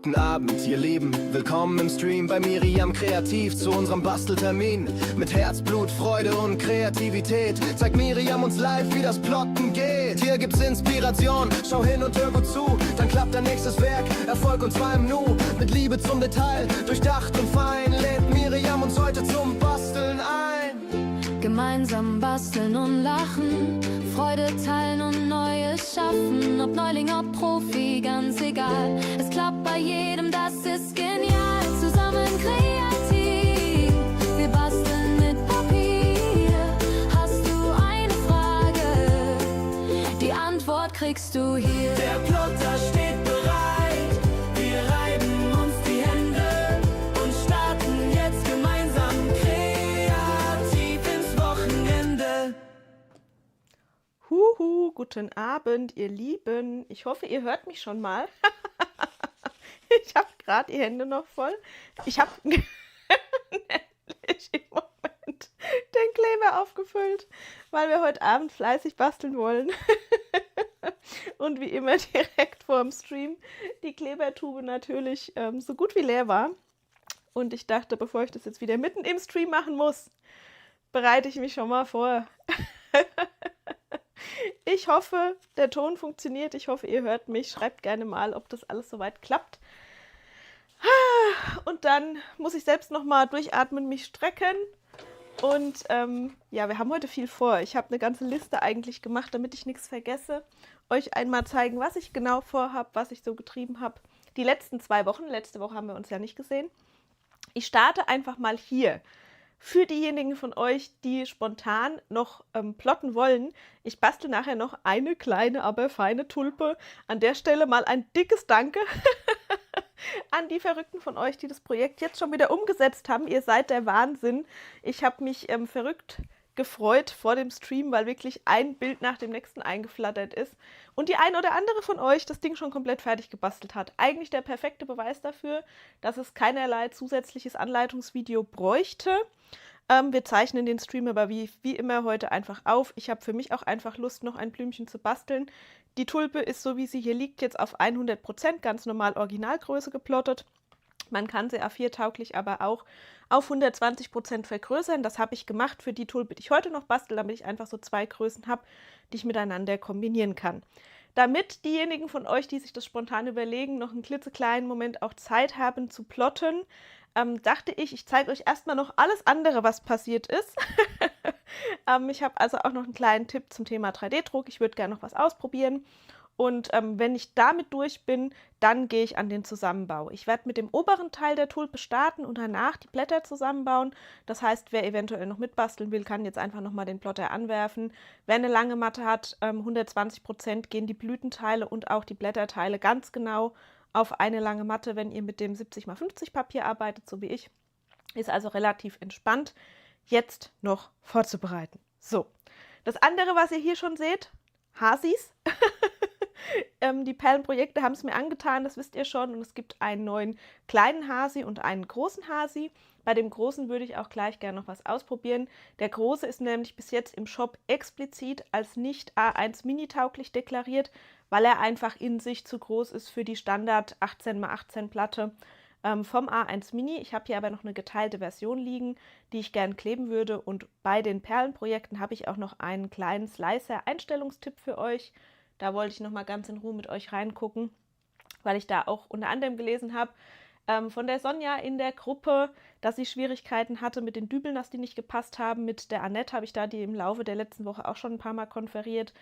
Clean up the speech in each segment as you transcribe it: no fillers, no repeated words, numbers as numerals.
Guten Abend, ihr Lieben, willkommen im Stream bei Miriam Kreativ zu unserem Basteltermin. Mit Herzblut, Freude und Kreativität zeigt Miriam uns live, wie das Plotten geht. Hier gibt's Inspiration, schau hin und hör gut zu, dann klappt dein nächstes Werk, Erfolg und zwar im Nu. Mit Liebe zum Detail, durchdacht und fein, lädt Miriam uns heute zum Basteln ein. Gemeinsam basteln und lachen, Freude teilen und Neues schaffen. Ob Neuling, ob Profi, ganz egal. Es klappt bei jedem, das ist genial. Zusammen kreativ, wir basteln mit Papier. Hast du eine Frage? Die Antwort kriegst du hier. Der Plotter steht bereit, wir reiben uns die Hände und starten jetzt gemeinsam kreativ ins Wochenende. Huhu, guten Abend, ihr Lieben. Ich hoffe, ihr hört mich schon mal. Ich habe gerade die Hände noch voll. Ich habe nämlich im Moment den Kleber aufgefüllt, weil wir heute Abend fleißig basteln wollen. Und wie immer direkt vorm Stream die Klebertube natürlich so gut wie leer war. Und ich dachte, bevor ich das jetzt wieder mitten im Stream machen muss, bereite ich mich schon mal vor. Ich hoffe, der Ton funktioniert. Ich hoffe, ihr hört mich. Schreibt gerne mal, ob das alles soweit klappt. Und dann muss ich selbst noch mal durchatmen, mich strecken. Und ja, wir haben heute viel vor. Ich habe eine ganze Liste eigentlich gemacht, damit ich nichts vergesse. Euch einmal zeigen, was ich genau vorhabe, was ich so getrieben habe. Die letzten 2 Wochen. Letzte Woche haben wir uns ja nicht gesehen. Ich starte einfach mal hier. Für diejenigen von euch, die spontan noch plotten wollen, ich bastel nachher noch eine kleine, aber feine Tulpe. An der Stelle mal ein dickes Danke an die Verrückten von euch, die das Projekt jetzt schon wieder umgesetzt haben. Ihr seid der Wahnsinn. Ich habe mich verrückt gefreut vor dem Stream, weil wirklich ein Bild nach dem nächsten eingeflattert ist. Und die ein oder andere von euch das Ding schon komplett fertig gebastelt hat. Eigentlich der perfekte Beweis dafür, dass es keinerlei zusätzliches Anleitungsvideo bräuchte. Wir zeichnen den Stream aber wie immer heute einfach auf. Ich habe für mich auch einfach Lust, noch ein Blümchen zu basteln. Die Tulpe ist, so wie sie hier liegt, jetzt auf 100%, ganz normal Originalgröße geplottet. Man kann sie A4-tauglich aber auch auf 120% vergrößern. Das habe ich gemacht für die Tulpe, die ich heute noch bastel, damit ich einfach so 2 Größen habe, die ich miteinander kombinieren kann. Damit diejenigen von euch, die sich das spontan überlegen, noch einen klitzekleinen Moment auch Zeit haben zu plotten, dachte ich zeige euch erstmal noch alles andere, was passiert ist. Ich habe also auch noch einen kleinen Tipp zum Thema 3D-Druck. Ich würde gerne noch was ausprobieren. Und wenn ich damit durch bin, dann gehe ich an den Zusammenbau. Ich werde mit dem oberen Teil der Tulpe starten und danach die Blätter zusammenbauen. Das heißt, wer eventuell noch mitbasteln will, kann jetzt einfach nochmal den Plotter anwerfen. Wer eine lange Matte hat, 120% gehen die Blütenteile und auch die Blätterteile ganz genau auf eine lange Matte, wenn ihr mit dem 70x50 Papier arbeitet, so wie ich. Ist also relativ entspannt, jetzt noch vorzubereiten. So, das andere, was ihr hier schon seht, Hasis. Die Perlenprojekte haben es mir angetan, das wisst ihr schon. Und es gibt einen neuen kleinen Hasi und einen großen Hasi. Bei dem großen würde ich auch gleich gerne noch was ausprobieren. Der große ist nämlich bis jetzt im Shop explizit als nicht A1 Mini tauglich deklariert, weil er einfach in sich zu groß ist für die Standard 18x18 Platte vom A1 Mini. Ich habe hier aber noch eine geteilte Version liegen, die ich gern kleben würde. Und bei den Perlenprojekten habe ich auch noch einen kleinen Slicer-Einstellungstipp für euch. Da wollte ich noch mal ganz in Ruhe mit euch reingucken, weil ich da auch unter anderem gelesen habe von der Sonja in der Gruppe, dass sie Schwierigkeiten hatte mit den Dübeln, dass die nicht gepasst haben. Mit der Annette habe ich da die im Laufe der letzten Woche auch schon ein paar Mal konferiert.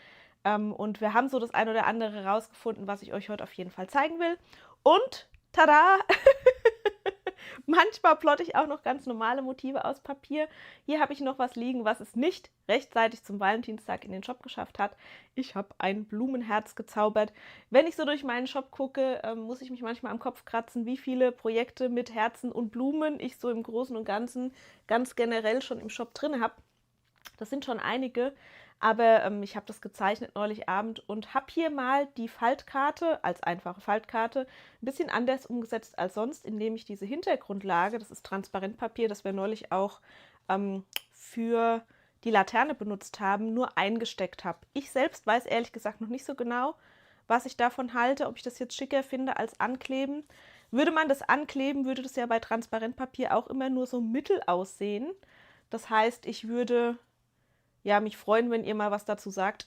Und wir haben so das ein oder andere rausgefunden, was ich euch heute auf jeden Fall zeigen will. Und tada! Manchmal plotte ich auch noch ganz normale Motive aus Papier. Hier habe ich noch was liegen, was es nicht rechtzeitig zum Valentinstag in den Shop geschafft hat. Ich habe ein Blumenherz gezaubert. Wenn ich so durch meinen Shop gucke, muss ich mich manchmal am Kopf kratzen, wie viele Projekte mit Herzen und Blumen ich so im Großen und Ganzen ganz generell schon im Shop drin habe. Das sind schon einige. Aber ich habe das gezeichnet neulich Abend und habe hier mal die Faltkarte als einfache Faltkarte ein bisschen anders umgesetzt als sonst, indem ich diese Hintergrundlage, das ist Transparentpapier, das wir neulich auch für die Laterne benutzt haben, nur eingesteckt habe. Ich selbst weiß ehrlich gesagt noch nicht so genau, was ich davon halte, ob ich das jetzt schicker finde als Ankleben. Würde man das ankleben, würde das ja bei Transparentpapier auch immer nur so mittel aussehen. Das heißt, ich würde ja, mich freuen, wenn ihr mal was dazu sagt,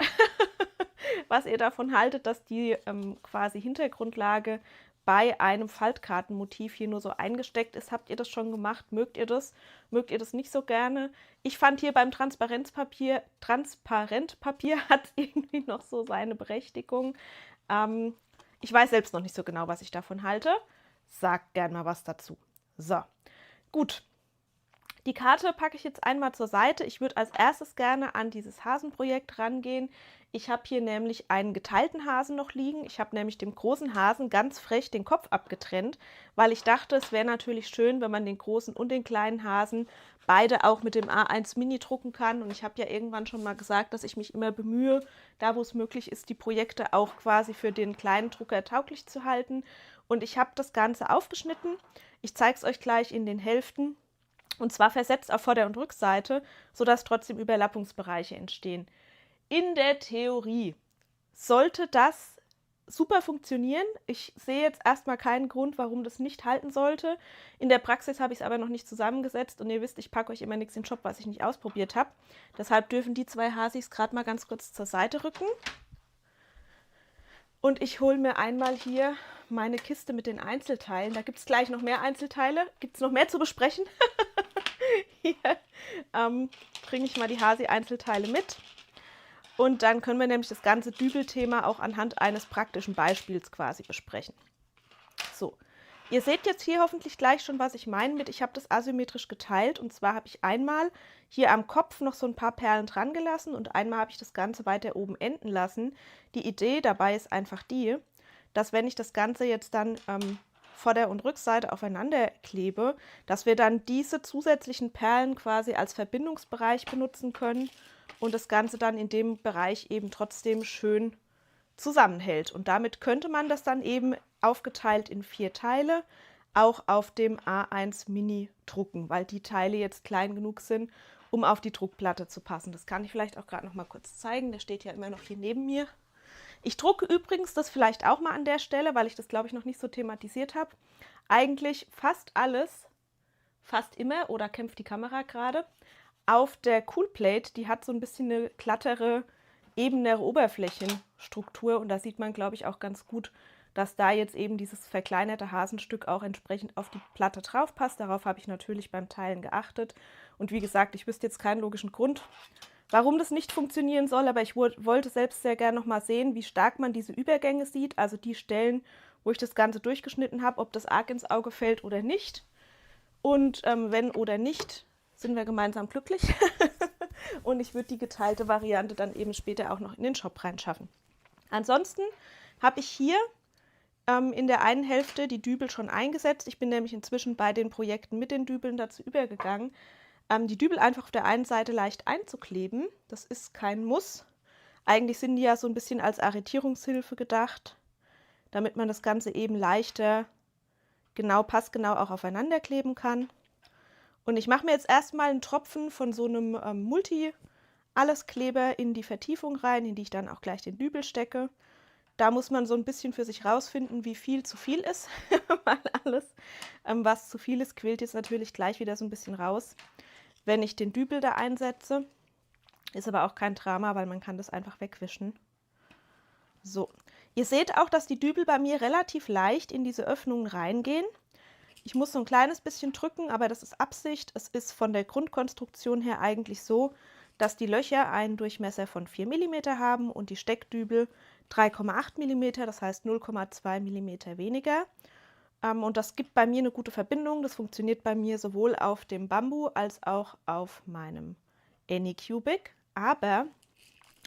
was ihr davon haltet, dass die quasi Hintergrundlage bei einem Faltkartenmotiv hier nur so eingesteckt ist. Habt ihr das schon gemacht? Mögt ihr das? Mögt ihr das nicht so gerne? Ich fand hier beim Transparentpapier hat irgendwie noch so seine Berechtigung. Ich weiß selbst noch nicht so genau, was ich davon halte. Sagt gerne mal was dazu. So, gut. Die Karte packe ich jetzt einmal zur Seite. Ich würde als erstes gerne an dieses Hasenprojekt rangehen. Ich habe hier nämlich einen geteilten Hasen noch liegen. Ich habe nämlich dem großen Hasen ganz frech den Kopf abgetrennt, weil ich dachte, es wäre natürlich schön, wenn man den großen und den kleinen Hasen beide auch mit dem A1 Mini drucken kann. Und ich habe ja irgendwann schon mal gesagt, dass ich mich immer bemühe, da wo es möglich ist, die Projekte auch quasi für den kleinen Drucker tauglich zu halten. Und ich habe das Ganze aufgeschnitten. Ich zeige es euch gleich in den Hälften. Und zwar versetzt auf Vorder- und Rückseite, sodass trotzdem Überlappungsbereiche entstehen. In der Theorie sollte das super funktionieren. Ich sehe jetzt erstmal keinen Grund, warum das nicht halten sollte. In der Praxis habe ich es aber noch nicht zusammengesetzt und ihr wisst, ich packe euch immer nichts in den Shop, was ich nicht ausprobiert habe. Deshalb dürfen die zwei Hasis gerade mal ganz kurz zur Seite rücken. Und ich hole mir einmal hier meine Kiste mit den Einzelteilen. Da gibt es gleich noch mehr Einzelteile. Gibt es noch mehr zu besprechen? Hier bringe ich mal die Hasi-Einzelteile mit. Und dann können wir nämlich das ganze Dübelthema auch anhand eines praktischen Beispiels quasi besprechen. So, ihr seht jetzt hier hoffentlich gleich schon, was ich meine mit, ich habe das asymmetrisch geteilt. Und zwar habe ich einmal hier am Kopf noch so ein paar Perlen dran gelassen und einmal habe ich das Ganze weiter oben enden lassen. Die Idee dabei ist einfach die, dass wenn ich das Ganze jetzt dann Vorder- und Rückseite aufeinander klebe, dass wir dann diese zusätzlichen Perlen quasi als Verbindungsbereich benutzen können und das Ganze dann in dem Bereich eben trotzdem schön zusammenhält. Und damit könnte man das dann eben aufgeteilt in 4 Teile auch auf dem A1 Mini drucken, weil die Teile jetzt klein genug sind, um auf die Druckplatte zu passen. Das kann ich vielleicht auch gerade noch mal kurz zeigen. Der steht ja immer noch hier neben mir. Ich drucke übrigens das vielleicht auch mal an der Stelle, weil ich das, glaube ich, noch nicht so thematisiert habe. Eigentlich fast alles, fast immer, oder kämpft die Kamera gerade, auf der Coolplate. Die hat so ein bisschen eine glattere, ebenere Oberflächenstruktur und da sieht man, glaube ich, auch ganz gut, dass da jetzt eben dieses verkleinerte Hasenstück auch entsprechend auf die Platte drauf passt. Darauf habe ich natürlich beim Teilen geachtet. Und wie gesagt, ich wüsste jetzt keinen logischen Grund, warum das nicht funktionieren soll, aber ich wollte selbst sehr gerne noch mal sehen, wie stark man diese Übergänge sieht, also die Stellen, wo ich das Ganze durchgeschnitten habe, ob das arg ins Auge fällt oder nicht. Und wenn oder nicht, sind wir gemeinsam glücklich. Und ich würde die geteilte Variante dann eben später auch noch in den Shop reinschaffen. Ansonsten habe ich hier in der einen Hälfte die Dübel schon eingesetzt. Ich bin nämlich inzwischen bei den Projekten mit den Dübeln dazu übergegangen, die Dübel einfach auf der einen Seite leicht einzukleben. Das ist kein Muss. Eigentlich sind die ja so ein bisschen als Arretierungshilfe gedacht, damit man das Ganze eben leichter, passgenau auch aufeinander kleben kann. Und ich mache mir jetzt erstmal einen Tropfen von so einem Multi-Alleskleber in die Vertiefung rein, in die ich dann auch gleich den Dübel stecke. Da muss man so ein bisschen für sich rausfinden, wie viel zu viel ist, weil alles, was zu viel ist, quillt jetzt natürlich gleich wieder so ein bisschen raus, wenn ich den Dübel da einsetze. Ist aber auch kein Drama, weil man kann das einfach wegwischen. So, ihr seht auch, dass die Dübel bei mir relativ leicht in diese Öffnungen reingehen. Ich muss so ein kleines bisschen drücken, aber das ist Absicht. Es ist von der Grundkonstruktion her eigentlich so, dass die Löcher einen Durchmesser von 4 mm haben und die Steckdübel 3,8 mm, das heißt 0,2 mm weniger. Und das gibt bei mir eine gute Verbindung. Das funktioniert bei mir sowohl auf dem Bambu als auch auf meinem Anycubic. Aber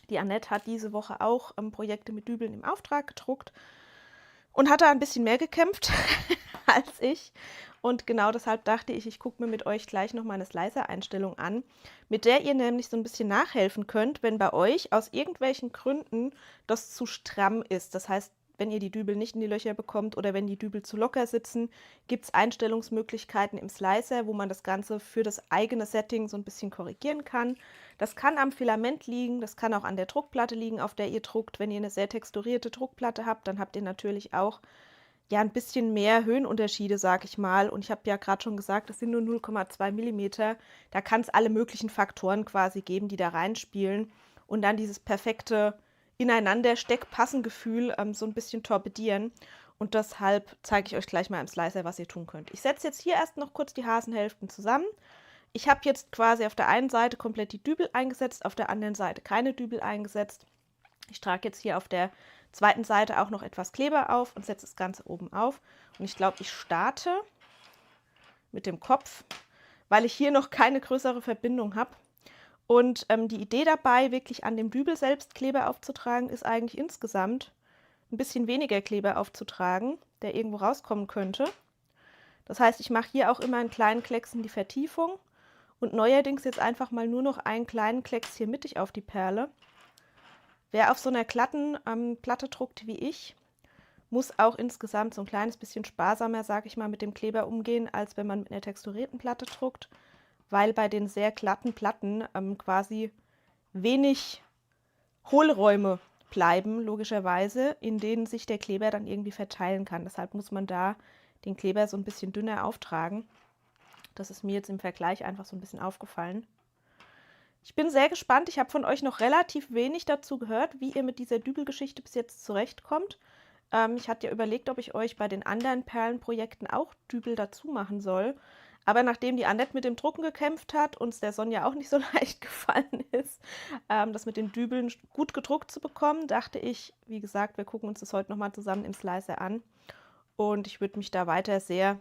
die Annette hat diese Woche auch Projekte mit Dübeln im Auftrag gedruckt und hat da ein bisschen mehr gekämpft als ich. Und genau deshalb dachte ich, ich gucke mir mit euch gleich noch mal eine Slicer-Einstellung an, mit der ihr nämlich so ein bisschen nachhelfen könnt, wenn bei euch aus irgendwelchen Gründen das zu stramm ist. Das heißt, wenn ihr die Dübel nicht in die Löcher bekommt oder wenn die Dübel zu locker sitzen, gibt es Einstellungsmöglichkeiten im Slicer, wo man das Ganze für das eigene Setting so ein bisschen korrigieren kann. Das kann am Filament liegen, das kann auch an der Druckplatte liegen, auf der ihr druckt. Wenn ihr eine sehr texturierte Druckplatte habt, dann habt ihr natürlich auch ja ein bisschen mehr Höhenunterschiede, sag ich mal. Und ich habe ja gerade schon gesagt, das sind nur 0,2 Millimeter. Da kann es alle möglichen Faktoren quasi geben, die da reinspielen. Und dann dieses perfekte Ineinander-Steckpassengefühl so ein bisschen torpedieren. Und deshalb zeige ich euch gleich mal im Slicer, was ihr tun könnt. Ich setze jetzt hier erst noch kurz die Hasenhälften zusammen. Ich habe jetzt quasi auf der einen Seite komplett die Dübel eingesetzt, auf der anderen Seite keine Dübel eingesetzt. Ich trage jetzt hier auf der zweiten Seite auch noch etwas Kleber auf und setze das Ganze oben auf. Und ich glaube, ich starte mit dem Kopf, weil ich hier noch keine größere Verbindung habe. Und die Idee dabei, wirklich an dem Dübel selbst Kleber aufzutragen, ist eigentlich insgesamt ein bisschen weniger Kleber aufzutragen, der irgendwo rauskommen könnte. Das heißt, ich mache hier auch immer einen kleinen Klecks in die Vertiefung und neuerdings jetzt einfach mal nur noch einen kleinen Klecks hier mittig auf die Perle. Wer auf so einer glatten Platte druckt wie ich, muss auch insgesamt so ein kleines bisschen sparsamer, sage ich mal, mit dem Kleber umgehen, als wenn man mit einer texturierten Platte druckt, weil bei den sehr glatten Platten quasi wenig Hohlräume bleiben, logischerweise, in denen sich der Kleber dann irgendwie verteilen kann. Deshalb muss man da den Kleber so ein bisschen dünner auftragen. Das ist mir jetzt im Vergleich einfach so ein bisschen aufgefallen. Ich bin sehr gespannt. Ich habe von euch noch relativ wenig dazu gehört, wie ihr mit dieser Dübelgeschichte bis jetzt zurechtkommt. Ich hatte ja überlegt, ob ich euch bei den anderen Perlenprojekten auch Dübel dazu machen soll. Aber nachdem die Annette mit dem Drucken gekämpft hat und es der Sonja auch nicht so leicht gefallen ist, das mit den Dübeln gut gedruckt zu bekommen, dachte ich, wie gesagt, wir gucken uns das heute nochmal zusammen im Slicer an. Und ich würde mich da weiter sehr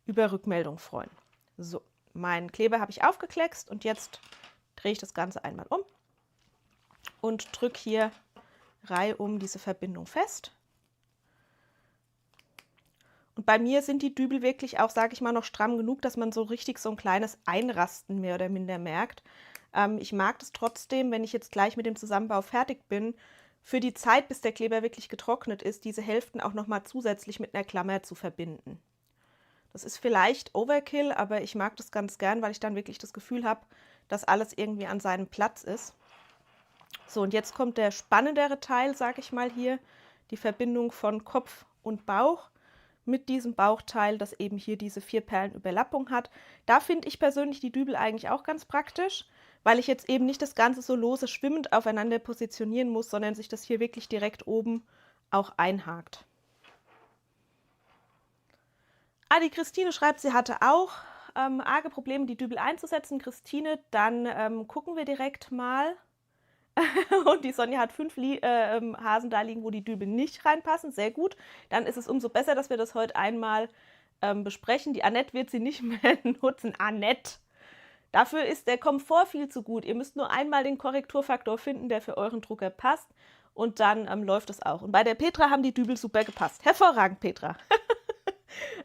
über Rückmeldung freuen. So, meinen Kleber habe ich aufgekleckst und jetzt drehe ich das Ganze einmal um und drücke hier reihum diese Verbindung fest. Und bei mir sind die Dübel wirklich auch, sage ich mal, noch stramm genug, dass man so richtig so ein kleines Einrasten mehr oder minder merkt. Ich mag das trotzdem, wenn ich jetzt gleich mit dem Zusammenbau fertig bin, für die Zeit, bis der Kleber wirklich getrocknet ist, diese Hälften auch nochmal zusätzlich mit einer Klammer zu verbinden. Das ist vielleicht Overkill, aber ich mag das ganz gern, weil ich dann wirklich das Gefühl habe, dass alles irgendwie an seinem Platz ist. So, und jetzt kommt der spannendere Teil, sage ich mal hier, die Verbindung von Kopf und Bauch mit diesem Bauchteil, das eben hier diese 4 Perlenüberlappung hat. Da finde ich persönlich die Dübel eigentlich auch ganz praktisch, weil ich jetzt eben nicht das Ganze so lose schwimmend aufeinander positionieren muss, sondern sich das hier wirklich direkt oben auch einhakt. Die Christine schreibt, sie hatte auch arge Probleme, die Dübel einzusetzen. Christine, dann gucken wir direkt mal. Und die Sonja hat 5 Hasen da liegen, wo die Dübel nicht reinpassen. Sehr gut. Dann ist es umso besser, dass wir das heute einmal besprechen. Die Annette wird sie nicht mehr nutzen. Annette! Dafür ist der Komfort viel zu gut. Ihr müsst nur einmal den Korrekturfaktor finden, der für euren Drucker passt. Und dann läuft es auch. Und bei der Petra haben die Dübel super gepasst. Hervorragend, Petra!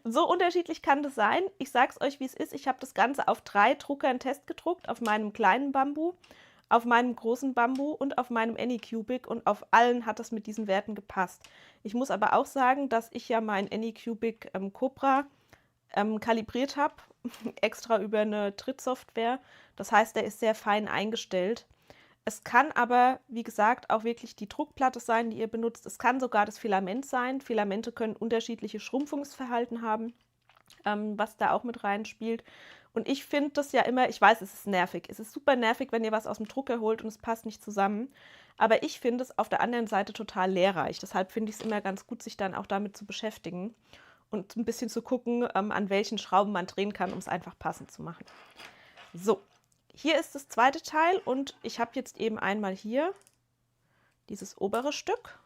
So unterschiedlich kann das sein. Ich sage es euch, wie es ist. Ich habe das Ganze auf 3 Druckern testgedruckt. Auf meinem kleinen Bambu, auf meinem großen Bambu und auf meinem Anycubic. Und auf allen hat das mit diesen Werten gepasst. Ich muss aber auch sagen, dass ich ja meinen Anycubic Cobra kalibriert habe. Extra über eine Trittsoftware. Das heißt, der ist sehr fein eingestellt. Es kann aber, wie gesagt, auch wirklich die Druckplatte sein, die ihr benutzt. Es kann sogar das Filament sein. Filamente können unterschiedliche Schrumpfungsverhalten haben, was da auch mit reinspielt. Und ich finde das ja immer, ich weiß, es ist nervig. Es ist super nervig, wenn ihr was aus dem Drucker holt und es passt nicht zusammen. Aber ich finde es auf der anderen Seite total lehrreich. Deshalb finde ich es immer ganz gut, sich dann auch damit zu beschäftigen und ein bisschen zu gucken, an welchen Schrauben man drehen kann, um es einfach passend zu machen. So. Hier ist das zweite Teil und ich habe jetzt eben einmal hier dieses obere Stück.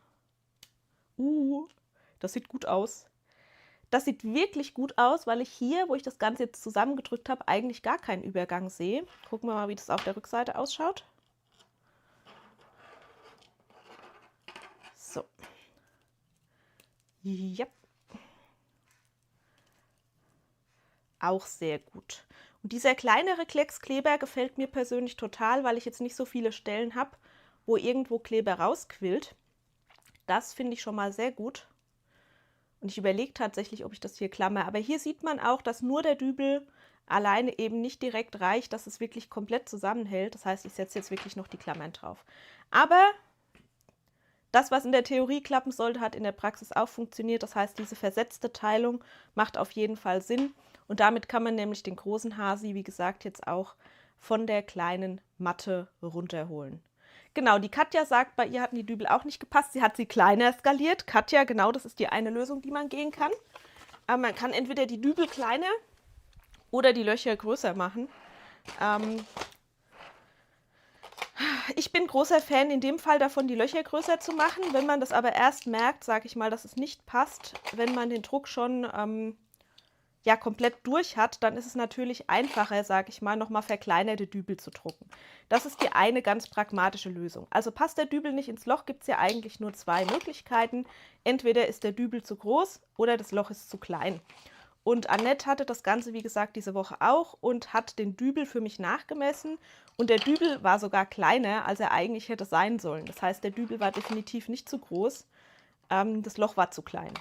Das sieht gut aus. Das sieht wirklich gut aus, weil ich hier, wo ich das Ganze jetzt zusammengedrückt habe, eigentlich gar keinen Übergang sehe. Gucken wir mal, wie das auf der Rückseite ausschaut. So. Ja. Auch sehr gut. Und dieser kleinere Kleckskleber gefällt mir persönlich total, weil ich jetzt nicht so viele Stellen habe, wo irgendwo Kleber rausquillt. Das finde ich schon mal sehr gut. Und ich überlege tatsächlich, ob ich das hier klammer. Aber hier sieht man auch, dass nur der Dübel alleine eben nicht direkt reicht, dass es wirklich komplett zusammenhält. Das heißt, ich setze jetzt wirklich noch die Klammern drauf. Aber das, was in der Theorie klappen sollte, hat in der Praxis auch funktioniert. Das heißt, diese versetzte Teilung macht auf jeden Fall Sinn. Und damit kann man nämlich den großen Hasi, wie gesagt, jetzt auch von der kleinen Matte runterholen. Genau, die Katja sagt, bei ihr hatten die Dübel auch nicht gepasst. Sie hat sie kleiner skaliert. Katja, genau, das ist die eine Lösung, die man gehen kann. Aber man kann entweder die Dübel kleiner oder die Löcher größer machen. Ich bin großer Fan in dem Fall davon, die Löcher größer zu machen. Wenn man das aber erst merkt, sage ich mal, dass es nicht passt, wenn man den Druck schon ja, komplett durch hat, dann ist es natürlich einfacher, sage ich mal, nochmal verkleinerte Dübel zu drucken. Das ist die eine ganz pragmatische Lösung. Also passt der Dübel nicht ins Loch, gibt es ja eigentlich nur zwei Möglichkeiten. Entweder ist der Dübel zu groß oder das Loch ist zu klein. Und Annette hatte das Ganze, wie gesagt, diese Woche auch und hat den Dübel für mich nachgemessen. Und der Dübel war sogar kleiner, als er eigentlich hätte sein sollen. Das heißt, der Dübel war definitiv nicht zu groß, das Loch war zu klein.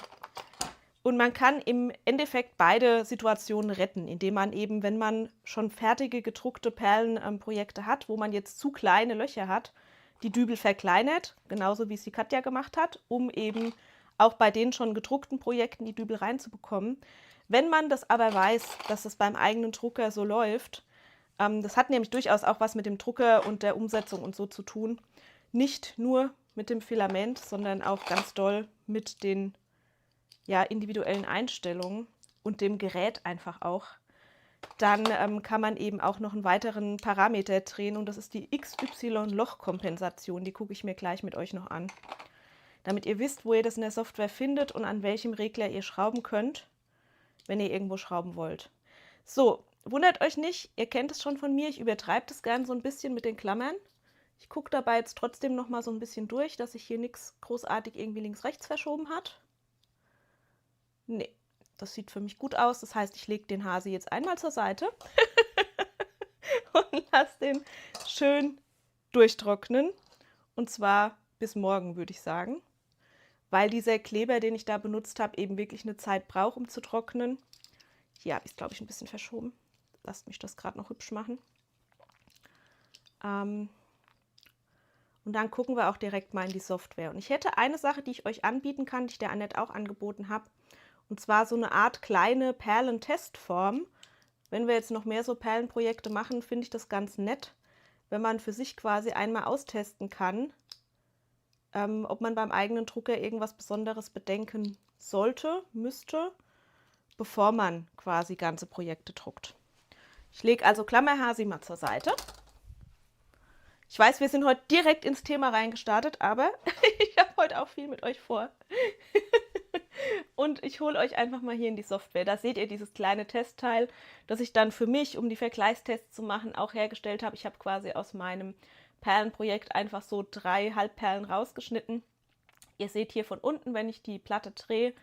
Und man kann im Endeffekt beide Situationen retten, indem man eben, wenn man schon fertige gedruckte Perlenprojekte hat, wo man jetzt zu kleine Löcher hat, die Dübel verkleinert, genauso wie es die Katja gemacht hat, um eben auch bei den schon gedruckten Projekten die Dübel reinzubekommen. Wenn man das aber weiß, dass es beim eigenen Drucker so läuft, das hat nämlich durchaus auch was mit dem Drucker und der Umsetzung und so zu tun, nicht nur mit dem Filament, sondern auch ganz doll mit den ja, individuellen Einstellungen und dem Gerät einfach auch, dann kann man eben auch noch einen weiteren Parameter drehen und das ist die XY-Lochkompensation. Die gucke ich mir gleich mit euch noch an, damit ihr wisst, wo ihr das in der Software findet und an welchem Regler ihr schrauben könnt, wenn ihr irgendwo schrauben wollt. So, wundert euch nicht, ihr kennt es schon von mir, ich übertreibe das gern so ein bisschen mit den Klammern. Ich gucke dabei jetzt trotzdem noch mal so ein bisschen durch, dass sich hier nichts großartig irgendwie links-rechts verschoben hat. Nee, das sieht für mich gut aus. Das heißt, ich lege den Hasi jetzt einmal zur Seite und lasse den schön durchtrocknen. Und zwar bis morgen, würde ich sagen. Weil dieser Kleber, den ich da benutzt habe, eben wirklich eine Zeit braucht, um zu trocknen. Hier habe ich es, glaube ich, ein bisschen verschoben. Lasst mich das gerade noch hübsch machen. Und dann gucken wir auch direkt mal in die Software. Und ich hätte eine Sache, die ich euch anbieten kann, die ich der Annette auch angeboten habe. Und zwar so eine Art kleine Perlentestform. Wenn wir jetzt noch mehr so Perlenprojekte machen, finde ich das ganz nett, wenn man für sich quasi einmal austesten kann, ob man beim eigenen Drucker irgendwas Besonderes bedenken sollte, müsste, bevor man quasi ganze Projekte druckt. Ich lege also Klammerhasi mal zur Seite. Ich weiß, wir sind heute direkt ins Thema reingestartet, aber ich habe heute auch viel mit euch vor. Und ich hole euch einfach mal hier in die Software. Da seht ihr dieses kleine Testteil, das ich dann für mich, um die Vergleichstests zu machen, auch hergestellt habe. Ich habe quasi aus meinem Perlenprojekt einfach so 3 Halbperlen rausgeschnitten. Ihr seht hier von unten, wenn ich die Platte drehe,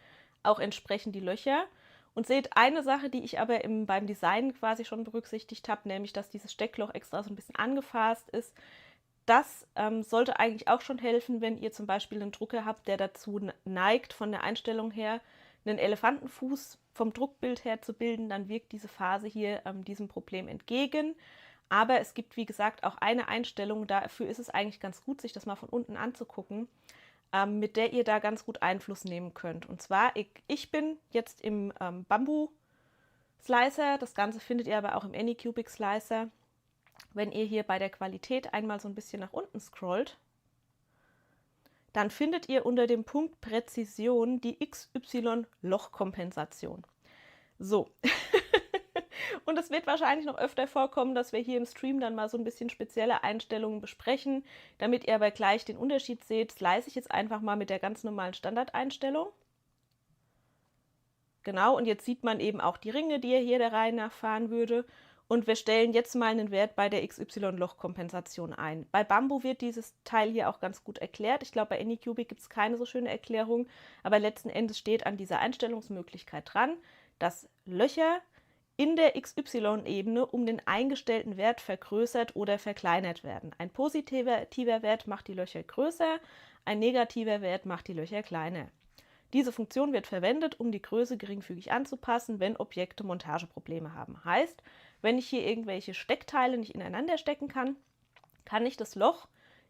auch entsprechend die Löcher. Und seht eine Sache, die ich aber beim Design quasi schon berücksichtigt habe, nämlich, dass dieses Steckloch extra so ein bisschen angefasst ist. Das sollte eigentlich auch schon helfen, wenn ihr zum Beispiel einen Drucker habt, der dazu neigt, von der Einstellung her einen Elefantenfuß vom Druckbild her zu bilden, dann wirkt diese Phase hier diesem Problem entgegen. Aber es gibt, wie gesagt, auch eine Einstellung, dafür ist es eigentlich ganz gut, sich das mal von unten anzugucken, mit der ihr da ganz gut Einfluss nehmen könnt. Und zwar, ich bin jetzt im Bambu-Slicer, das Ganze findet ihr aber auch im Anycubic-Slicer. Wenn ihr hier bei der Qualität einmal so ein bisschen nach unten scrollt, dann findet ihr unter dem Punkt Präzision die XY-Lochkompensation. So, und es wird wahrscheinlich noch öfter vorkommen, dass wir hier im Stream dann mal so ein bisschen spezielle Einstellungen besprechen. Damit ihr aber gleich den Unterschied seht, slice ich jetzt einfach mal mit der ganz normalen Standardeinstellung. Genau, und jetzt sieht man eben auch die Ringe, die ihr hier der Reihe nach fahren würde. Und wir stellen jetzt mal einen Wert bei der XY-Lochkompensation ein. Bei Bambu wird dieses Teil hier auch ganz gut erklärt. Ich glaube, bei Anycubic gibt es keine so schöne Erklärung, aber letzten Endes steht an dieser Einstellungsmöglichkeit dran, dass Löcher in der XY-Ebene um den eingestellten Wert vergrößert oder verkleinert werden. Ein positiver Wert macht die Löcher größer, ein negativer Wert macht die Löcher kleiner. Diese Funktion wird verwendet, um die Größe geringfügig anzupassen, wenn Objekte Montageprobleme haben. Heißt, wenn ich hier irgendwelche Steckteile nicht ineinander stecken kann, kann ich das Loch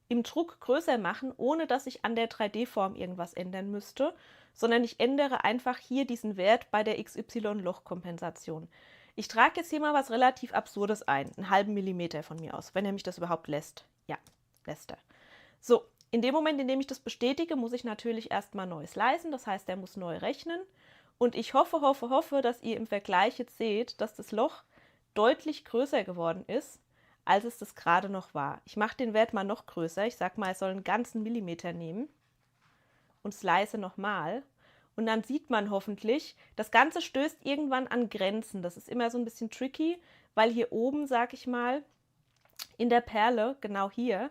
im Druck größer machen, ohne dass ich an der 3D-Form irgendwas ändern müsste, sondern ich ändere einfach hier diesen Wert bei der XY-Lochkompensation. Ich trage jetzt hier mal was relativ Absurdes ein, einen halben Millimeter von mir aus, wenn er mich das überhaupt lässt. Ja, lässt er. So, in dem Moment, in dem ich das bestätige, muss ich natürlich erstmal neu slicen, das heißt, er muss neu rechnen. Und ich hoffe, dass ihr im Vergleich jetzt seht, dass das Loch deutlich größer geworden ist, als es das gerade noch war. Ich mache den Wert mal noch größer. Ich sage mal, ich soll einen ganzen Millimeter nehmen und slice nochmal. Und dann sieht man hoffentlich, das Ganze stößt irgendwann an Grenzen. Das ist immer so ein bisschen tricky, weil hier oben, sag ich mal, in der Perle, genau hier,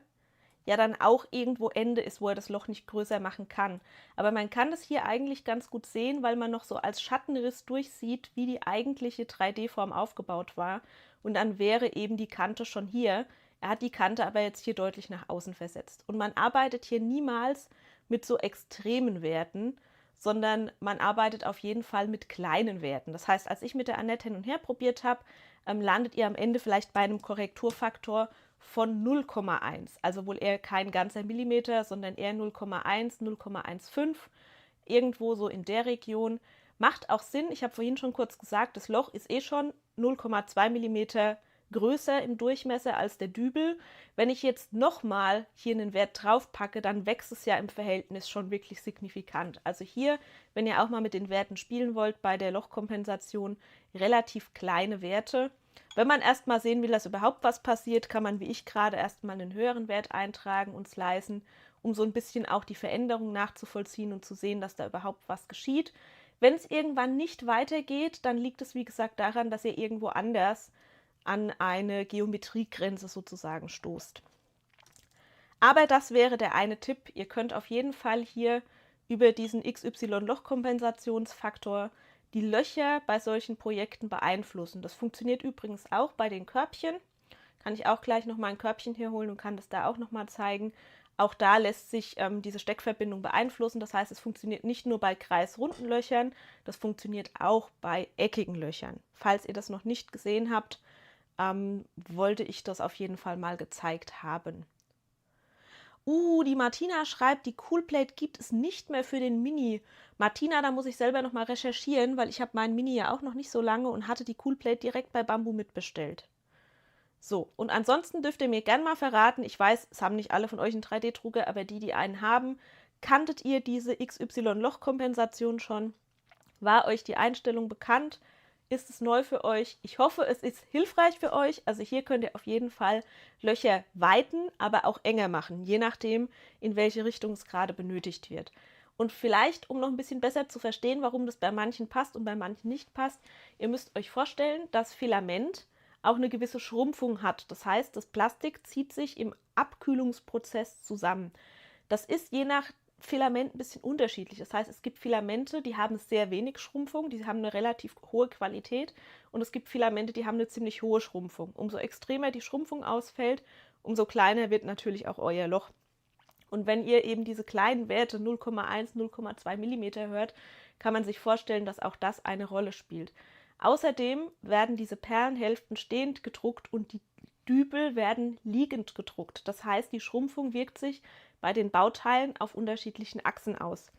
ja dann auch irgendwo Ende ist, wo er das Loch nicht größer machen kann. Aber man kann das hier eigentlich ganz gut sehen, weil man noch so als Schattenriss durchsieht, wie die eigentliche 3D-Form aufgebaut war. Und dann wäre eben die Kante schon hier. Er hat die Kante aber jetzt hier deutlich nach außen versetzt. Und man arbeitet hier niemals mit so extremen Werten, sondern man arbeitet auf jeden Fall mit kleinen Werten. Das heißt, als ich mit der Annette hin und her probiert habe, landet ihr am Ende vielleicht bei einem Korrekturfaktor von 0,1. Also wohl eher kein ganzer Millimeter, sondern eher 0,1, 0,15, irgendwo so in der Region. Macht auch Sinn, ich habe vorhin schon kurz gesagt, das Loch ist eh schon 0,2 mm größer im Durchmesser als der Dübel. Wenn ich jetzt nochmal hier einen Wert drauf packe, dann wächst es ja im Verhältnis schon wirklich signifikant. Also hier, wenn ihr auch mal mit den Werten spielen wollt, bei der Lochkompensation relativ kleine Werte. Wenn man erstmal sehen will, dass überhaupt was passiert, kann man wie ich gerade erstmal einen höheren Wert eintragen und slicen, um so ein bisschen auch die Veränderung nachzuvollziehen und zu sehen, dass da überhaupt was geschieht. Wenn es irgendwann nicht weitergeht, dann liegt es wie gesagt daran, dass ihr irgendwo anders an eine Geometriegrenze sozusagen stoßt. Aber das wäre der eine Tipp. Ihr könnt auf jeden Fall hier über diesen XY-Lochkompensationsfaktor die Löcher bei solchen Projekten beeinflussen. Das funktioniert übrigens auch bei den Körbchen. Kann ich auch gleich nochmal ein Körbchen hier holen und kann das da auch nochmal zeigen. Auch da lässt sich diese Steckverbindung beeinflussen. Das heißt, es funktioniert nicht nur bei kreisrunden Löchern, das funktioniert auch bei eckigen Löchern. Falls ihr das noch nicht gesehen habt, wollte ich das auf jeden Fall mal gezeigt haben. Die Martina schreibt, die Coolplate gibt es nicht mehr für den Mini. Martina, da muss ich selber noch mal recherchieren, weil ich habe meinen Mini ja auch noch nicht so lange und hatte die Coolplate direkt bei Bambu mitbestellt. So, und ansonsten dürft ihr mir gerne mal verraten, ich weiß, es haben nicht alle von euch einen 3D-Drucker, aber die einen haben, kanntet ihr diese XY-Lochkompensation schon? War euch die Einstellung bekannt? Ist es neu für euch? Ich hoffe, es ist hilfreich für euch. Also hier könnt ihr auf jeden Fall Löcher weiten, aber auch enger machen, je nachdem, in welche Richtung es gerade benötigt wird. Und vielleicht, um noch ein bisschen besser zu verstehen, warum das bei manchen passt und bei manchen nicht passt, ihr müsst euch vorstellen, dass Filament auch eine gewisse Schrumpfung hat. Das heißt, das Plastik zieht sich im Abkühlungsprozess zusammen. Das ist je nach Filament ein bisschen unterschiedlich. Das heißt, es gibt Filamente, die haben sehr wenig Schrumpfung, die haben eine relativ hohe Qualität und es gibt Filamente, die haben eine ziemlich hohe Schrumpfung. Umso extremer die Schrumpfung ausfällt, umso kleiner wird natürlich auch euer Loch. Und wenn ihr eben diese kleinen Werte 0,1, 0,2 mm hört, kann man sich vorstellen, dass auch das eine Rolle spielt. Außerdem werden diese Perlenhälften stehend gedruckt und die Dübel werden liegend gedruckt. Das heißt, die Schrumpfung wirkt sich bei den Bauteilen auf unterschiedlichen Achsen aus.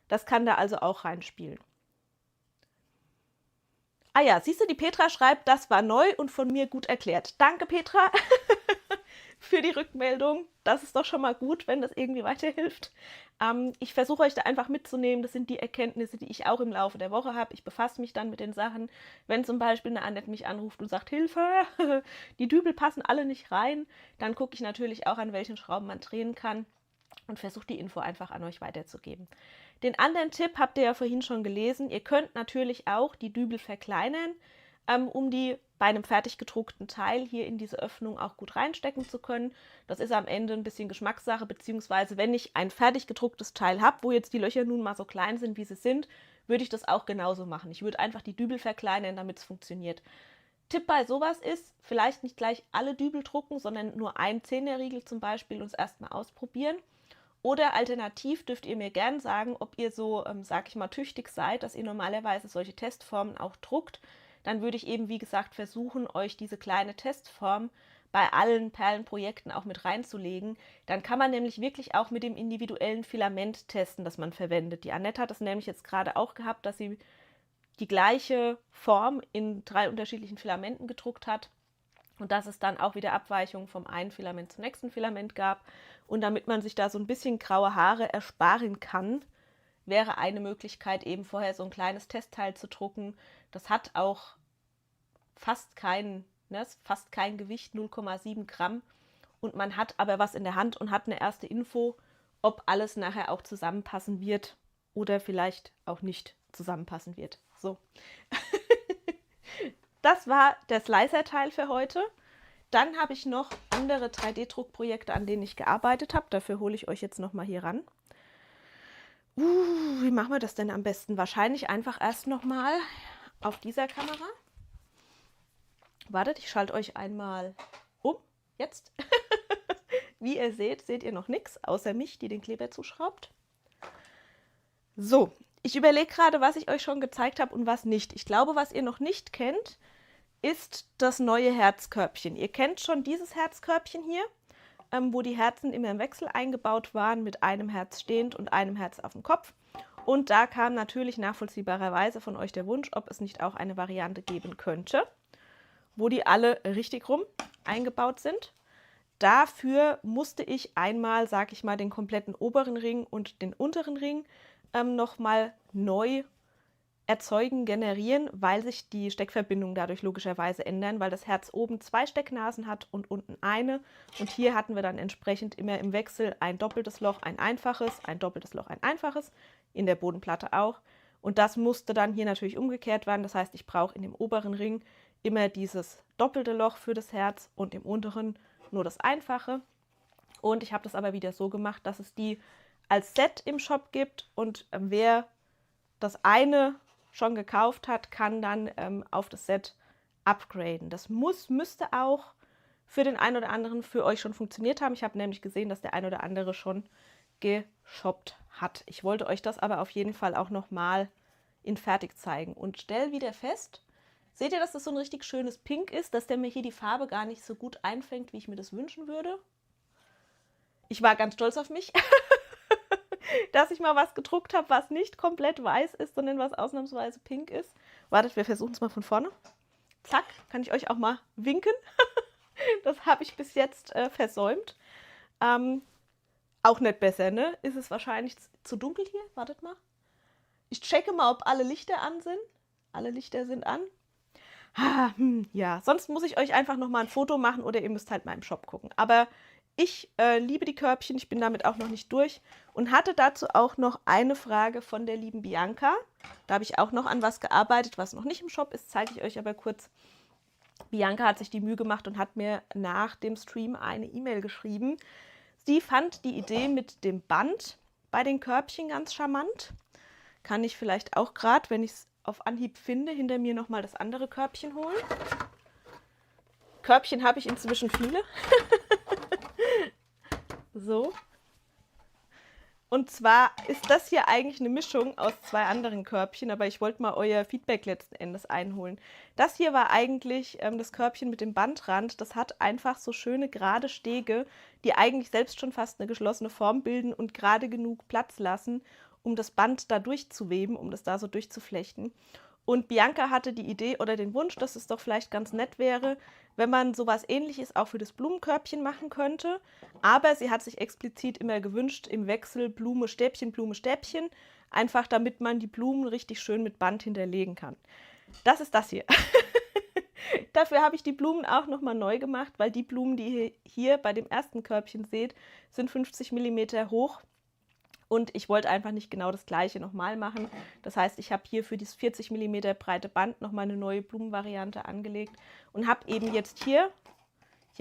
Das kann da also auch reinspielen. Ah ja, siehst du, die Petra schreibt, das war neu und von mir gut erklärt. Danke, Petra, für die Rückmeldung. Das ist doch schon mal gut, wenn das irgendwie weiterhilft. Ich versuche euch da einfach mitzunehmen. Das sind die Erkenntnisse, die ich auch im Laufe der Woche habe. Ich befasse mich dann mit den Sachen. Wenn zum Beispiel eine Annette mich anruft und sagt, Hilfe, die Dübel passen alle nicht rein, dann gucke ich natürlich auch, an welchen Schrauben man drehen kann und versuche die Info einfach an euch weiterzugeben. Den anderen Tipp habt ihr ja vorhin schon gelesen. Ihr könnt natürlich auch die Dübel verkleinern, um die bei einem fertig gedruckten Teil hier in diese Öffnung auch gut reinstecken zu können. Das ist am Ende ein bisschen Geschmackssache, beziehungsweise wenn ich ein fertig gedrucktes Teil habe, wo jetzt die Löcher nun mal so klein sind, wie sie sind, würde ich das auch genauso machen. Ich würde einfach die Dübel verkleinern, damit es funktioniert. Tipp bei sowas ist, vielleicht nicht gleich alle Dübel drucken, sondern nur ein 10er-Riegel zum Beispiel und es erstmal ausprobieren. Oder alternativ dürft ihr mir gern sagen, ob ihr so, sag ich mal, tüchtig seid, dass ihr normalerweise solche Testformen auch druckt. Dann würde ich eben, wie gesagt, versuchen, euch diese kleine Testform bei allen Perlenprojekten auch mit reinzulegen. Dann kann man nämlich wirklich auch mit dem individuellen Filament testen, das man verwendet. Die Annette hat es nämlich jetzt gerade auch gehabt, dass sie die gleiche Form in 3 unterschiedlichen Filamenten gedruckt hat und dass es dann auch wieder Abweichungen vom einen Filament zum nächsten Filament gab. Und damit man sich da so ein bisschen graue Haare ersparen kann, wäre eine Möglichkeit, eben vorher so ein kleines Testteil zu drucken. Das hat auch fast kein Gewicht, 0,7 Gramm. Und man hat aber was in der Hand und hat eine erste Info, ob alles nachher auch zusammenpassen wird oder vielleicht auch nicht zusammenpassen wird. So. Das war der Slicer-Teil für heute. Dann habe ich noch andere 3D-Druckprojekte, an denen ich gearbeitet habe. Dafür hole ich euch jetzt nochmal hier ran. Wie machen wir das denn am besten? Wahrscheinlich einfach erst nochmal auf dieser Kamera. Wartet, ich schalte euch einmal um. Jetzt. Wie ihr seht, seht ihr noch nichts, außer mich, die den Kleber zuschraubt. So, ich überlege gerade, was ich euch schon gezeigt habe und was nicht. Ich glaube, was ihr noch nicht kennt, ist das neue Herzkörbchen. Ihr kennt schon dieses Herzkörbchen hier, wo die Herzen immer im Wechsel eingebaut waren, mit einem Herz stehend und einem Herz auf dem Kopf. Und da kam natürlich nachvollziehbarerweise von euch der Wunsch, ob es nicht auch eine Variante geben könnte, wo die alle richtig rum eingebaut sind. Dafür musste ich einmal, sag ich mal, den kompletten oberen Ring und den unteren Ring nochmal neu erzeugen, generieren, weil sich die Steckverbindungen dadurch logischerweise ändern, weil das Herz oben 2 Stecknasen hat und unten eine. Und hier hatten wir dann entsprechend immer im Wechsel ein doppeltes Loch, ein einfaches, ein doppeltes Loch, ein einfaches, in der Bodenplatte auch. Und das musste dann hier natürlich umgekehrt werden. Das heißt, ich brauche in dem oberen Ring immer dieses doppelte Loch für das Herz und im unteren nur das einfache. Und ich habe das aber wieder so gemacht, dass es die als Set im Shop gibt und wer das eine schon gekauft hat, kann dann auf das Set upgraden. Das müsste auch für den einen oder anderen für euch schon funktioniert haben. Ich habe nämlich gesehen, dass der ein oder andere schon geshoppt hat. Ich wollte euch das aber auf jeden Fall auch nochmal in fertig zeigen. Und stell wieder fest, seht ihr, dass das so ein richtig schönes Pink ist, dass der mir hier die Farbe gar nicht so gut einfängt, wie ich mir das wünschen würde? Ich war ganz stolz auf mich, dass ich mal was gedruckt habe, was nicht komplett weiß ist, sondern was ausnahmsweise pink ist. Wartet, wir versuchen es mal von vorne. Zack, kann ich euch auch mal winken. Das habe ich bis jetzt versäumt. Auch nicht besser, ne? Ist es wahrscheinlich zu dunkel hier? Wartet mal. Ich checke mal, ob alle Lichter an sind. Alle Lichter sind an. Ja, sonst muss ich euch einfach nochmal ein Foto machen oder ihr müsst halt mal im Shop gucken. Aber ich liebe die Körbchen, ich bin damit auch noch nicht durch und hatte dazu auch noch eine Frage von der lieben Bianca. Da habe ich auch noch an was gearbeitet, was noch nicht im Shop ist, zeige ich euch aber kurz. Bianca hat sich die Mühe gemacht und hat mir nach dem Stream eine E-Mail geschrieben. Sie fand die Idee mit dem Band bei den Körbchen ganz charmant. Kann ich vielleicht auch gerade, wenn ich es auf Anhieb finde, hinter mir nochmal das andere Körbchen holen. Körbchen habe ich inzwischen viele. So. Und zwar ist das hier eigentlich eine Mischung aus 2 anderen Körbchen, aber ich wollte mal euer Feedback letzten Endes einholen. Das hier war eigentlich das Körbchen mit dem Bandrand. Das hat einfach so schöne gerade Stege, die eigentlich selbst schon fast eine geschlossene Form bilden und gerade genug Platz lassen, um das Band da durchzuweben, um das da so durchzuflechten. Und Bianca hatte die Idee oder den Wunsch, dass es doch vielleicht ganz nett wäre, wenn man sowas Ähnliches auch für das Blumenkörbchen machen könnte. Aber sie hat sich explizit immer gewünscht, im Wechsel Blume, Stäbchen, einfach damit man die Blumen richtig schön mit Band hinterlegen kann. Das ist das hier. Dafür habe ich die Blumen auch nochmal neu gemacht, weil die Blumen, die ihr hier bei dem ersten Körbchen seht, sind 50 mm hoch. Und ich wollte einfach nicht genau das gleiche nochmal machen. Das heißt, ich habe hier für dieses 40 mm breite Band nochmal eine neue Blumenvariante angelegt und habe eben jetzt hier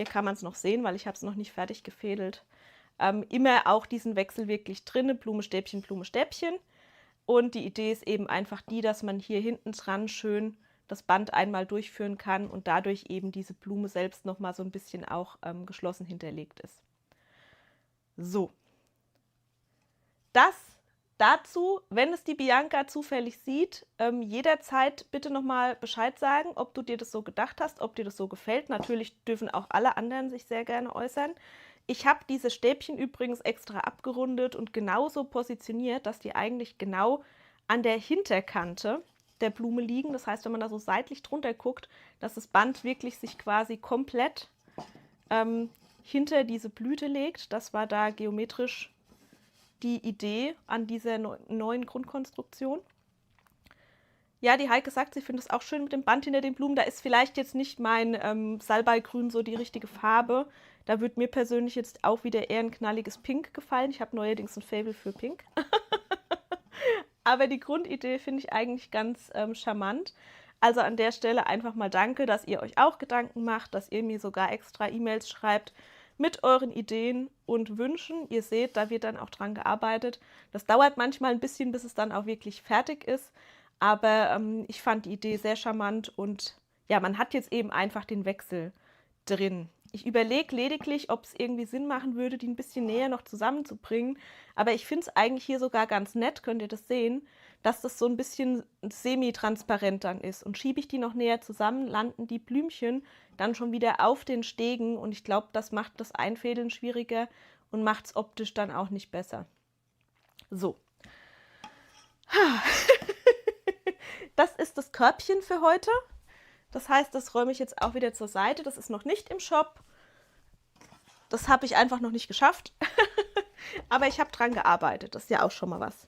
kann man es noch sehen, weil ich habe es noch nicht fertig gefädelt, immer auch diesen Wechsel wirklich drin, Blume, Stäbchen. Und die Idee ist eben einfach die, dass man hier hinten dran schön das Band einmal durchführen kann und dadurch eben diese Blume selbst nochmal so ein bisschen auch geschlossen hinterlegt ist. So. Das dazu, wenn es die Bianca zufällig sieht, jederzeit bitte nochmal Bescheid sagen, ob du dir das so gedacht hast, ob dir das so gefällt. Natürlich dürfen auch alle anderen sich sehr gerne äußern. Ich habe diese Stäbchen übrigens extra abgerundet und genauso positioniert, dass die eigentlich genau an der Hinterkante der Blume liegen. Das heißt, wenn man da so seitlich drunter guckt, dass das Band wirklich sich quasi komplett hinter diese Blüte legt. Das war da geometrisch die Idee an dieser neuen Grundkonstruktion. Ja, die Heike sagt, sie findet es auch schön mit dem Band hinter den Blumen. Da ist vielleicht jetzt nicht mein Salbeigrün so die richtige Farbe. Da würde mir persönlich jetzt auch wieder eher ein knalliges Pink gefallen. Ich habe neuerdings ein Faible für Pink. Aber die Grundidee finde ich eigentlich ganz charmant. Also an der Stelle einfach mal danke, dass ihr euch auch Gedanken macht, dass ihr mir sogar extra E-Mails schreibt mit euren Ideen und Wünschen. Ihr seht, da wird dann auch dran gearbeitet. Das dauert manchmal ein bisschen, bis es dann auch wirklich fertig ist. Aber ich fand die Idee sehr charmant und ja, man hat jetzt eben einfach den Wechsel drin. Ich überlege lediglich, ob es irgendwie Sinn machen würde, die ein bisschen näher noch zusammenzubringen. Aber ich finde es eigentlich hier sogar ganz nett, könnt ihr das sehen, dass das so ein bisschen semi-transparent dann ist. Und schiebe ich die noch näher zusammen, landen die Blümchen dann schon wieder auf den Stegen. Und ich glaube, das macht das Einfädeln schwieriger und macht es optisch dann auch nicht besser. So. Das ist das Körbchen für heute. Das heißt, das räume ich jetzt auch wieder zur Seite. Das ist noch nicht im Shop. Das habe ich einfach noch nicht geschafft. Aber ich habe dran gearbeitet. Das ist ja auch schon mal was.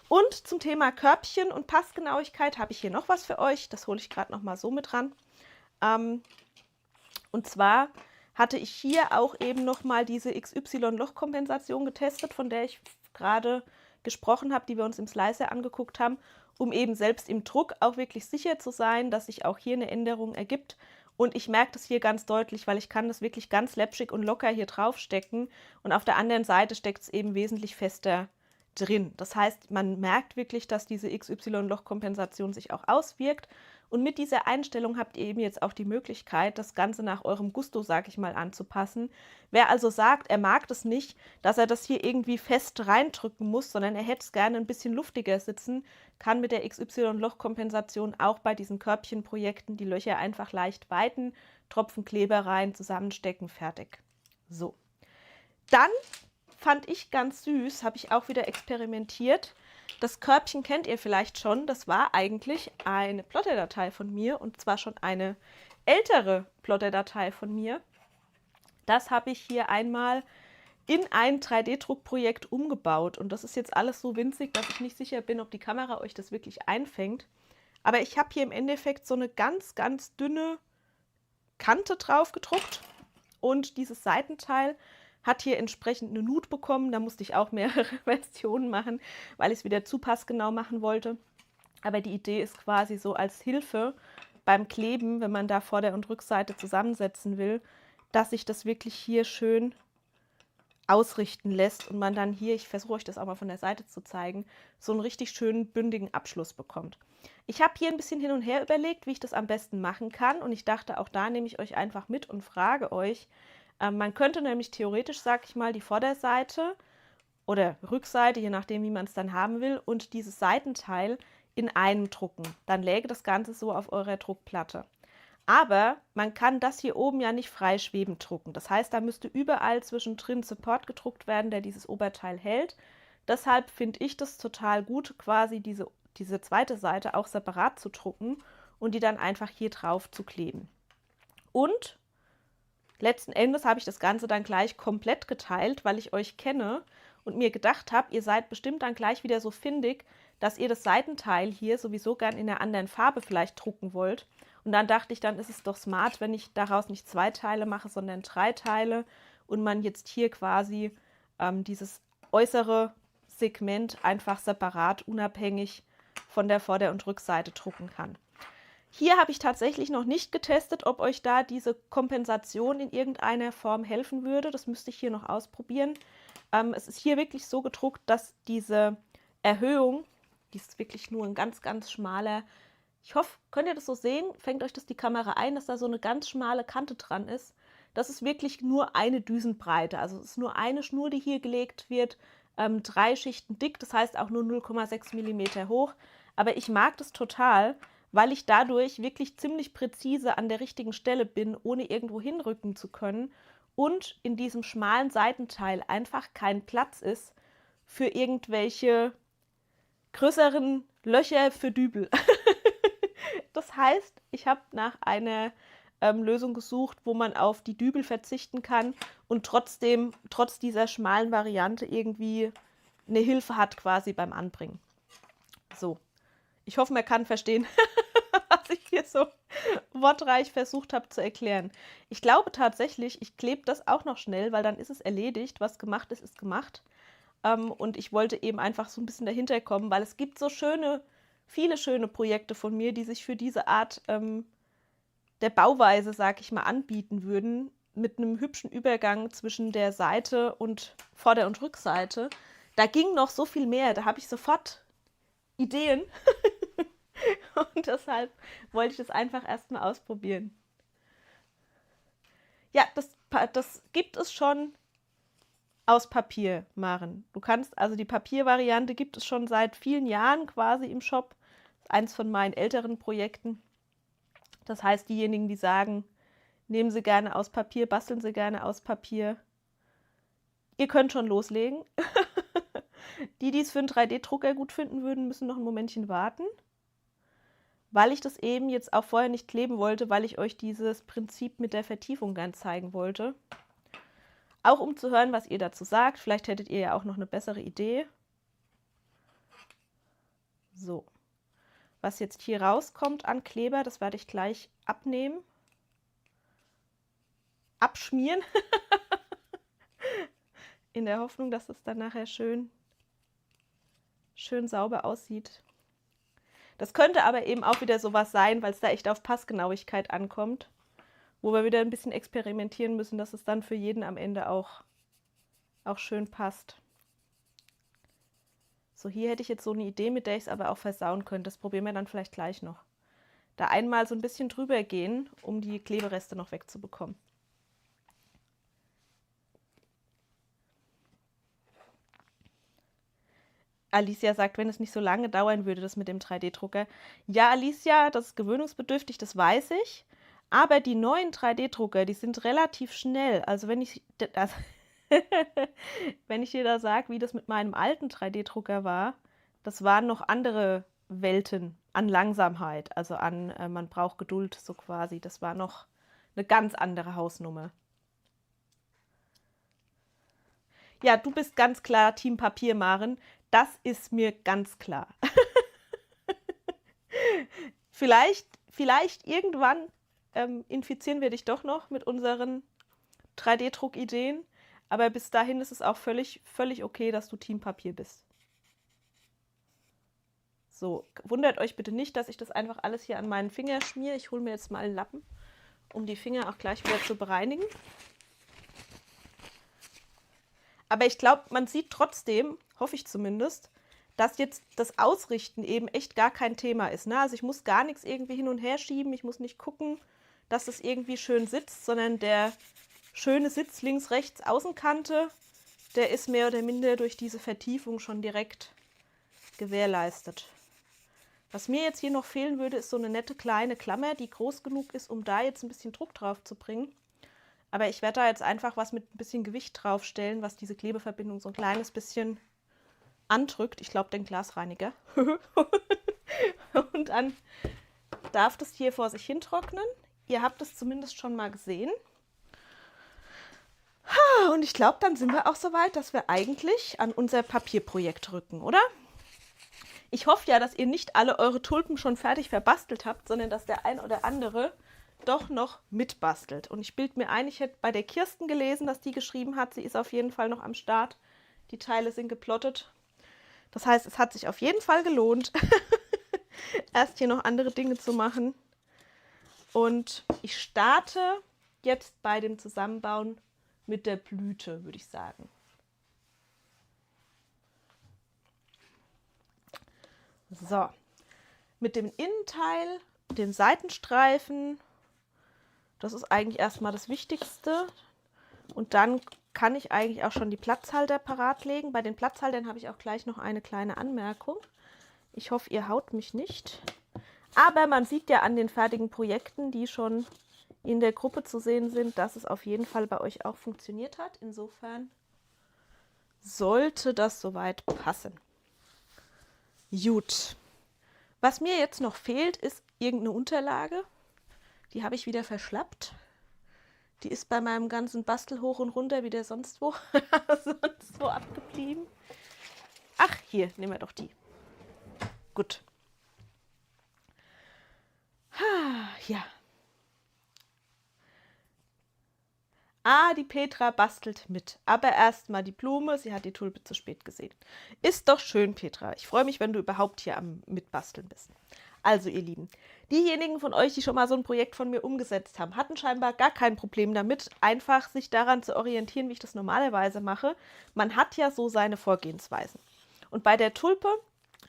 Und zum Thema Körbchen und Passgenauigkeit habe ich hier noch was für euch. Das hole ich gerade noch mal so mit ran. Und zwar hatte ich hier auch eben noch mal diese XY-Lochkompensation getestet, von der ich gerade gesprochen habe, die wir uns im Slicer angeguckt haben, um eben selbst im Druck auch wirklich sicher zu sein, dass sich auch hier eine Änderung ergibt. Und ich merke das hier ganz deutlich, weil ich kann das wirklich ganz läppschig und locker hier drauf stecken. Und auf der anderen Seite steckt es eben wesentlich fester drin. Das heißt, man merkt wirklich, dass diese XY-Lochkompensation sich auch auswirkt. Und mit dieser Einstellung habt ihr eben jetzt auch die Möglichkeit, das Ganze nach eurem Gusto, sag ich mal, anzupassen. Wer also sagt, er mag das nicht, dass er das hier irgendwie fest reindrücken muss, sondern er hätte es gerne ein bisschen luftiger sitzen, kann mit der XY-Lochkompensation auch bei diesen Körbchenprojekten die Löcher einfach leicht weiten, Tropfen Kleber rein, zusammenstecken, fertig. So. Dann fand ich ganz süß, habe ich auch wieder experimentiert. Das Körbchen kennt ihr vielleicht schon, das war eigentlich eine Plotterdatei von mir und zwar schon eine ältere Plotterdatei von mir. Das habe ich hier einmal in ein 3D-Druckprojekt umgebaut und das ist jetzt alles so winzig, dass ich nicht sicher bin, ob die Kamera euch das wirklich einfängt. Aber ich habe hier im Endeffekt so eine ganz, ganz dünne Kante drauf gedruckt und dieses Seitenteil hat hier entsprechend eine Nut bekommen. Da musste ich auch mehrere Versionen machen, weil ich es wieder zu passgenau machen wollte. Aber die Idee ist quasi so als Hilfe beim Kleben, wenn man da Vorder- und Rückseite zusammensetzen will, dass sich das wirklich hier schön ausrichten lässt und man dann hier, ich versuche euch das auch mal von der Seite zu zeigen, so einen richtig schönen bündigen Abschluss bekommt. Ich habe hier ein bisschen hin und her überlegt, wie ich das am besten machen kann und ich dachte, auch da nehme ich euch einfach mit und frage euch. Man könnte nämlich theoretisch, sag ich mal, die Vorderseite oder Rückseite, je nachdem, wie man es dann haben will, und dieses Seitenteil in einem drucken. Dann läge das Ganze so auf eurer Druckplatte. Aber man kann das hier oben ja nicht frei schwebend drucken. Das heißt, da müsste überall zwischendrin Support gedruckt werden, der dieses Oberteil hält. Deshalb finde ich das total gut, quasi diese zweite Seite auch separat zu drucken und die dann einfach hier drauf zu kleben. Und letzten Endes habe ich das Ganze dann gleich komplett geteilt, weil ich euch kenne und mir gedacht habe, ihr seid bestimmt dann gleich wieder so findig, dass ihr das Seitenteil hier sowieso gern in einer anderen Farbe vielleicht drucken wollt. Und dann dachte ich, dann ist es doch smart, wenn ich daraus nicht 2 Teile mache, sondern 3 Teile und man jetzt hier quasi dieses äußere Segment einfach separat, unabhängig von der Vorder- und Rückseite drucken kann. Hier habe ich tatsächlich noch nicht getestet, ob euch da diese Kompensation in irgendeiner Form helfen würde. Das müsste ich hier noch ausprobieren. Es ist hier wirklich so gedruckt, dass diese Erhöhung, die ist wirklich nur ein ganz, ganz schmaler, ich hoffe, könnt ihr das so sehen? Fängt euch das die Kamera ein, dass da so eine ganz schmale Kante dran ist? Das ist wirklich nur eine Düsenbreite. Also es ist nur eine Schnur, die hier gelegt wird. 3 Schichten dick, das heißt auch nur 0,6 mm hoch. Aber ich mag das total, weil ich dadurch wirklich ziemlich präzise an der richtigen Stelle bin, ohne irgendwo hinrücken zu können. Und in diesem schmalen Seitenteil einfach kein Platz ist für irgendwelche größeren Löcher für Dübel. Das heißt, ich habe nach einer Lösung gesucht, wo man auf die Dübel verzichten kann und trotzdem, trotz dieser schmalen Variante, irgendwie eine Hilfe hat quasi beim Anbringen. So, ich hoffe, man kann verstehen, was ich hier so wortreich versucht habe zu erklären. Ich glaube tatsächlich, ich klebe das auch noch schnell, weil dann ist es erledigt. Was gemacht ist, ist gemacht. Und ich wollte eben einfach so ein bisschen dahinter kommen, weil es gibt so viele schöne Projekte von mir, die sich für diese Art der Bauweise, sag ich mal, anbieten würden, mit einem hübschen Übergang zwischen der Seite und Vorder- und Rückseite. Da ging noch so viel mehr, da habe ich sofort Ideen und deshalb wollte ich das einfach erstmal ausprobieren. Ja, das gibt es schon aus Papier, Maren. Du kannst, also die Papiervariante gibt es schon seit vielen Jahren quasi im Shop. Das ist eins von meinen älteren Projekten. Das heißt, diejenigen, die sagen, nehmen Sie gerne aus Papier, basteln Sie gerne aus Papier, ihr könnt schon loslegen. Die es für einen 3D-Drucker gut finden würden, müssen noch ein Momentchen warten, weil ich das eben jetzt auch vorher nicht kleben wollte, weil ich euch dieses Prinzip mit der Vertiefung gern zeigen wollte. Auch um zu hören, was ihr dazu sagt. Vielleicht hättet ihr ja auch noch eine bessere Idee. So. Was jetzt hier rauskommt an Kleber, das werde ich gleich abnehmen. Abschmieren. In der Hoffnung, dass es dann nachher schön sauber aussieht. Das könnte aber eben auch wieder sowas sein, weil es da echt auf Passgenauigkeit ankommt, wo wir wieder ein bisschen experimentieren müssen, dass es dann für jeden am Ende auch schön passt. So, hier hätte ich jetzt so eine Idee, mit der ich es aber auch versauen könnte. Das probieren wir dann vielleicht gleich noch. Da einmal so ein bisschen drüber gehen, um die Klebereste noch wegzubekommen. Alicia sagt, wenn es nicht so lange dauern würde, das mit dem 3D-Drucker. Ja, Alicia, das ist gewöhnungsbedürftig, das weiß ich. Aber die neuen 3D-Drucker, die sind relativ schnell. Also wenn ich dir da sage, wie das mit meinem alten 3D-Drucker war, das waren noch andere Welten an Langsamkeit. Also an, man braucht Geduld so quasi. Das war noch eine ganz andere Hausnummer. Ja, du bist ganz klar Team Papier, Maren. Das ist mir ganz klar. Vielleicht irgendwann infizieren wir dich doch noch mit unseren 3D-Druck-Ideen. Aber bis dahin ist es auch völlig okay, dass du Team Papier bist. So, wundert euch bitte nicht, dass ich das einfach alles hier an meinen Finger schmiere. Ich hole mir jetzt mal einen Lappen, um die Finger auch gleich wieder zu bereinigen. Aber ich glaube, man sieht trotzdem, hoffe ich zumindest, dass jetzt das Ausrichten eben echt gar kein Thema ist. Ne? Also ich muss gar nichts irgendwie hin und her schieben. Ich muss nicht gucken, dass das irgendwie schön sitzt, sondern der schöne Sitz links, rechts, Außenkante, der ist mehr oder minder durch diese Vertiefung schon direkt gewährleistet. Was mir jetzt hier noch fehlen würde, ist so eine nette kleine Klammer, die groß genug ist, um da jetzt ein bisschen Druck drauf zu bringen. Aber ich werde da jetzt einfach was mit ein bisschen Gewicht draufstellen, was diese Klebeverbindung so ein kleines bisschen andrückt. Ich glaube, den Glasreiniger. Und dann darf das hier vor sich hin trocknen. Ihr habt es zumindest schon mal gesehen. Und ich glaube, dann sind wir auch so weit, dass wir eigentlich an unser Papierprojekt rücken, oder? Ich hoffe ja, dass ihr nicht alle eure Tulpen schon fertig verbastelt habt, sondern dass der ein oder andere doch noch mitbastelt. Und ich bilde mir ein, ich hätte bei der Kirsten gelesen, dass die geschrieben hat, sie ist auf jeden Fall noch am Start. Die Teile sind geplottet. Das heißt, es hat sich auf jeden Fall gelohnt, erst hier noch andere Dinge zu machen. Und ich starte jetzt bei dem Zusammenbauen mit der Blüte, würde ich sagen. So, mit dem Innenteil, den Seitenstreifen, das ist eigentlich erstmal das Wichtigste. Und dann kann ich eigentlich auch schon die Platzhalter parat legen. Bei den Platzhaltern habe ich auch gleich noch eine kleine Anmerkung. Ich hoffe, ihr haut mich nicht. Aber man sieht ja an den fertigen Projekten, die schon in der Gruppe zu sehen sind, dass es auf jeden Fall bei euch auch funktioniert hat. Insofern sollte das soweit passen. Gut. Was mir jetzt noch fehlt, ist irgendeine Unterlage. Die habe ich wieder verschlappt. Die ist bei meinem ganzen Bastel hoch und runter wieder sonst wo abgeblieben. Ach, hier, nehmen wir doch die. Gut. Ja. Die Petra bastelt mit. Aber erstmal die Blume. Sie hat die Tulpe zu spät gesehen. Ist doch schön, Petra. Ich freue mich, wenn du überhaupt hier am Mitbasteln bist. Also, ihr Lieben, diejenigen von euch, die schon mal so ein Projekt von mir umgesetzt haben, hatten scheinbar gar kein Problem damit, einfach sich daran zu orientieren, wie ich das normalerweise mache. Man hat ja so seine Vorgehensweisen. Und bei der Tulpe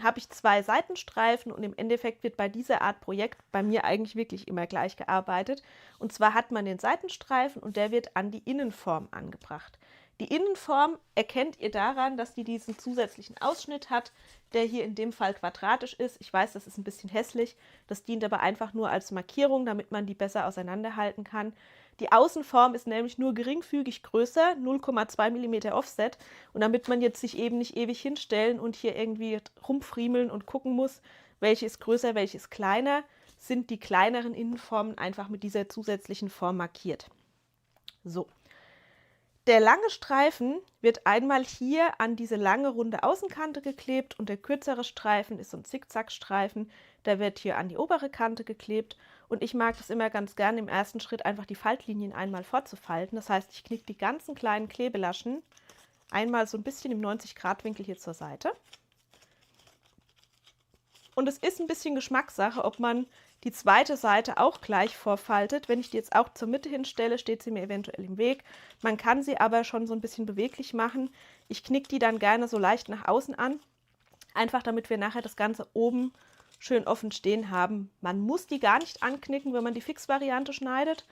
habe ich 2 Seitenstreifen und im Endeffekt wird bei dieser Art Projekt bei mir eigentlich wirklich immer gleich gearbeitet. Und zwar hat man den Seitenstreifen und der wird an die Innenform angebracht. Die Innenform erkennt ihr daran, dass die diesen zusätzlichen Ausschnitt hat, der hier in dem Fall quadratisch ist. Ich weiß, das ist ein bisschen hässlich. Das dient aber einfach nur als Markierung, damit man die besser auseinanderhalten kann. Die Außenform ist nämlich nur geringfügig größer, 0,2 mm Offset. Und damit man jetzt sich eben nicht ewig hinstellen und hier irgendwie rumfriemeln und gucken muss, welche ist größer, welche ist kleiner, sind die kleineren Innenformen einfach mit dieser zusätzlichen Form markiert. So. Der lange Streifen wird einmal hier an diese lange runde Außenkante geklebt und der kürzere Streifen ist so ein Zickzackstreifen, der wird hier an die obere Kante geklebt und ich mag das immer ganz gerne im ersten Schritt einfach die Faltlinien einmal vorzufalten. Das heißt, ich knicke die ganzen kleinen Klebelaschen einmal so ein bisschen im 90-Grad-Winkel hier zur Seite. Und es ist ein bisschen Geschmackssache, ob man die zweite Seite auch gleich vorfaltet. Wenn ich die jetzt auch zur Mitte hinstelle, steht sie mir eventuell im Weg. Man kann sie aber schon so ein bisschen beweglich machen. Ich knicke die dann gerne so leicht nach außen an, einfach damit wir nachher das Ganze oben schön offen stehen haben. Man muss die gar nicht anknicken, wenn man die Fix-Variante schneidet,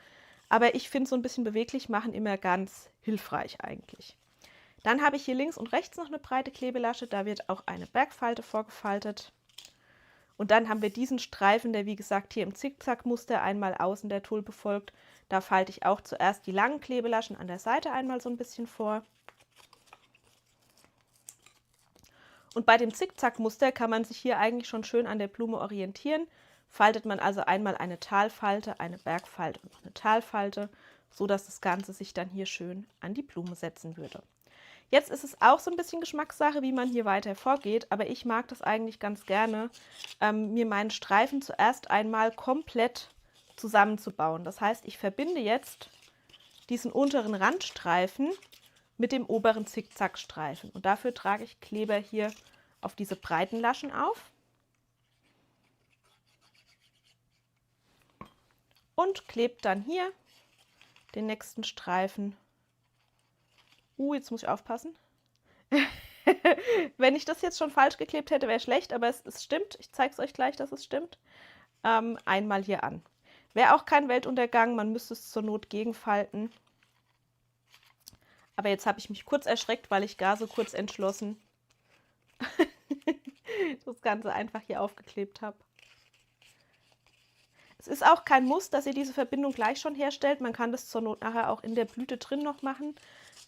aber ich finde so ein bisschen beweglich machen immer ganz hilfreich eigentlich. Dann habe ich hier links und rechts noch eine breite Klebelasche, da wird auch eine Bergfalte vorgefaltet. Und dann haben wir diesen Streifen, der wie gesagt hier im Zickzackmuster einmal außen der Tulpe folgt. Da falte ich auch zuerst die langen Klebelaschen an der Seite einmal so ein bisschen vor. Und bei dem Zickzackmuster kann man sich hier eigentlich schon schön an der Blume orientieren. Faltet man also einmal eine Talfalte, eine Bergfalte und noch eine Talfalte, so dass das Ganze sich dann hier schön an die Blume setzen würde. Jetzt ist es auch so ein bisschen Geschmackssache, wie man hier weiter vorgeht, aber ich mag das eigentlich ganz gerne, mir meinen Streifen zuerst einmal komplett zusammenzubauen. Das heißt, ich verbinde jetzt diesen unteren Randstreifen mit dem oberen Zickzackstreifen und dafür trage ich Kleber hier auf diese breiten Laschen auf und klebe dann hier den nächsten Streifen. Jetzt muss ich aufpassen. Wenn ich das jetzt schon falsch geklebt hätte, wäre schlecht, aber es stimmt. Ich zeige es euch gleich, dass es stimmt. Einmal hier an. Wäre auch kein Weltuntergang, man müsste es zur Not gegenfalten. Aber jetzt habe ich mich kurz erschreckt, weil ich gar so kurz entschlossen das Ganze einfach hier aufgeklebt habe. Es ist auch kein Muss, dass ihr diese Verbindung gleich schon herstellt. Man kann das zur Not nachher auch in der Blüte drin noch machen.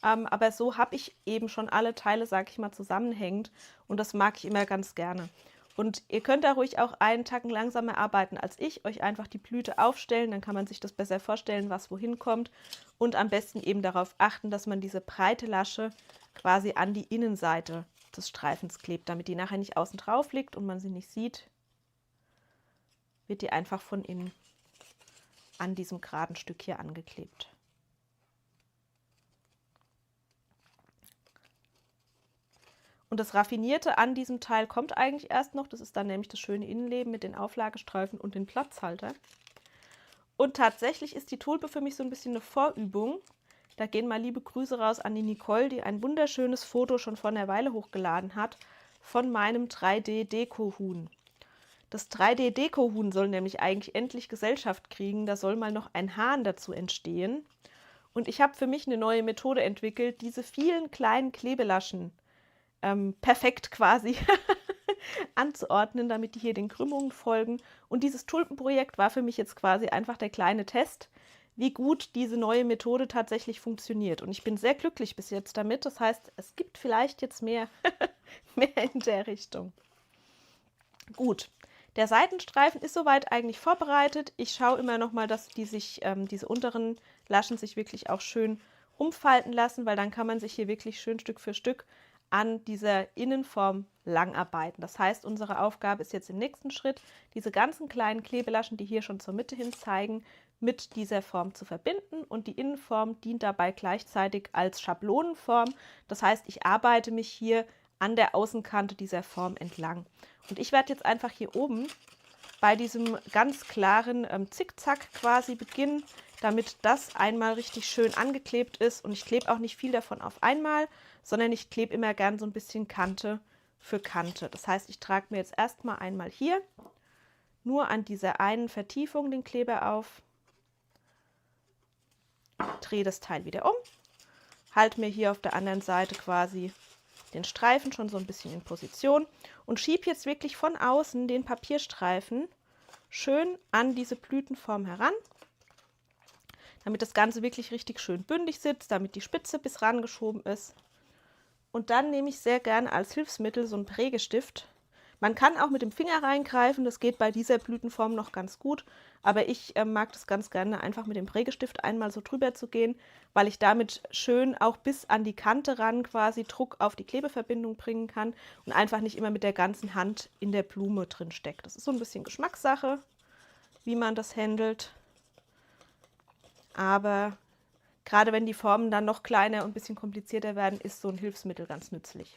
Aber so habe ich eben schon alle Teile, sage ich mal, zusammenhängend. Und das mag ich immer ganz gerne. Und ihr könnt da ruhig auch einen Tacken langsamer arbeiten als ich. Euch einfach die Blüte aufstellen, dann kann man sich das besser vorstellen, was wohin kommt. Und am besten eben darauf achten, dass man diese breite Lasche quasi an die Innenseite des Streifens klebt, damit die nachher nicht außen drauf liegt und man sie nicht sieht. Wird die einfach von innen an diesem geraden Stück hier angeklebt. Und das Raffinierte an diesem Teil kommt eigentlich erst noch. Das ist dann nämlich das schöne Innenleben mit den Auflagestreifen und den Platzhalter. Und tatsächlich ist die Tulpe für mich so ein bisschen eine Vorübung. Da gehen mal liebe Grüße raus an die Nicole, die ein wunderschönes Foto schon vor einer Weile hochgeladen hat von meinem 3D-Deko-Huhn. Das 3D-Deko-Huhn soll nämlich eigentlich endlich Gesellschaft kriegen. Da soll mal noch ein Hahn dazu entstehen. Und ich habe für mich eine neue Methode entwickelt, diese vielen kleinen Klebelaschen perfekt quasi anzuordnen, damit die hier den Krümmungen folgen. Und dieses Tulpenprojekt war für mich jetzt quasi einfach der kleine Test, wie gut diese neue Methode tatsächlich funktioniert. Und ich bin sehr glücklich bis jetzt damit. Das heißt, es gibt vielleicht jetzt mehr, mehr in der Richtung. Gut, der Seitenstreifen ist soweit eigentlich vorbereitet. Ich schaue immer noch mal, dass diese unteren Laschen sich wirklich auch schön umfalten lassen, weil dann kann man sich hier wirklich schön Stück für Stück an dieser Innenform langarbeiten. Das heißt, unsere Aufgabe ist jetzt im nächsten Schritt, diese ganzen kleinen Klebelaschen, die hier schon zur Mitte hin zeigen, mit dieser Form zu verbinden, und die Innenform dient dabei gleichzeitig als Schablonenform. Das heißt, ich arbeite mich hier an der Außenkante dieser Form entlang. Und ich werde jetzt einfach hier oben bei diesem ganz klaren Zickzack quasi beginnen, damit das einmal richtig schön angeklebt ist. Und ich klebe auch nicht viel davon auf einmal, sondern ich klebe immer gern so ein bisschen Kante für Kante. Das heißt, ich trage mir jetzt erstmal einmal hier nur an dieser einen Vertiefung den Kleber auf, drehe das Teil wieder um, halte mir hier auf der anderen Seite quasi den Streifen schon so ein bisschen in Position und schiebe jetzt wirklich von außen den Papierstreifen schön an diese Blütenform heran, damit das Ganze wirklich richtig schön bündig sitzt, damit die Spitze bis rangeschoben ist. Und dann nehme ich sehr gerne als Hilfsmittel so einen Prägestift. Man kann auch mit dem Finger reingreifen, das geht bei dieser Blütenform noch ganz gut, aber ich mag das ganz gerne, einfach mit dem Prägestift einmal so drüber zu gehen, weil ich damit schön auch bis an die Kante ran quasi Druck auf die Klebeverbindung bringen kann und einfach nicht immer mit der ganzen Hand in der Blume drin steckt. Das ist so ein bisschen Geschmackssache, wie man das handelt, aber gerade wenn die Formen dann noch kleiner und ein bisschen komplizierter werden, ist so ein Hilfsmittel ganz nützlich.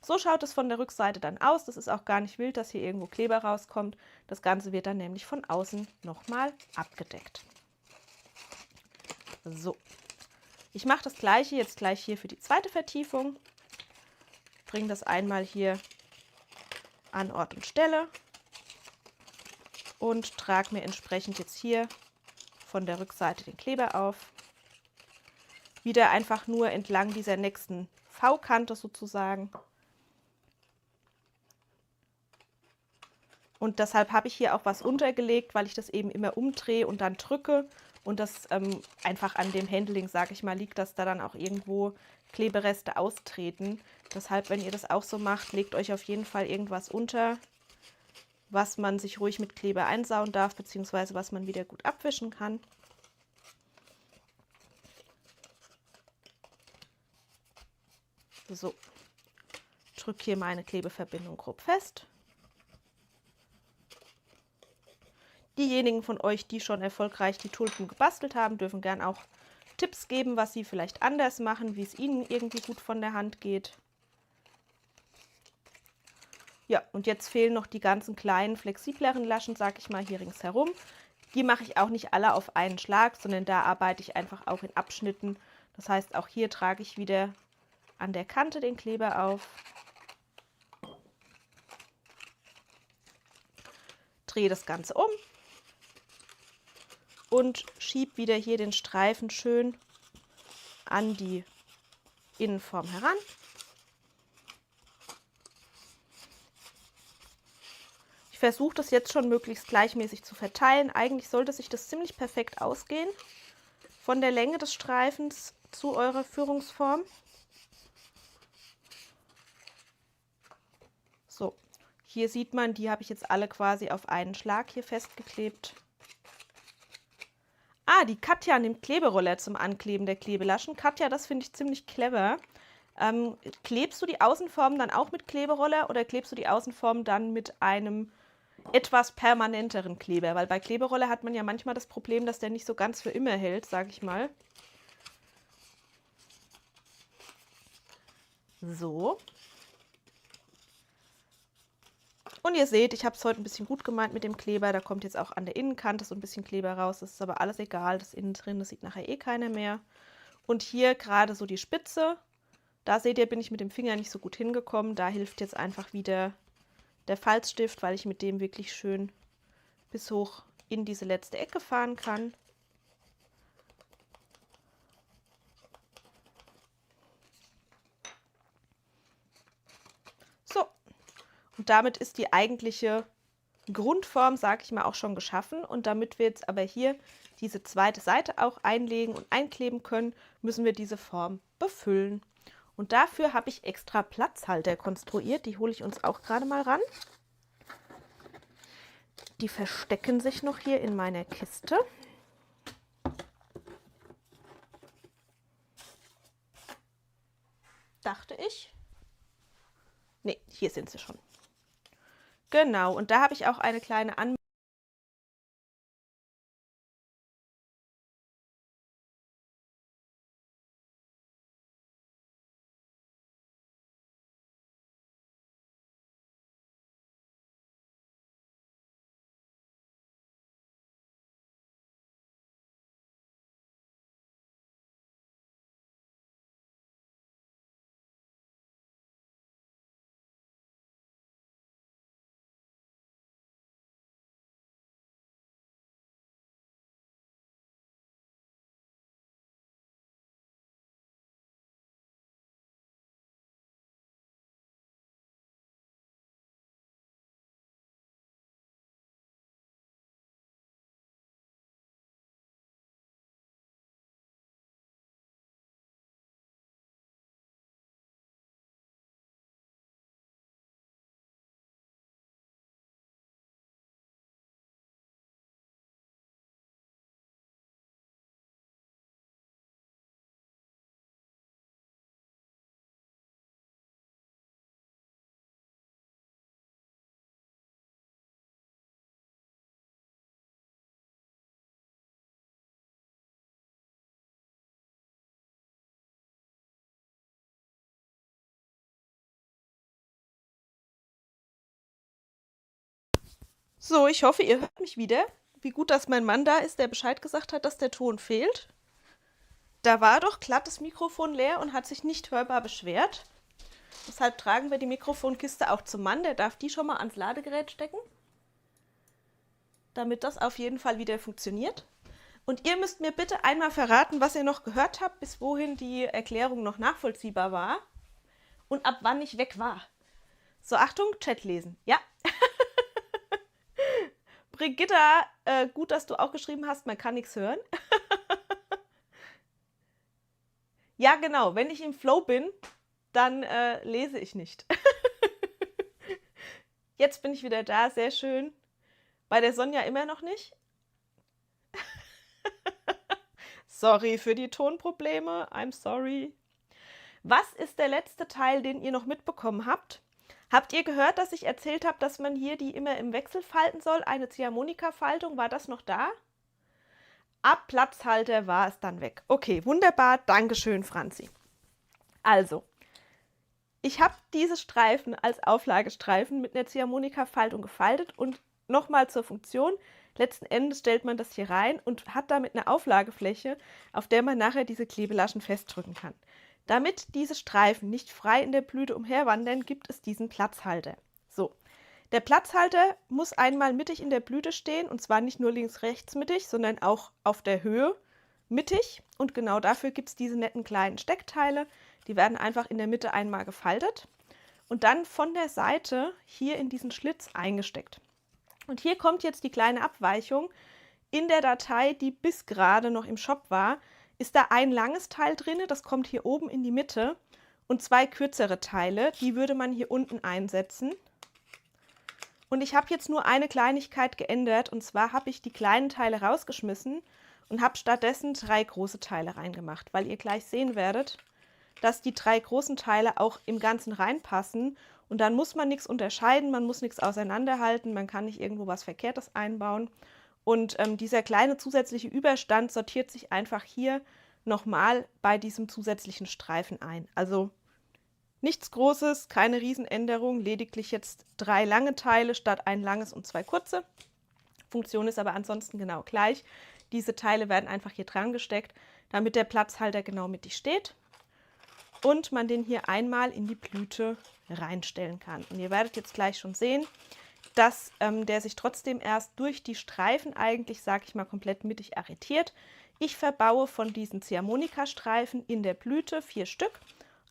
So schaut es von der Rückseite dann aus. Das ist auch gar nicht wild, dass hier irgendwo Kleber rauskommt. Das Ganze wird dann nämlich von außen nochmal abgedeckt. So, ich mache das gleiche jetzt gleich hier für die zweite Vertiefung. Bringe das einmal hier an Ort und Stelle und trage mir entsprechend jetzt hier von der Rückseite den Kleber auf. Wieder einfach nur entlang dieser nächsten V-Kante sozusagen. Und deshalb habe ich hier auch was untergelegt, weil ich das eben immer umdrehe und dann drücke. Und das einfach an dem Handling, sage ich mal, liegt, dass da dann auch irgendwo Klebereste austreten. Deshalb, wenn ihr das auch so macht, legt euch auf jeden Fall irgendwas unter, was man sich ruhig mit Kleber einsauen darf, beziehungsweise was man wieder gut abwischen kann. So, drücke hier meine Klebeverbindung grob fest. Diejenigen von euch, die schon erfolgreich die Tulpen gebastelt haben, dürfen gern auch Tipps geben, was sie vielleicht anders machen, wie es ihnen irgendwie gut von der Hand geht. Ja, und jetzt fehlen noch die ganzen kleinen, flexibleren Laschen, sag ich mal, hier ringsherum. Die mache ich auch nicht alle auf einen Schlag, sondern da arbeite ich einfach auch in Abschnitten. Das heißt, auch hier trage ich wieder an der Kante den Kleber auf. Drehe das Ganze um. Und schiebe wieder hier den Streifen schön an die Innenform heran. Ich versuche das jetzt schon möglichst gleichmäßig zu verteilen. Eigentlich sollte sich das ziemlich perfekt ausgehen von der Länge des Streifens zu eurer Führungsform. So, hier sieht man, die habe ich jetzt alle quasi auf einen Schlag hier festgeklebt. Ah, die Katja nimmt Kleberoller zum Ankleben der Klebelaschen. Katja, das finde ich ziemlich clever. Klebst du die Außenform dann auch mit Kleberoller oder klebst du die Außenform dann mit einem etwas permanenteren Kleber? Weil bei Kleberoller hat man ja manchmal das Problem, dass der nicht so ganz für immer hält, sage ich mal. So. Und ihr seht, ich habe es heute ein bisschen gut gemeint mit dem Kleber. Da kommt jetzt auch an der Innenkante so ein bisschen Kleber raus. Das ist aber alles egal. Das innen drin, das sieht nachher eh keiner mehr. Und hier gerade so die Spitze. Da seht ihr, bin ich mit dem Finger nicht so gut hingekommen. Da hilft jetzt einfach wieder der Falzstift, weil ich mit dem wirklich schön bis hoch in diese letzte Ecke fahren kann. Und damit ist die eigentliche Grundform, sage ich mal, auch schon geschaffen. Und damit wir jetzt aber hier diese zweite Seite auch einlegen und einkleben können, müssen wir diese Form befüllen. Und dafür habe ich extra Platzhalter konstruiert. Die hole ich uns auch gerade mal ran. Die verstecken sich noch hier in meiner Kiste. Dachte ich. Ne, hier sind sie schon. Genau, und da habe ich auch eine kleine Anmerkung. So, ich hoffe, ihr hört mich wieder. Wie gut, dass mein Mann da ist, der Bescheid gesagt hat, dass der Ton fehlt. Da war doch glatt das Mikrofon leer und hat sich nicht hörbar beschwert. Deshalb tragen wir die Mikrofonkiste auch zum Mann. Der darf die schon mal ans Ladegerät stecken, damit das auf jeden Fall wieder funktioniert. Und ihr müsst mir bitte einmal verraten, was ihr noch gehört habt, bis wohin die Erklärung noch nachvollziehbar war und ab wann ich weg war. So, Achtung, Chat lesen. Ja. Brigitta, gut, dass du auch geschrieben hast, man kann nichts hören. Ja, genau, wenn ich im Flow bin, dann lese ich nicht. Jetzt bin ich wieder da, sehr schön. Bei der Sonja immer noch nicht. Sorry für die Tonprobleme, I'm sorry. Was ist der letzte Teil, den ihr noch mitbekommen habt? Habt ihr gehört, dass ich erzählt habe, dass man hier die immer im Wechsel falten soll? Eine Ziehharmonika-Faltung, war das noch da? Ab Platzhalter war es dann weg. Okay, wunderbar, Dankeschön, Franzi. Also, ich habe diese Streifen als Auflagestreifen mit einer Ziehharmonika-Faltung gefaltet und nochmal zur Funktion. Letzten Endes stellt man das hier rein und hat damit eine Auflagefläche, auf der man nachher diese Klebelaschen festdrücken kann. Damit diese Streifen nicht frei in der Blüte umherwandern, gibt es diesen Platzhalter. So, der Platzhalter muss einmal mittig in der Blüte stehen und zwar nicht nur links-rechts mittig, sondern auch auf der Höhe mittig. Und genau dafür gibt es diese netten kleinen Steckteile. Die werden einfach in der Mitte einmal gefaltet und dann von der Seite hier in diesen Schlitz eingesteckt. Und hier kommt jetzt die kleine Abweichung. In der Datei, die bis gerade noch im Shop war, ist da ein langes Teil drin, das kommt hier oben in die Mitte, und zwei kürzere Teile, die würde man hier unten einsetzen. Und ich habe jetzt nur eine Kleinigkeit geändert, und zwar habe ich die kleinen Teile rausgeschmissen und habe stattdessen 3 große Teile reingemacht, weil ihr gleich sehen werdet, dass die 3 großen Teile auch im Ganzen reinpassen. Und dann muss man nichts unterscheiden, man muss nichts auseinanderhalten, man kann nicht irgendwo was Verkehrtes einbauen. Und dieser kleine zusätzliche Überstand sortiert sich einfach hier nochmal bei diesem zusätzlichen Streifen ein. Also nichts Großes, keine Riesenänderung, lediglich jetzt 3 lange Teile statt ein langes und 2 kurze. Funktion ist aber ansonsten genau gleich. Diese Teile werden einfach hier dran gesteckt, damit der Platzhalter genau mittig steht und man den hier einmal in die Blüte reinstellen kann. Und ihr werdet jetzt gleich schon sehen, dass der sich trotzdem erst durch die Streifen eigentlich, sage ich mal, komplett mittig arretiert. Ich verbaue von diesen Ziehharmonika-Streifen in der Blüte 4 Stück.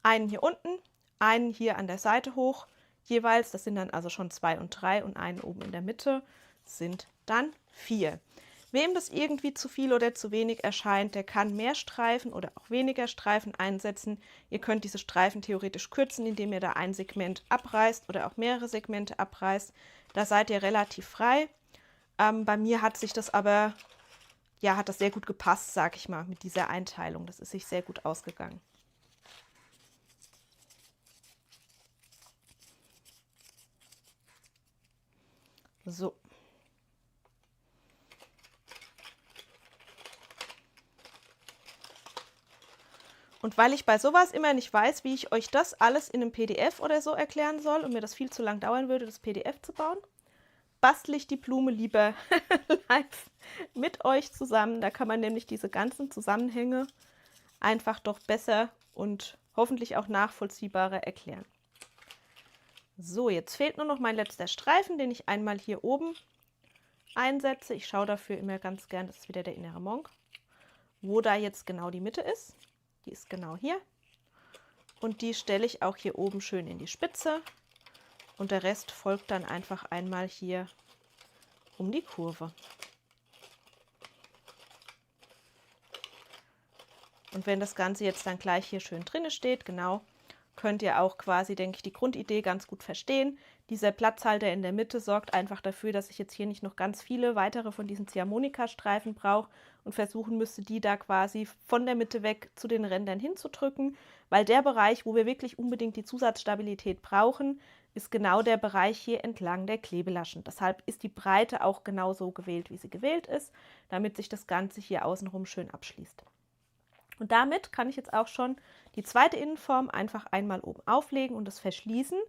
Einen hier unten, einen hier an der Seite hoch, jeweils. Das sind dann also schon 2 und 3 und einen oben in der Mitte sind dann 4. Wem das irgendwie zu viel oder zu wenig erscheint, der kann mehr Streifen oder auch weniger Streifen einsetzen. Ihr könnt diese Streifen theoretisch kürzen, indem ihr da ein Segment abreißt oder auch mehrere Segmente abreißt. Da seid ihr relativ frei. Bei mir hat sich das aber, ja, hat das sehr gut gepasst, sag ich mal, mit dieser Einteilung. Das ist sich sehr gut ausgegangen. So. Und weil ich bei sowas immer nicht weiß, wie ich euch das alles in einem PDF oder so erklären soll und mir das viel zu lang dauern würde, das PDF zu bauen, bastle ich die Blume lieber live mit euch zusammen. Da kann man nämlich diese ganzen Zusammenhänge einfach doch besser und hoffentlich auch nachvollziehbarer erklären. So, jetzt fehlt nur noch mein letzter Streifen, den ich einmal hier oben einsetze. Ich schaue dafür immer ganz gern, das ist wieder der innere Monk, wo da jetzt genau die Mitte ist. Die ist genau hier und die stelle ich auch hier oben schön in die Spitze und der Rest folgt dann einfach einmal hier um die Kurve. Und wenn das Ganze jetzt dann gleich hier schön drinne steht, genau, könnt ihr auch quasi, denke ich, die Grundidee ganz gut verstehen. Dieser Platzhalter in der Mitte sorgt einfach dafür, dass ich jetzt hier nicht noch ganz viele weitere von diesen Ziehharmonika-Streifen brauche und versuchen müsste, die da quasi von der Mitte weg zu den Rändern hinzudrücken, weil der Bereich, wo wir wirklich unbedingt die Zusatzstabilität brauchen, ist genau der Bereich hier entlang der Klebelaschen. Deshalb ist die Breite auch genau so gewählt, wie sie gewählt ist, damit sich das Ganze hier außenrum schön abschließt. Und damit kann ich jetzt auch schon die zweite Innenform einfach einmal oben auflegen und das verschließen.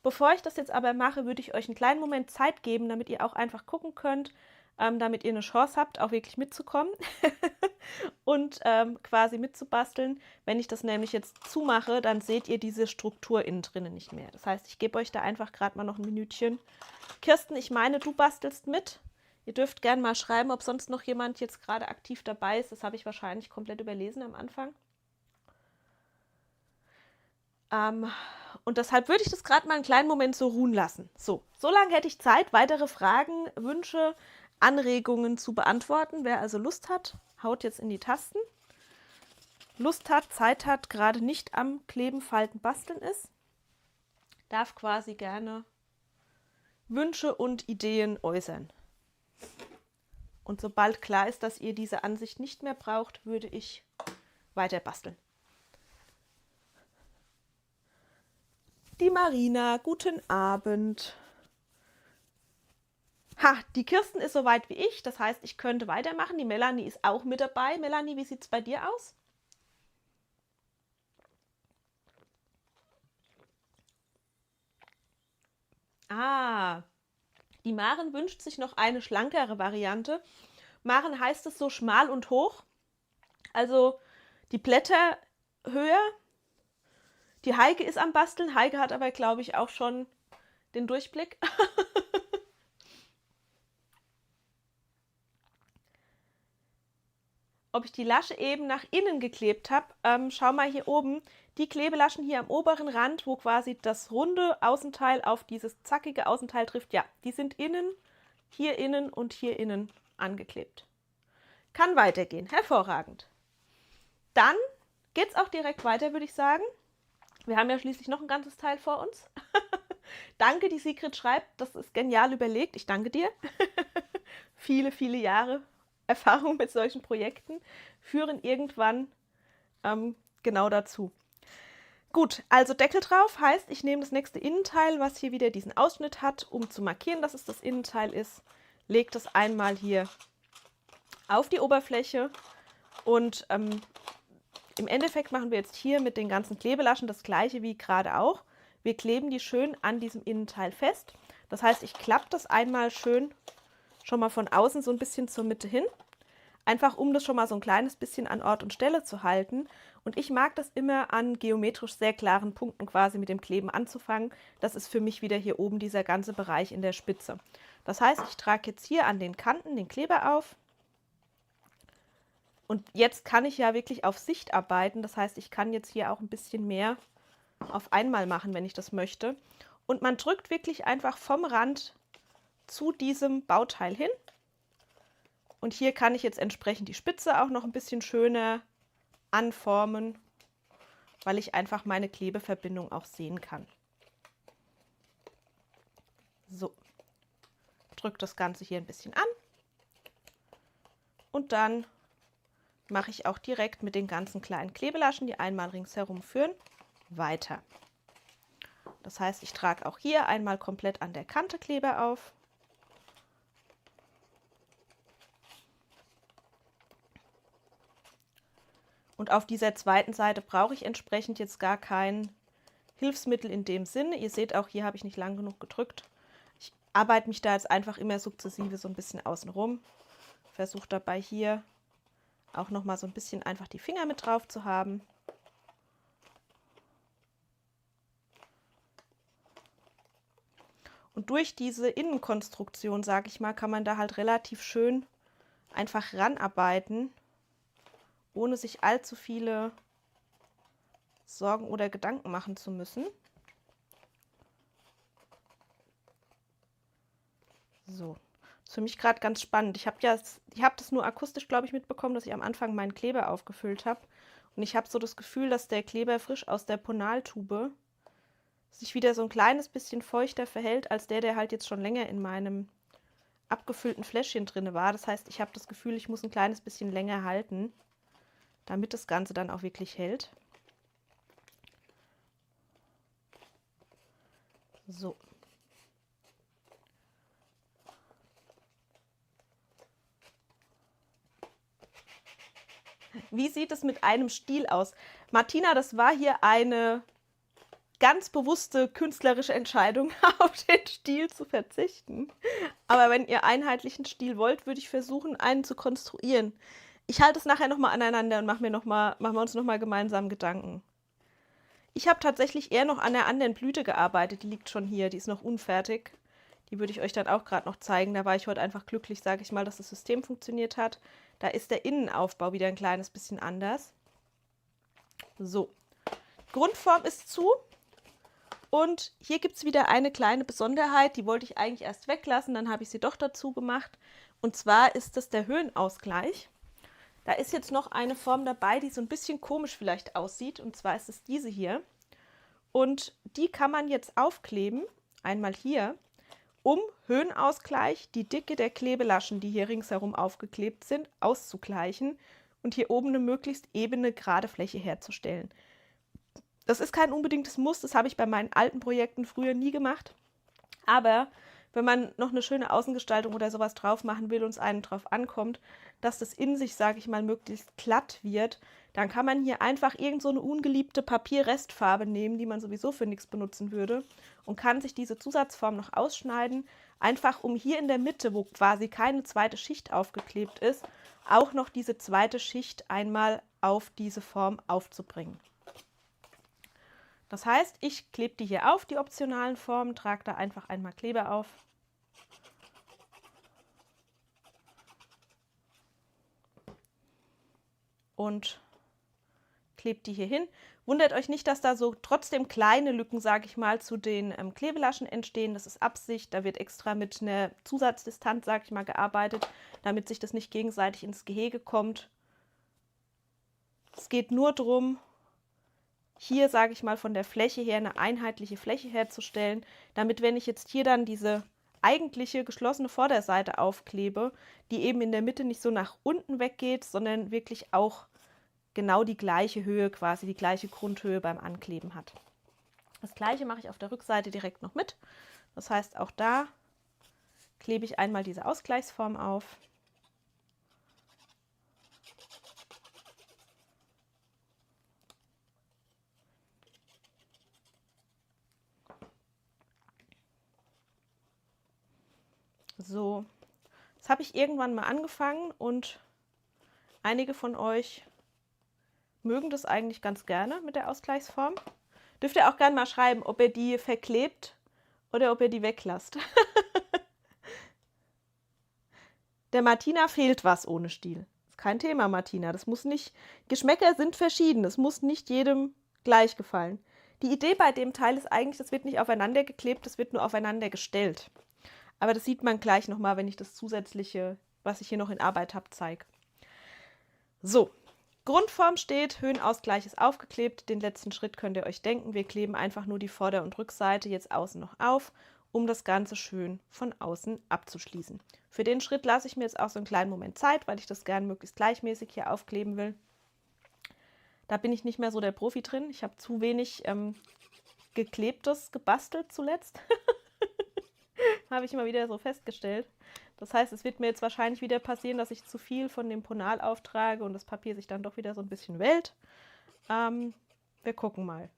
Bevor ich das jetzt aber mache, würde ich euch einen kleinen Moment Zeit geben, damit ihr auch einfach gucken könnt, damit ihr eine Chance habt, auch wirklich mitzukommen und quasi mitzubasteln. Wenn ich das nämlich jetzt zumache, dann seht ihr diese Struktur innen drinnen nicht mehr. Das heißt, ich gebe euch da einfach gerade mal noch ein Minütchen. Kirsten, ich meine, du bastelst mit. Ihr dürft gerne mal schreiben, ob sonst noch jemand jetzt gerade aktiv dabei ist. Das habe ich wahrscheinlich komplett überlesen am Anfang. Und deshalb würde ich das gerade mal einen kleinen Moment so ruhen lassen. So lange hätte ich Zeit, weitere Fragen, Wünsche, Anregungen zu beantworten. Wer also Lust hat, haut jetzt in die Tasten. Lust hat, Zeit hat, gerade nicht am Kleben, Falten, Basteln ist, darf quasi gerne Wünsche und Ideen äußern. Und sobald klar ist, dass ihr diese Ansicht nicht mehr braucht, würde ich weiter basteln. Die Marina, guten Abend. Ha, die Kirsten ist soweit wie ich, das heißt, ich könnte weitermachen. Die Melanie ist auch mit dabei. Melanie, wie sieht es bei dir aus? Ah, die Maren wünscht sich noch eine schlankere Variante. Maren heißt es so schmal und hoch, also die Blätter höher. Die Heike ist am Basteln, Heike hat aber, glaube ich, auch schon den Durchblick. Ob ich die Lasche eben nach innen geklebt habe, schau mal hier oben, die Klebelaschen hier am oberen Rand, wo quasi das runde Außenteil auf dieses zackige Außenteil trifft, ja, die sind innen und hier innen angeklebt. Kann weitergehen, hervorragend. Dann geht es auch direkt weiter, würde ich sagen. Wir haben ja schließlich noch ein ganzes Teil vor uns. Danke, die Sigrid schreibt, das ist genial überlegt. Ich danke dir. Viele, viele Jahre Erfahrung mit solchen Projekten führen irgendwann genau dazu. Gut, also Deckel drauf heißt, ich nehme das nächste Innenteil, was hier wieder diesen Ausschnitt hat, um zu markieren, dass es das Innenteil ist. Lege das einmal hier auf die Oberfläche und im Endeffekt machen wir jetzt hier mit den ganzen Klebelaschen das gleiche wie gerade auch. Wir kleben die schön an diesem Innenteil fest. Das heißt, ich klappe das einmal schön schon mal von außen so ein bisschen zur Mitte hin. Einfach um das schon mal so ein kleines bisschen an Ort und Stelle zu halten. Und ich mag das immer an geometrisch sehr klaren Punkten quasi mit dem Kleben anzufangen. Das ist für mich wieder hier oben dieser ganze Bereich in der Spitze. Das heißt, ich trage jetzt hier an den Kanten den Kleber auf. Und jetzt kann ich ja wirklich auf Sicht arbeiten. Das heißt, ich kann jetzt hier auch ein bisschen mehr auf einmal machen, wenn ich das möchte. Und man drückt wirklich einfach vom Rand zu diesem Bauteil hin. Und hier kann ich jetzt entsprechend die Spitze auch noch ein bisschen schöner anformen, weil ich einfach meine Klebeverbindung auch sehen kann. So, drücke das Ganze hier ein bisschen an und dann mache ich auch direkt mit den ganzen kleinen Klebelaschen, die einmal ringsherum führen, weiter. Das heißt, ich trage auch hier einmal komplett an der Kante Kleber auf. Und auf dieser zweiten Seite brauche ich entsprechend jetzt gar kein Hilfsmittel in dem Sinne. Ihr seht auch, hier habe ich nicht lang genug gedrückt. Ich arbeite mich da jetzt einfach immer sukzessive so ein bisschen außen rum. Versuche dabei hier auch noch mal so ein bisschen einfach die Finger mit drauf zu haben. Und durch diese Innenkonstruktion, sage ich mal, kann man da halt relativ schön einfach ranarbeiten, ohne sich allzu viele Sorgen oder Gedanken machen zu müssen. So, das ist für mich gerade ganz spannend. Ich habe das nur akustisch, glaube ich, mitbekommen, dass ich am Anfang meinen Kleber aufgefüllt habe. Und ich habe so das Gefühl, dass der Kleber frisch aus der Ponaltube sich wieder so ein kleines bisschen feuchter verhält, als der halt jetzt schon länger in meinem abgefüllten Fläschchen drin war. Das heißt, ich habe das Gefühl, ich muss ein kleines bisschen länger halten, damit das Ganze dann auch wirklich hält. So. Wie sieht es mit einem Stiel aus? Martina, das war hier eine ganz bewusste künstlerische Entscheidung, auf den Stiel zu verzichten. Aber wenn ihr einheitlichen Stiel wollt, würde ich versuchen, einen zu konstruieren. Ich halte es nachher nochmal aneinander und machen wir uns nochmal gemeinsam Gedanken. Ich habe tatsächlich eher noch an der anderen Blüte gearbeitet. Die liegt schon hier, die ist noch unfertig. Die würde ich euch dann auch gerade noch zeigen. Da war ich heute einfach glücklich, sage ich mal, dass das System funktioniert hat. Da ist der Innenaufbau wieder ein kleines bisschen anders. So, Grundform ist zu. Und hier gibt es wieder eine kleine Besonderheit, die wollte ich eigentlich erst weglassen, dann habe ich sie doch dazu gemacht. Und zwar ist das der Höhenausgleich. Da ist jetzt noch eine Form dabei, die so ein bisschen komisch vielleicht aussieht. Und zwar ist es diese hier. Und die kann man jetzt aufkleben, einmal hier, um Höhenausgleich, die Dicke der Klebelaschen, die hier ringsherum aufgeklebt sind, auszugleichen und hier oben eine möglichst ebene, gerade Fläche herzustellen. Das ist kein unbedingtes Muss, das habe ich bei meinen alten Projekten früher nie gemacht. Aber wenn man noch eine schöne Außengestaltung oder sowas drauf machen will und es einem drauf ankommt, dass das in sich, sage ich mal, möglichst glatt wird, dann kann man hier einfach irgend so eine ungeliebte Papierrestfarbe nehmen, die man sowieso für nichts benutzen würde und kann sich diese Zusatzform noch ausschneiden, einfach um hier in der Mitte, wo quasi keine zweite Schicht aufgeklebt ist, auch noch diese zweite Schicht einmal auf diese Form aufzubringen. Das heißt, ich klebe die hier auf, die optionalen Formen, trage da einfach einmal Kleber auf. Und klebe die hier hin. Wundert euch nicht, dass da so trotzdem kleine Lücken, sage ich mal, zu den Klebelaschen entstehen. Das ist Absicht. Da wird extra mit einer Zusatzdistanz, sage ich mal, gearbeitet, damit sich das nicht gegenseitig ins Gehege kommt. Es geht nur darum, hier, sage ich mal, von der Fläche her eine einheitliche Fläche herzustellen, damit, wenn ich jetzt hier dann diese eigentliche geschlossene Vorderseite aufklebe, die eben in der Mitte nicht so nach unten weggeht, sondern wirklich auch genau die gleiche Höhe, quasi die gleiche Grundhöhe beim Ankleben hat. Das gleiche mache ich auf der Rückseite direkt noch mit. Das heißt, auch da klebe ich einmal diese Ausgleichsform auf. So, das habe ich irgendwann mal angefangen und einige von euch mögen das eigentlich ganz gerne mit der Ausgleichsform. Dürft ihr auch gerne mal schreiben, ob ihr die verklebt oder ob ihr die weglasst. Der Martina fehlt was ohne Stiel. Ist kein Thema, Martina. Das muss nicht. Geschmäcker sind verschieden. Es muss nicht jedem gleich gefallen. Die Idee bei dem Teil ist eigentlich, das wird nicht aufeinander geklebt, das wird nur aufeinander gestellt. Aber das sieht man gleich nochmal, wenn ich das Zusätzliche, was ich hier noch in Arbeit habe, zeige. So, Grundform steht, Höhenausgleich ist aufgeklebt. Den letzten Schritt könnt ihr euch denken. Wir kleben einfach nur die Vorder- und Rückseite jetzt außen noch auf, um das Ganze schön von außen abzuschließen. Für den Schritt lasse ich mir jetzt auch so einen kleinen Moment Zeit, weil ich das gerne möglichst gleichmäßig hier aufkleben will. Da bin ich nicht mehr so der Profi drin. Ich habe zu wenig Geklebtes gebastelt zuletzt. Habe ich immer wieder so festgestellt. Das heißt, es wird mir jetzt wahrscheinlich wieder passieren, dass ich zu viel von dem Ponal auftrage und das Papier sich dann doch wieder so ein bisschen wellt. Wir gucken mal.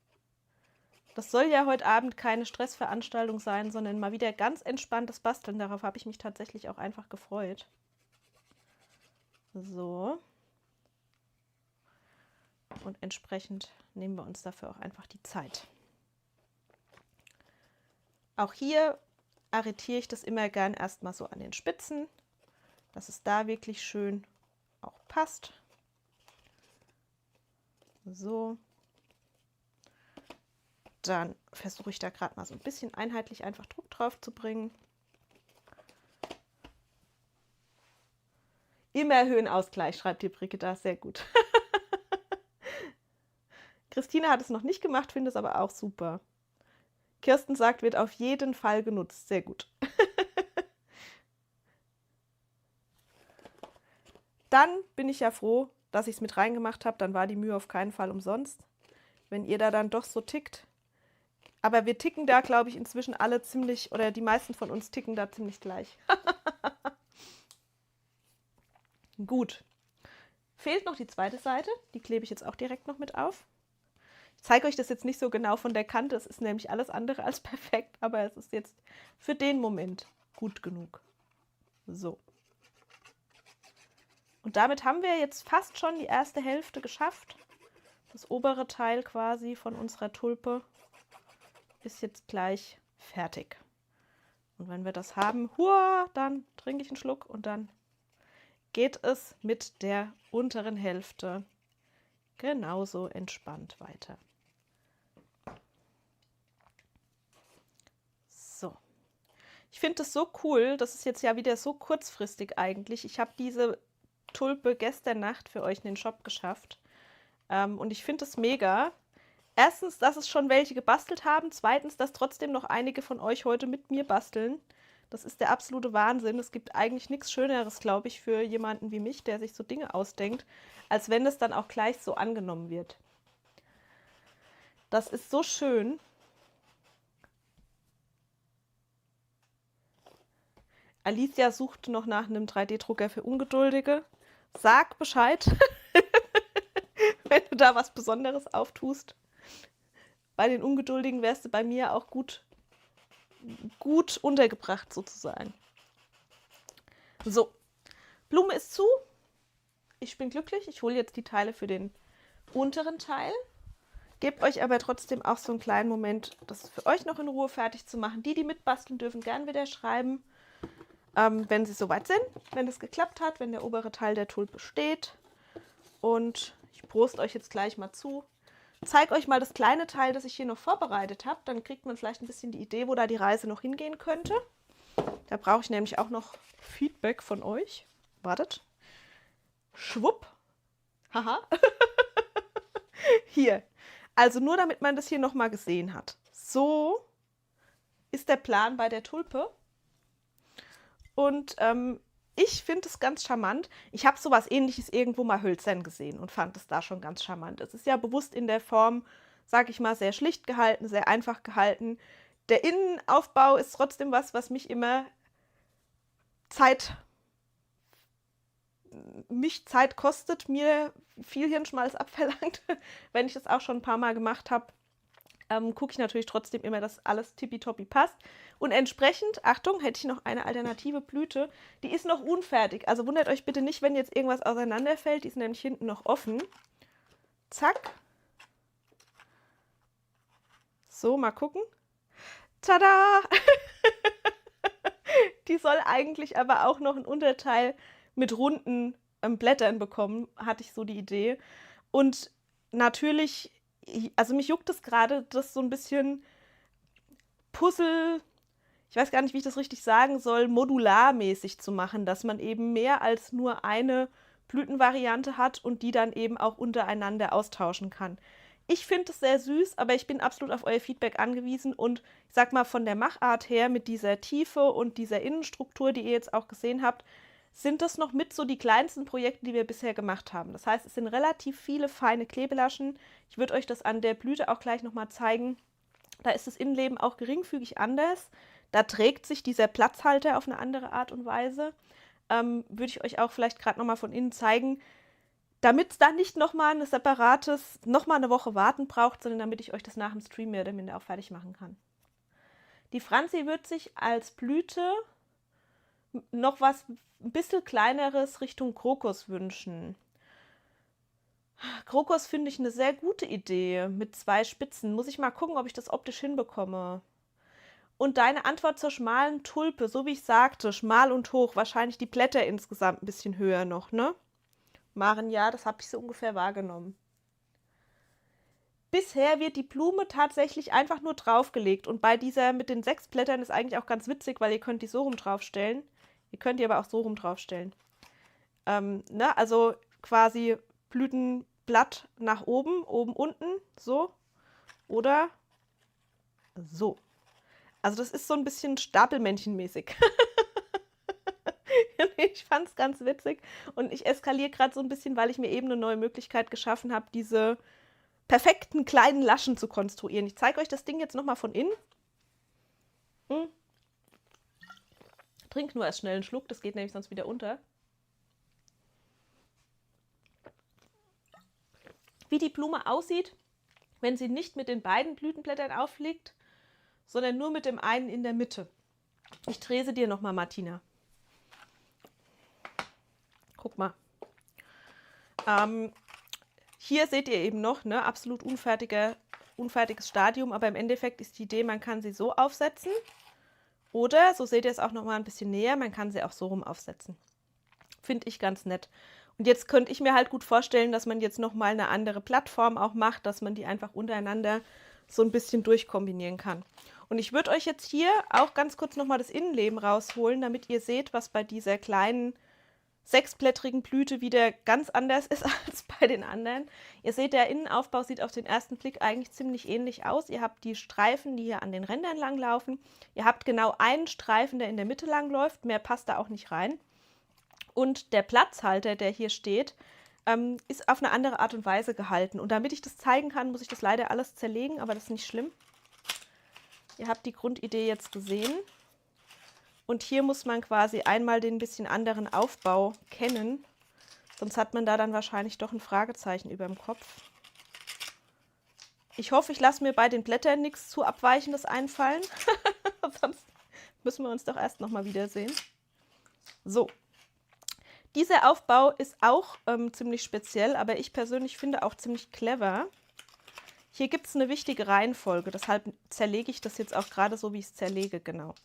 Das soll ja heute Abend keine Stressveranstaltung sein, sondern mal wieder ganz entspanntes Basteln. Darauf habe ich mich tatsächlich auch einfach gefreut. So. Und entsprechend nehmen wir uns dafür auch einfach die Zeit. Auch hier arretiere ich das immer gern erstmal so an den Spitzen, dass es da wirklich schön auch passt. So. Dann versuche ich da gerade mal so ein bisschen einheitlich einfach Druck drauf zu bringen. Immer Höhenausgleich, schreibt die Brigitte, sehr gut. Christine hat es noch nicht gemacht, finde es aber auch super. Kirsten sagt, wird auf jeden Fall genutzt. Sehr gut. Dann bin ich ja froh, dass ich es mit reingemacht habe. Dann war die Mühe auf keinen Fall umsonst. Wenn ihr da dann doch so tickt. Aber wir ticken da, glaube ich, inzwischen alle ziemlich, oder die meisten von uns ticken da ziemlich gleich. Gut. Fehlt noch die zweite Seite. Die klebe ich jetzt auch direkt noch mit auf. Ich zeige euch das jetzt nicht so genau von der Kante, es ist nämlich alles andere als perfekt, aber es ist jetzt für den Moment gut genug. So. Und damit haben wir jetzt fast schon die erste Hälfte geschafft. Das obere Teil quasi von unserer Tulpe ist jetzt gleich fertig. Und wenn wir das haben, dann trinke ich einen Schluck und dann geht es mit der unteren Hälfte genauso entspannt weiter. So. Ich finde das so cool, das ist jetzt ja wieder so kurzfristig eigentlich. Ich habe diese Tulpe gestern Nacht für euch in den Shop geschafft. Und ich finde es mega. Erstens, dass es schon welche gebastelt haben. Zweitens, dass trotzdem noch einige von euch heute mit mir basteln. Das ist der absolute Wahnsinn. Es gibt eigentlich nichts Schöneres, glaube ich, für jemanden wie mich, der sich so Dinge ausdenkt, als wenn es dann auch gleich so angenommen wird. Das ist so schön. Alicia sucht noch nach einem 3D-Drucker für Ungeduldige. Sag Bescheid, wenn du da was Besonderes auftust. Bei den Ungeduldigen wärst du bei mir auch gut untergebracht sozusagen. So, Blume ist zu. Ich bin glücklich. Ich hole jetzt die Teile für den unteren Teil. Gebt euch aber trotzdem auch so einen kleinen Moment, das für euch noch in Ruhe fertig zu machen. Die mitbasteln, dürfen gern wieder schreiben, wenn sie soweit sind, wenn es geklappt hat, wenn der obere Teil der Tulpe steht. Und ich prost euch jetzt gleich mal zu. Zeige euch mal das kleine Teil, das ich hier noch vorbereitet habe. Dann kriegt man vielleicht ein bisschen die Idee, wo da die Reise noch hingehen könnte. Da brauche ich nämlich auch noch Feedback von euch. Wartet. Schwupp. Haha. Hier. Also nur damit man das hier nochmal gesehen hat. So ist der Plan bei der Tulpe. Und ich finde es ganz charmant. Ich habe sowas Ähnliches irgendwo mal hölzern gesehen und fand es da schon ganz charmant. Es ist ja bewusst in der Form, sage ich mal, sehr schlicht gehalten, sehr einfach gehalten. Der Innenaufbau ist trotzdem was mich immer Zeit kostet, mir viel Hirnschmalz abverlangt. Wenn ich das auch schon ein paar Mal gemacht habe, gucke ich natürlich trotzdem immer, dass alles tippitoppi passt. Und entsprechend, Achtung, hätte ich noch eine alternative Blüte, die ist noch unfertig. Also wundert euch bitte nicht, wenn jetzt irgendwas auseinanderfällt, die ist nämlich hinten noch offen. Zack. So, mal gucken. Tada! Die soll eigentlich aber auch noch ein Unterteil mit runden Blättern bekommen, hatte ich so die Idee. Und natürlich, also mich juckt es gerade, das so ein bisschen Puzzle, ich weiß gar nicht, wie ich das richtig sagen soll, modularmäßig zu machen, dass man eben mehr als nur eine Blütenvariante hat und die dann eben auch untereinander austauschen kann. Ich finde es sehr süß, aber ich bin absolut auf euer Feedback angewiesen und ich sag mal von der Machart her mit dieser Tiefe und dieser Innenstruktur, die ihr jetzt auch gesehen habt, sind das noch mit so die kleinsten Projekte, die wir bisher gemacht haben. Das heißt, es sind relativ viele feine Klebelaschen. Ich würde euch das an der Blüte auch gleich nochmal zeigen. Da ist das Innenleben auch geringfügig anders. Da trägt sich dieser Platzhalter auf eine andere Art und Weise. Würde ich euch auch vielleicht gerade nochmal von innen zeigen, damit es dann nicht nochmal ein separates, nochmal eine Woche warten braucht, sondern damit ich euch das nach dem Stream mehr oder minder auch fertig machen kann. Die Franzi wird sich als Blüte noch was ein bisschen kleineres Richtung Krokus wünschen. Krokus finde ich eine sehr gute Idee mit 2 Spitzen. Muss ich mal gucken, ob ich das optisch hinbekomme. Und deine Antwort zur schmalen Tulpe, so wie ich sagte, schmal und hoch, wahrscheinlich die Blätter insgesamt ein bisschen höher noch, ne? Maren, ja, das habe ich so ungefähr wahrgenommen. Bisher wird die Blume tatsächlich einfach nur draufgelegt und bei dieser mit den 6 Blättern ist eigentlich auch ganz witzig, weil ihr könnt die so rum draufstellen. Ihr könnt die aber auch so rum draufstellen. Ne? Also quasi Blütenblatt nach oben, oben, unten, so oder so. Also das ist so ein bisschen Stapelmännchenmäßig. Ich fand es ganz witzig und ich eskaliere gerade so ein bisschen, weil ich mir eben eine neue Möglichkeit geschaffen habe, diese perfekten kleinen Laschen zu konstruieren. Ich zeige euch das Ding jetzt nochmal von innen. Trink nur erst schnell einen Schluck, das geht nämlich sonst wieder unter. Wie die Blume aussieht, wenn sie nicht mit den beiden Blütenblättern aufliegt, sondern nur mit dem einen in der Mitte. Ich drehe sie dir nochmal, Martina. Guck mal. Hier seht ihr eben noch, ne, absolut unfertiges Stadium, aber im Endeffekt ist die Idee, man kann sie so aufsetzen oder, so seht ihr es auch noch mal ein bisschen näher, man kann sie auch so rum aufsetzen. Finde ich ganz nett. Und jetzt könnte ich mir halt gut vorstellen, dass man jetzt noch mal eine andere Plattform auch macht, dass man die einfach untereinander so ein bisschen durchkombinieren kann. Und ich würde euch jetzt hier auch ganz kurz noch mal das Innenleben rausholen, damit ihr seht, was bei dieser kleinen 6-blättrigen Blüte wieder ganz anders ist als bei den anderen. Ihr seht, der Innenaufbau sieht auf den ersten Blick eigentlich ziemlich ähnlich aus. Ihr habt die Streifen, die hier an den Rändern lang laufen. Ihr habt genau einen Streifen, der in der Mitte lang läuft. Mehr passt da auch nicht rein. Und der Platzhalter, der hier steht, ist auf eine andere Art und Weise gehalten. Und damit ich das zeigen kann, muss ich das leider alles zerlegen, aber das ist nicht schlimm. Ihr habt die Grundidee jetzt gesehen. Und hier muss man quasi einmal den bisschen anderen Aufbau kennen, sonst hat man da dann wahrscheinlich doch ein Fragezeichen über dem Kopf. Ich hoffe, ich lasse mir bei den Blättern nichts zu Abweichendes einfallen, sonst müssen wir uns doch erst nochmal wiedersehen. So, dieser Aufbau ist auch ziemlich speziell, aber ich persönlich finde auch ziemlich clever. Hier gibt es eine wichtige Reihenfolge, deshalb zerlege ich das jetzt auch gerade so, wie ich es zerlege, genau.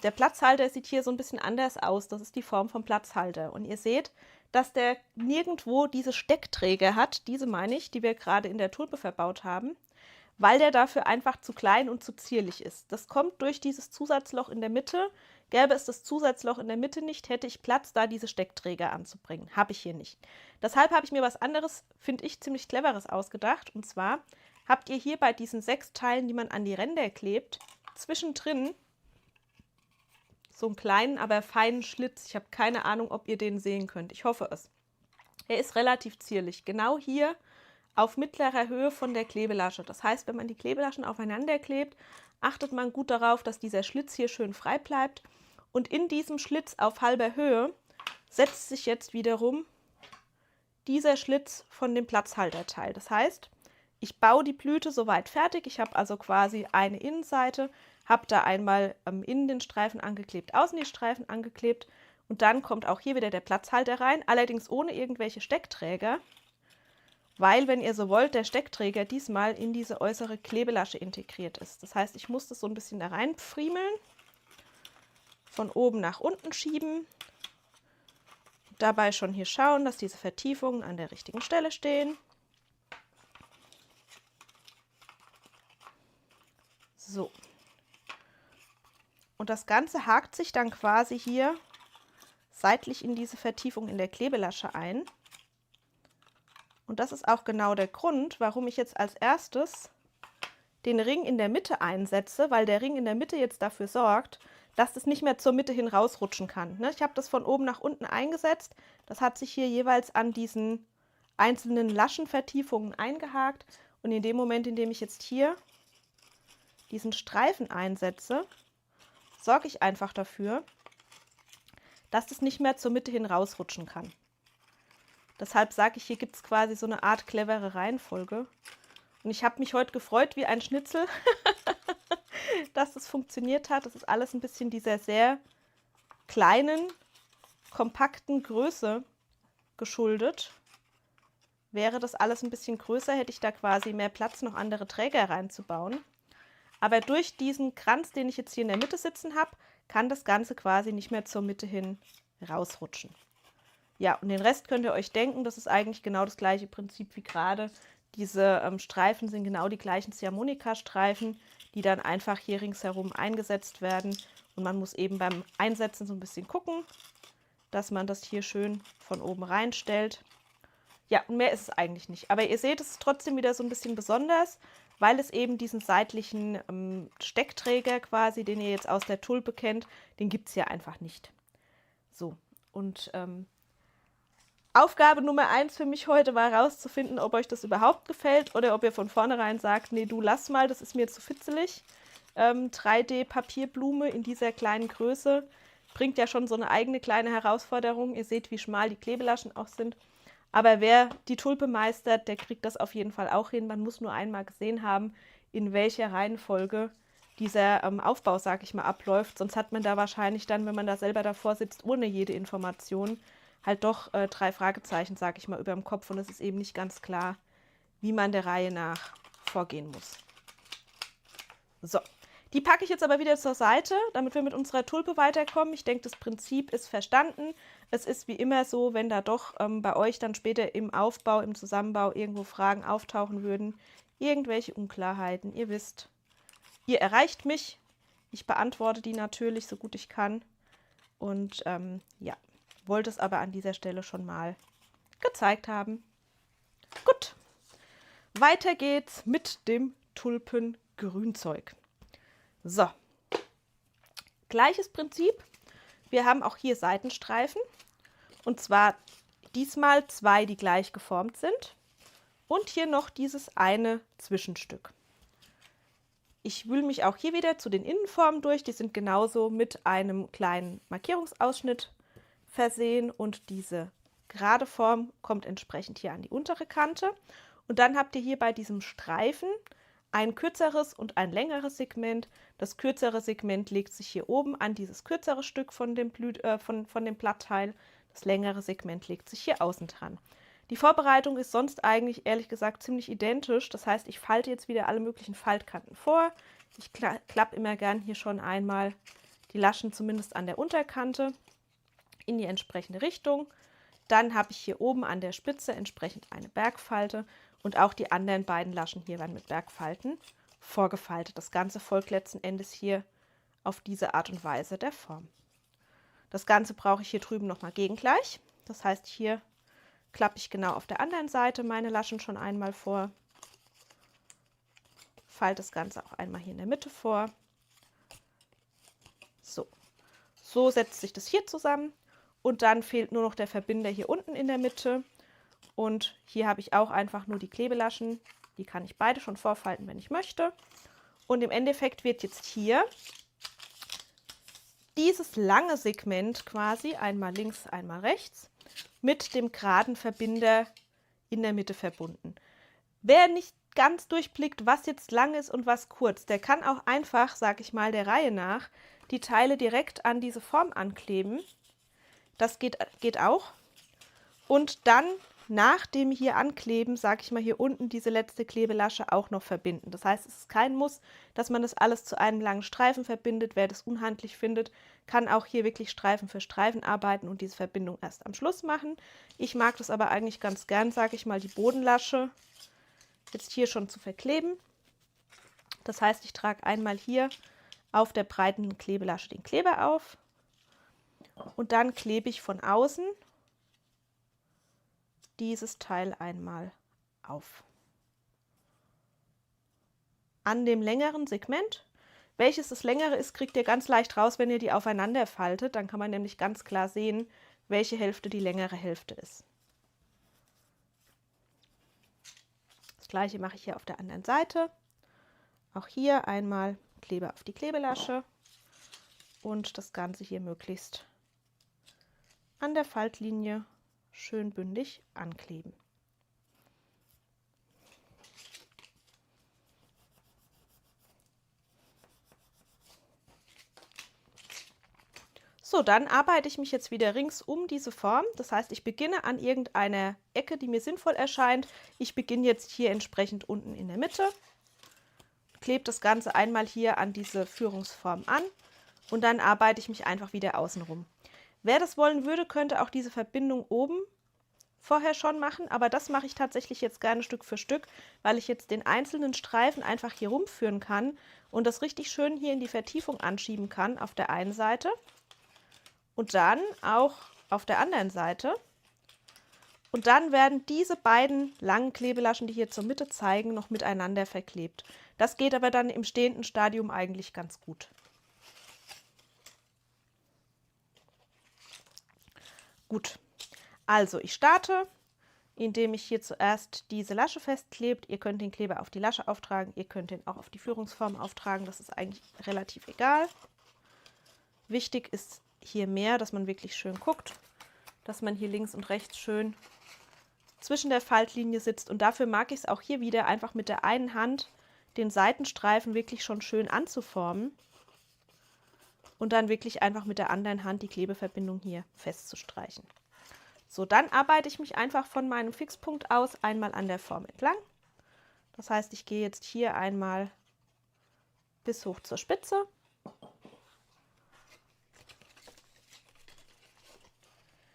Der Platzhalter sieht hier so ein bisschen anders aus. Das ist die Form vom Platzhalter. Und ihr seht, dass der nirgendwo diese Steckträger hat, diese meine ich, die wir gerade in der Tulpe verbaut haben, weil der dafür einfach zu klein und zu zierlich ist. Das kommt durch dieses Zusatzloch in der Mitte. Gäbe es das Zusatzloch in der Mitte nicht, hätte ich Platz, da diese Steckträger anzubringen. Habe ich hier nicht. Deshalb habe ich mir was anderes, finde ich, ziemlich Cleveres ausgedacht. Und zwar habt ihr hier bei diesen 6 Teilen, die man an die Ränder klebt, zwischendrin so einen kleinen, aber feinen Schlitz. Ich habe keine Ahnung, ob ihr den sehen könnt. Ich hoffe es. Er ist relativ zierlich. Genau hier auf mittlerer Höhe von der Klebelasche. Das heißt, wenn man die Klebelaschen aufeinander klebt, achtet man gut darauf, dass dieser Schlitz hier schön frei bleibt. Und in diesem Schlitz auf halber Höhe setzt sich jetzt wiederum dieser Schlitz von dem Platzhalterteil. Das heißt, ich baue die Blüte soweit fertig. Ich habe also quasi eine Innenseite, habe da einmal innen den Streifen angeklebt, außen die Streifen angeklebt und dann kommt auch hier wieder der Platzhalter rein, allerdings ohne irgendwelche Steckträger, weil, wenn ihr so wollt, der Steckträger diesmal in diese äußere Klebelasche integriert ist. Das heißt, ich muss das so ein bisschen da rein friemeln, von oben nach unten schieben, dabei schon hier schauen, dass diese Vertiefungen an der richtigen Stelle stehen. So. Und das Ganze hakt sich dann quasi hier seitlich in diese Vertiefung in der Klebelasche ein. Und das ist auch genau der Grund, warum ich jetzt als erstes den Ring in der Mitte einsetze, weil der Ring in der Mitte jetzt dafür sorgt, dass das nicht mehr zur Mitte hin rausrutschen kann. Ich habe das von oben nach unten eingesetzt. Das hat sich hier jeweils an diesen einzelnen Laschenvertiefungen eingehakt. Und in dem Moment, in dem ich jetzt hier diesen Streifen einsetze, sorge ich einfach dafür, dass das nicht mehr zur Mitte hin rausrutschen kann. Deshalb sage ich, hier gibt es quasi so eine Art clevere Reihenfolge. Und ich habe mich heute gefreut wie ein Schnitzel, dass das funktioniert hat. Das ist alles ein bisschen dieser sehr kleinen, kompakten Größe geschuldet. Wäre das alles ein bisschen größer, hätte ich da quasi mehr Platz, noch andere Träger reinzubauen. Aber durch diesen Kranz, den ich jetzt hier in der Mitte sitzen habe, kann das Ganze quasi nicht mehr zur Mitte hin rausrutschen. Ja, und den Rest könnt ihr euch denken, das ist eigentlich genau das gleiche Prinzip wie gerade. Diese Streifen sind genau die gleichen Ziehharmonika-Streifen, die dann einfach hier ringsherum eingesetzt werden. Und man muss eben beim Einsetzen so ein bisschen gucken, dass man das hier schön von oben reinstellt. Ja, und mehr ist es eigentlich nicht. Aber ihr seht, es ist trotzdem wieder so ein bisschen besonders, weil es eben diesen seitlichen Steckträger quasi, den ihr jetzt aus der Tulpe kennt, den gibt es hier einfach nicht. So, und Aufgabe Nummer 1 für mich heute war herauszufinden, ob euch das überhaupt gefällt oder ob ihr von vornherein sagt, nee, du lass mal, das ist mir zu fitzelig. 3D-Papierblume in dieser kleinen Größe bringt ja schon so eine eigene kleine Herausforderung. Ihr seht, wie schmal die Klebelaschen auch sind. Aber wer die Tulpe meistert, der kriegt das auf jeden Fall auch hin. Man muss nur einmal gesehen haben, in welcher Reihenfolge dieser Aufbau, sag ich mal, abläuft. Sonst hat man da wahrscheinlich dann, wenn man da selber davor sitzt, ohne jede Information, halt doch 3 Fragezeichen, sag ich mal, über dem Kopf. Und es ist eben nicht ganz klar, wie man der Reihe nach vorgehen muss. So, die packe ich jetzt aber wieder zur Seite, damit wir mit unserer Tulpe weiterkommen. Ich denke, das Prinzip ist verstanden. Es ist wie immer so, wenn da doch bei euch dann später im Aufbau, im Zusammenbau irgendwo Fragen auftauchen würden, irgendwelche Unklarheiten, ihr wisst, ihr erreicht mich. Ich beantworte die natürlich so gut ich kann. Und ja, wollte es aber an dieser Stelle schon mal gezeigt haben. Gut, weiter geht's mit dem Tulpengrünzeug. So, gleiches Prinzip. Wir haben auch hier Seitenstreifen und zwar diesmal 2, die gleich geformt sind und hier noch dieses eine Zwischenstück. Ich wühle mich auch hier wieder zu den Innenformen durch. Die sind genauso mit einem kleinen Markierungsausschnitt versehen und diese gerade Form kommt entsprechend hier an die untere Kante. Und dann habt ihr hier bei diesem Streifen ein kürzeres und ein längeres Segment. Das kürzere Segment legt sich hier oben an dieses kürzere Stück von dem Blattteil. Das längere Segment legt sich hier außen dran. Die Vorbereitung ist sonst eigentlich ehrlich gesagt ziemlich identisch. Das heißt, ich falte jetzt wieder alle möglichen Faltkanten vor. Ich klappe immer gern hier schon einmal die Laschen zumindest an der Unterkante in die entsprechende Richtung. Dann habe ich hier oben an der Spitze entsprechend eine Bergfalte und auch die anderen beiden Laschen hier werden mit Bergfalten vorgefaltet. Das Ganze folgt letzten Endes hier auf diese Art und Weise der Form. Das Ganze brauche ich hier drüben nochmal gegengleich. Das heißt, hier klappe ich genau auf der anderen Seite meine Laschen schon einmal vor. Falte das Ganze auch einmal hier in der Mitte vor. So setzt sich das hier zusammen. Und dann fehlt nur noch der Verbinder hier unten in der Mitte. Und hier habe ich auch einfach nur die Klebelaschen. Die kann ich beide schon vorfalten, wenn ich möchte. Und im Endeffekt wird jetzt hier dieses lange Segment quasi, einmal links, einmal rechts, mit dem geraden Verbinder in der Mitte verbunden. Wer nicht ganz durchblickt, was jetzt lang ist und was kurz, der kann auch einfach, sag ich mal, der Reihe nach, die Teile direkt an diese Form ankleben. Das geht auch. Und dann nach dem hier ankleben, sage ich mal, hier unten diese letzte Klebelasche auch noch verbinden. Das heißt, es ist kein Muss, dass man das alles zu einem langen Streifen verbindet. Wer das unhandlich findet, kann auch hier wirklich Streifen für Streifen arbeiten und diese Verbindung erst am Schluss machen. Ich mag das aber eigentlich ganz gern, sage ich mal, die Bodenlasche jetzt hier schon zu verkleben. Das heißt, ich trage einmal hier auf der breiten Klebelasche den Kleber auf und dann klebe ich von außen dieses Teil einmal auf. An dem längeren Segment, welches das längere ist, kriegt ihr ganz leicht raus, wenn ihr die aufeinander faltet. Dann kann man nämlich ganz klar sehen, welche Hälfte die längere Hälfte ist. Das gleiche mache ich hier auf der anderen Seite. Auch hier einmal Kleber auf die Klebelasche und das Ganze hier möglichst an der Faltlinie schön bündig ankleben. So, dann arbeite ich mich jetzt wieder rings um diese Form. Das heißt, ich beginne an irgendeiner Ecke, die mir sinnvoll erscheint. Ich beginne jetzt hier entsprechend unten in der Mitte, klebe das Ganze einmal hier an diese Führungsform an und dann arbeite ich mich einfach wieder außenrum. Wer das wollen würde, könnte auch diese Verbindung oben vorher schon machen, aber das mache ich tatsächlich jetzt gerne Stück für Stück, weil ich jetzt den einzelnen Streifen einfach hier rumführen kann und das richtig schön hier in die Vertiefung anschieben kann auf der einen Seite und dann auch auf der anderen Seite. Und dann werden diese beiden langen Klebelaschen, die hier zur Mitte zeigen, noch miteinander verklebt. Das geht aber dann im stehenden Stadium eigentlich ganz gut. Gut, also ich starte, indem ich hier zuerst diese Lasche festklebt. Ihr könnt den Kleber auf die Lasche auftragen, ihr könnt den auch auf die Führungsform auftragen, das ist eigentlich relativ egal. Wichtig ist hier mehr, dass man wirklich schön guckt, dass man hier links und rechts schön zwischen der Faltlinie sitzt und dafür mag ich es auch hier wieder einfach mit der einen Hand den Seitenstreifen wirklich schon schön anzuformen und dann wirklich einfach mit der anderen Hand die Klebeverbindung hier festzustreichen. So, dann arbeite ich mich einfach von meinem Fixpunkt aus einmal an der Form entlang. Das heißt, ich gehe jetzt hier einmal bis hoch zur Spitze.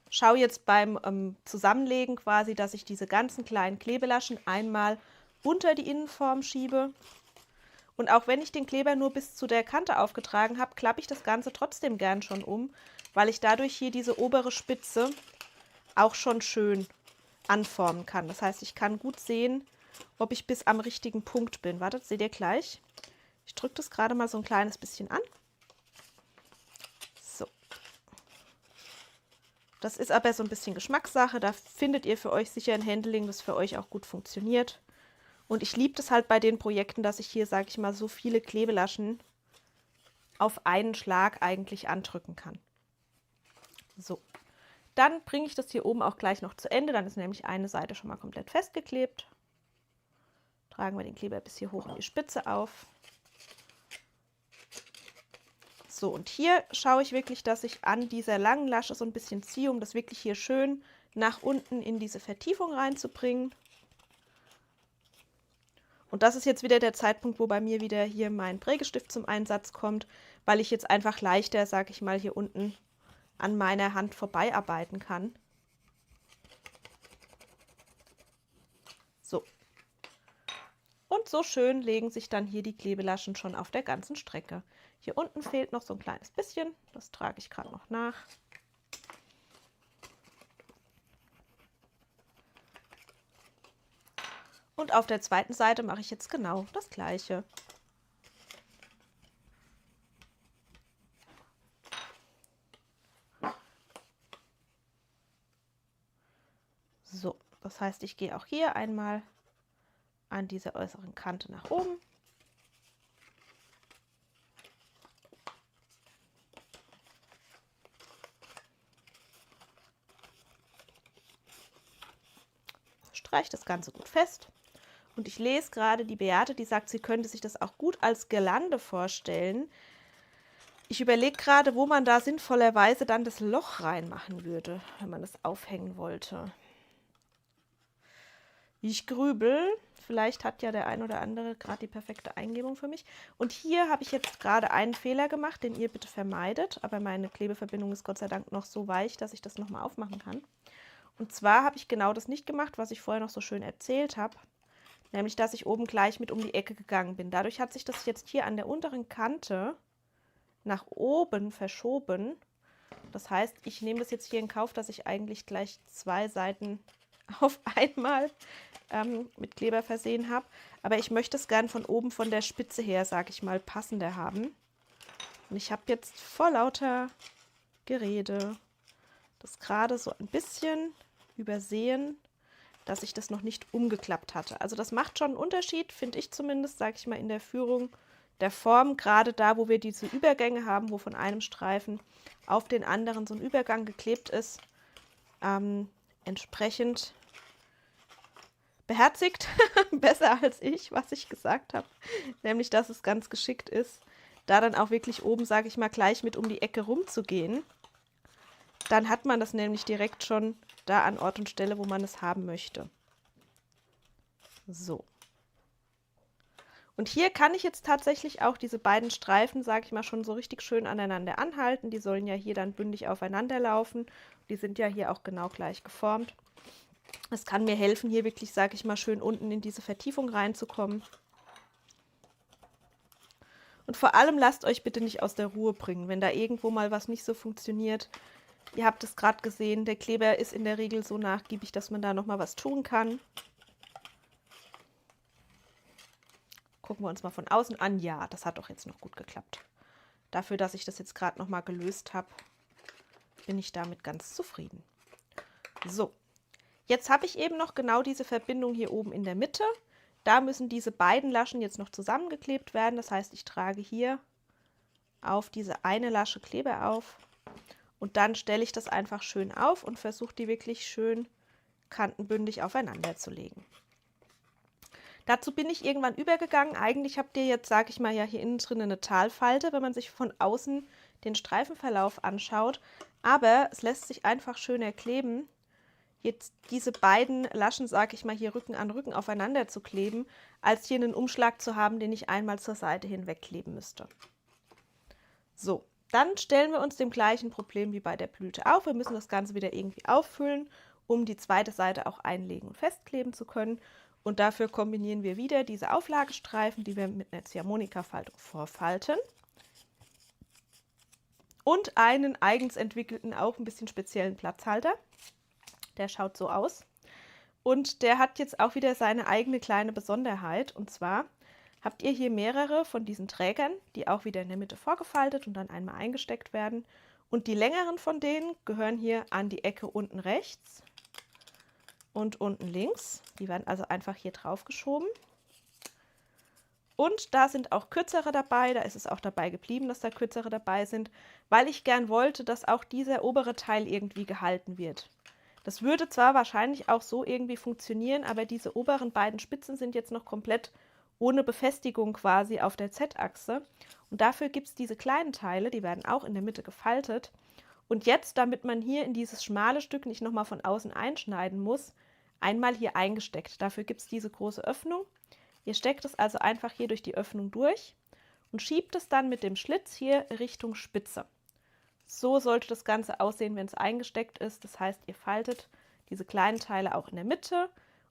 Schaue jetzt beim Zusammenlegen quasi, dass ich diese ganzen kleinen Klebelaschen einmal unter die Innenform schiebe. Und auch wenn ich den Kleber nur bis zu der Kante aufgetragen habe, klappe ich das Ganze trotzdem gern schon um, weil ich dadurch hier diese obere Spitze auch schon schön anformen kann. Das heißt, ich kann gut sehen, ob ich bis am richtigen Punkt bin. Wartet, seht ihr gleich. Ich drücke das gerade mal so ein kleines bisschen an. So. Das ist aber so ein bisschen Geschmackssache. Da findet ihr für euch sicher ein Handling, das für euch auch gut funktioniert. Und ich liebe das halt bei den Projekten, dass ich hier, sage ich mal, so viele Klebelaschen auf einen Schlag eigentlich andrücken kann. So. Dann bringe ich das hier oben auch gleich noch zu Ende. Dann ist nämlich eine Seite schon mal komplett festgeklebt. Tragen wir den Kleber bis hier hoch in die Spitze auf. So, und hier schaue ich wirklich, dass ich an dieser langen Lasche so ein bisschen ziehe, um das wirklich hier schön nach unten in diese Vertiefung reinzubringen. Und das ist jetzt wieder der Zeitpunkt, wo bei mir wieder hier mein Prägestift zum Einsatz kommt, weil ich jetzt einfach leichter, sage ich mal, hier unten an meiner Hand vorbei arbeiten kann. So. Und so schön legen sich dann hier die Klebelaschen schon auf der ganzen Strecke. Hier unten fehlt noch so ein kleines bisschen, das trage ich gerade noch nach. Und auf der zweiten Seite mache ich jetzt genau das Gleiche. So, das heißt, ich gehe auch hier einmal an dieser äußeren Kante nach oben. Streiche das Ganze gut fest. Und ich lese gerade die Beate, die sagt, sie könnte sich das auch gut als Girlande vorstellen. Ich überlege gerade, wo man da sinnvollerweise dann das Loch reinmachen würde, wenn man das aufhängen wollte. Ich grübel. Vielleicht hat ja der ein oder andere gerade die perfekte Eingebung für mich. Und hier habe ich jetzt gerade einen Fehler gemacht, den ihr bitte vermeidet. Aber meine Klebeverbindung ist Gott sei Dank noch so weich, dass ich das nochmal aufmachen kann. Und zwar habe ich genau das nicht gemacht, was ich vorher noch so schön erzählt habe. nämlich dass ich oben gleich mit um die Ecke gegangen bin. Dadurch hat sich das jetzt hier an der unteren Kante nach oben verschoben. Das heißt, ich nehme das jetzt hier in Kauf, dass ich eigentlich gleich 2 Seiten auf einmal mit Kleber versehen habe. Aber ich möchte es gern von oben von der Spitze her, sage ich mal, passender haben. Und ich habe jetzt vor lauter Gerede das gerade so ein bisschen übersehen, dass ich das noch nicht umgeklappt hatte. Also das macht schon einen Unterschied, finde ich zumindest, sage ich mal, in der Führung der Form, gerade da, wo wir diese Übergänge haben, wo von einem Streifen auf den anderen so ein Übergang geklebt ist, entsprechend beherzigt, besser als ich, was ich gesagt habe, nämlich, dass es ganz geschickt ist, da dann auch wirklich oben, sage ich mal, gleich mit um die Ecke rumzugehen. Dann hat man das nämlich direkt schon da an Ort und Stelle, wo man es haben möchte. So. Und hier kann ich jetzt tatsächlich auch diese beiden Streifen, sage ich mal, schon so richtig schön aneinander anhalten. Die sollen ja hier dann bündig aufeinander laufen. Die sind ja hier auch genau gleich geformt. Es kann mir helfen, hier wirklich, sage ich mal, schön unten in diese Vertiefung reinzukommen. Und vor allem lasst euch bitte nicht aus der Ruhe bringen, wenn da irgendwo mal was nicht so funktioniert. Ihr habt es gerade gesehen, der Kleber ist in der Regel so nachgiebig, dass man da nochmal was tun kann. Gucken wir uns mal von außen an. Ja, das hat doch jetzt noch gut geklappt. Dafür, dass ich das jetzt gerade nochmal gelöst habe, bin ich damit ganz zufrieden. So, jetzt habe ich eben noch genau diese Verbindung hier oben in der Mitte. Da müssen diese beiden Laschen jetzt noch zusammengeklebt werden. Das heißt, ich trage hier auf diese eine Lasche Kleber auf und dann stelle ich das einfach schön auf und versuche die wirklich schön kantenbündig aufeinander zu legen. Dazu bin ich irgendwann übergegangen. Eigentlich habt ihr jetzt, sage ich mal, ja hier innen drin eine Talfalte, wenn man sich von außen den Streifenverlauf anschaut. Aber es lässt sich einfach schöner kleben, jetzt diese beiden Laschen, sage ich mal, hier Rücken an Rücken aufeinander zu kleben, als hier einen Umschlag zu haben, den ich einmal zur Seite hinweg kleben müsste. So, dann stellen wir uns dem gleichen Problem wie bei der Blüte auf. Wir müssen das Ganze wieder irgendwie auffüllen, um die zweite Seite auch einlegen und festkleben zu können. Und dafür kombinieren wir wieder diese Auflagestreifen, die wir mit einer Ziehharmonika-Faltung vorfalten. Und einen eigens entwickelten, auch ein bisschen speziellen Platzhalter. Der schaut so aus. Und der hat jetzt auch wieder seine eigene kleine Besonderheit. Und zwar habt ihr hier mehrere von diesen Trägern, die auch wieder in der Mitte vorgefaltet und dann einmal eingesteckt werden. Und die längeren von denen gehören hier an die Ecke unten rechts und unten links. Die werden also einfach hier drauf geschoben. Und da sind auch kürzere dabei, da ist es auch dabei geblieben, dass da kürzere dabei sind, weil ich gern wollte, dass auch dieser obere Teil irgendwie gehalten wird. Das würde zwar wahrscheinlich auch so irgendwie funktionieren, aber diese oberen beiden Spitzen sind jetzt noch komplett ohne Befestigung quasi auf der Z-Achse. Und dafür gibt es diese kleinen Teile, die werden auch in der Mitte gefaltet. Und jetzt, damit man hier in dieses schmale Stück nicht nochmal von außen einschneiden muss, einmal hier eingesteckt. Dafür gibt es diese große Öffnung. Ihr steckt es also einfach hier durch die Öffnung durch und schiebt es dann mit dem Schlitz hier Richtung Spitze. So sollte das Ganze aussehen, wenn es eingesteckt ist. Das heißt, ihr faltet diese kleinen Teile auch in der Mitte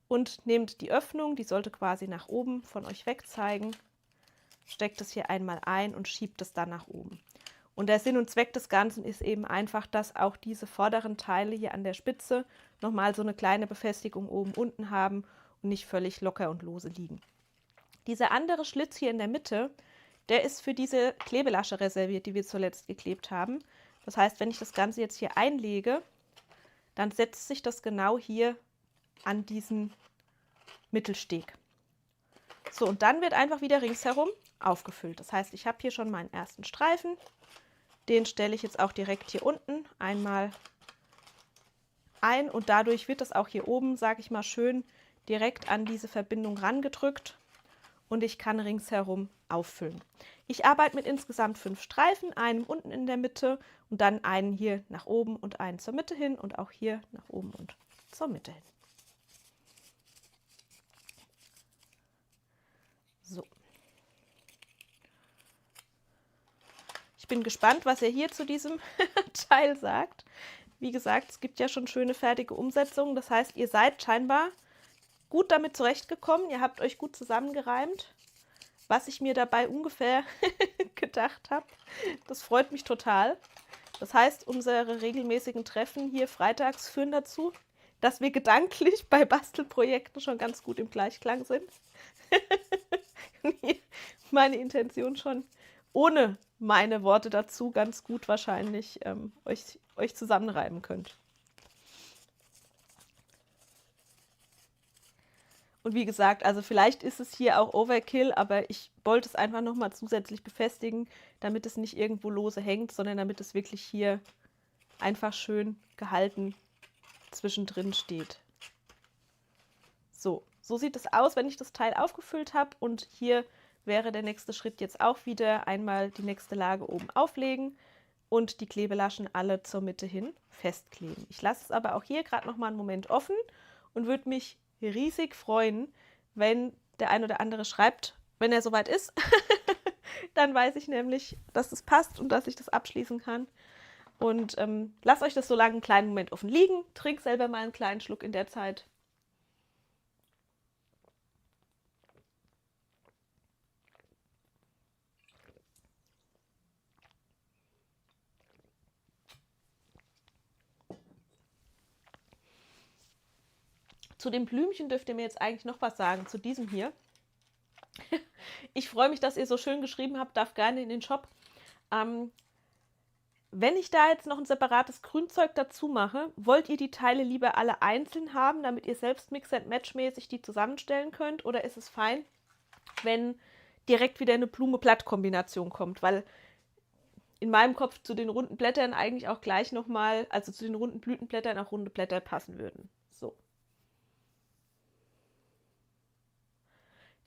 und nehmt die Öffnung, die sollte quasi nach oben von euch weg zeigen, steckt es hier einmal ein und schiebt es dann nach oben. Und der Sinn und Zweck des Ganzen ist eben einfach, dass auch diese vorderen Teile hier an der Spitze nochmal so eine kleine Befestigung oben unten haben und nicht völlig locker und lose liegen. Dieser andere Schlitz hier in der Mitte, der ist für diese Klebelasche reserviert, die wir zuletzt geklebt haben. Das heißt, wenn ich das Ganze jetzt hier einlege, dann setzt sich das genau hier an diesen Mittelsteg. So, und dann wird einfach wieder ringsherum aufgefüllt. Das heißt, ich habe hier schon meinen ersten Streifen. Den stelle ich jetzt auch direkt hier unten einmal ein und dadurch wird das auch hier oben, sage ich mal, schön direkt an diese Verbindung rangedrückt und ich kann ringsherum auffüllen. Ich arbeite mit insgesamt 5 Streifen, einen unten in der Mitte und dann einen hier nach oben und einen zur Mitte hin und auch hier nach oben und zur Mitte hin. So. Ich bin gespannt, was er hier zu diesem Teil sagt. Wie gesagt, es gibt ja schon schöne fertige Umsetzungen. Das heißt, ihr seid scheinbar gut damit zurechtgekommen. Ihr habt euch gut zusammengereimt, was ich mir dabei ungefähr gedacht habe. Das freut mich total. Das heißt, unsere regelmäßigen Treffen hier freitags führen dazu, dass wir gedanklich bei Bastelprojekten schon ganz gut im Gleichklang sind. Meine Intention schon ohne meine Worte dazu ganz gut wahrscheinlich euch zusammenreiben könnt. Und wie gesagt, also vielleicht ist es hier auch Overkill, aber ich wollte es einfach nochmal zusätzlich befestigen, damit es nicht irgendwo lose hängt, sondern damit es wirklich hier einfach schön gehalten zwischendrin steht. So sieht es aus, wenn ich das Teil aufgefüllt habe. Und hier wäre der nächste Schritt jetzt auch wieder einmal die nächste Lage oben auflegen und die Klebelaschen alle zur Mitte hin festkleben. Ich lasse es aber auch hier gerade noch mal einen Moment offen und würde mich riesig freuen, wenn der ein oder andere schreibt, wenn er soweit ist. Dann weiß ich nämlich, dass es passt und dass ich das abschließen kann. Und lasst euch das so lange einen kleinen Moment offen liegen. Trinkt selber mal einen kleinen Schluck in der Zeit. Zu dem Blümchen dürft ihr mir jetzt eigentlich noch was sagen, zu diesem hier. Ich freue mich, dass ihr so schön geschrieben habt, darf gerne in den Shop. Wenn ich da jetzt noch ein separates Grünzeug dazu mache, wollt ihr die Teile lieber alle einzeln haben, damit ihr selbst Mix-and-Match-mäßig die zusammenstellen könnt? Oder ist es fein, wenn direkt wieder eine Blume-Blatt-Kombination kommt? Weil in meinem Kopf zu den runden Blättern eigentlich auch gleich nochmal, also zu den runden Blütenblättern auch runde Blätter passen würden. So.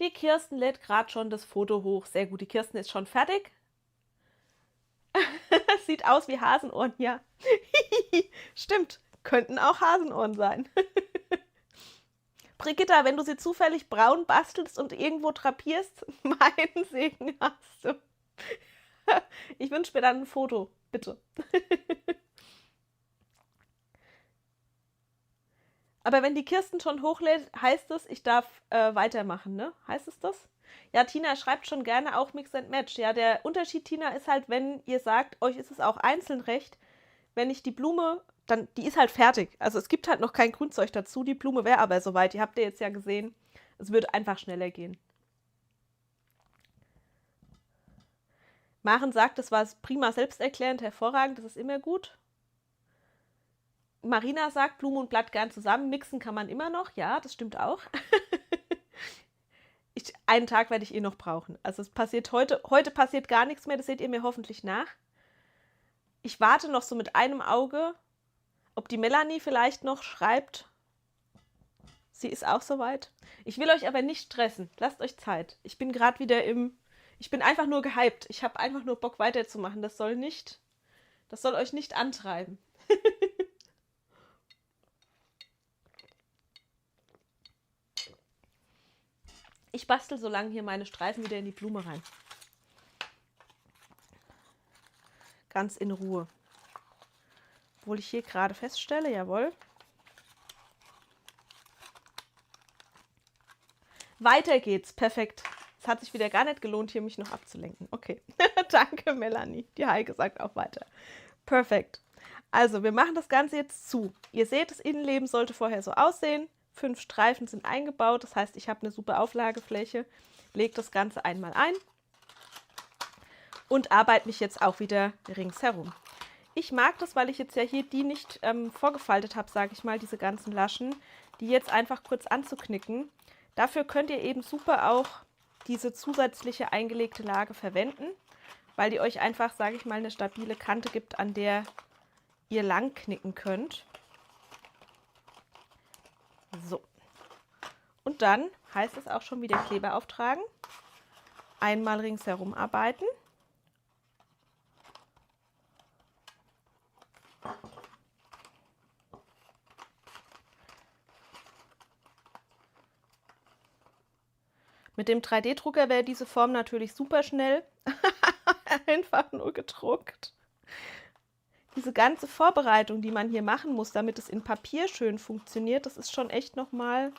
Die Kirsten lädt gerade schon das Foto hoch. Sehr gut, die Kirsten ist schon fertig. Sieht aus wie Hasenohren, ja. Stimmt, könnten auch Hasenohren sein. Brigitta, wenn du sie zufällig braun bastelst und irgendwo drapierst, meinen Segen hast du. Ich wünsche mir dann ein Foto, bitte. Aber wenn die Kirsten schon hochlädt, heißt es, ich darf weitermachen, ne? Heißt es das? Ja, Tina schreibt schon gerne auch Mix and Match. Ja, der Unterschied, Tina, ist halt, wenn ihr sagt, euch ist es auch einzeln recht, wenn ich die Blume, dann, die ist halt fertig. Also es gibt halt noch kein Grünzeug dazu, die Blume wäre aber soweit. Ihr habt ja jetzt ja gesehen, es würde einfach schneller gehen. Maren sagt, das war prima selbsterklärend, hervorragend, das ist immer gut. Marina sagt, Blume und Blatt gern zusammen, mixen kann man immer noch. Ja, das stimmt auch. Einen Tag werde ich noch brauchen. Also es passiert heute passiert gar nichts mehr, das seht ihr mir hoffentlich nach. Ich warte noch so mit einem Auge, ob die Melanie vielleicht noch schreibt. Sie ist auch soweit. Ich will euch aber nicht stressen, lasst euch Zeit. Ich bin gerade wieder ich bin einfach nur gehypt. Ich habe einfach nur Bock weiterzumachen. Das soll euch nicht antreiben. Ich bastel so lange hier meine Streifen wieder in die Blume rein. Ganz in Ruhe. Obwohl ich hier gerade feststelle, jawohl. Weiter geht's, perfekt. Es hat sich wieder gar nicht gelohnt, hier mich noch abzulenken. Okay, danke Melanie. Die Heike sagt auch weiter. Perfekt. Also, wir machen das Ganze jetzt zu. Ihr seht, das Innenleben sollte vorher so aussehen. 5 Streifen sind eingebaut, das heißt, ich habe eine super Auflagefläche, lege das Ganze einmal ein und arbeite mich jetzt auch wieder ringsherum. Ich mag das, weil ich jetzt ja hier die nicht vorgefaltet habe, sage ich mal, diese ganzen Laschen, die jetzt einfach kurz anzuknicken. Dafür könnt ihr eben super auch diese zusätzliche eingelegte Lage verwenden, weil die euch einfach, sage ich mal, eine stabile Kante gibt, an der ihr lang knicken könnt. So, und dann heißt es auch schon wieder Kleber auftragen, einmal ringsherum arbeiten. Mit dem 3D-Drucker wäre diese Form natürlich super schnell, einfach nur gedruckt. Diese ganze Vorbereitung, die man hier machen muss, damit es in Papier schön funktioniert, das ist schon echt nochmal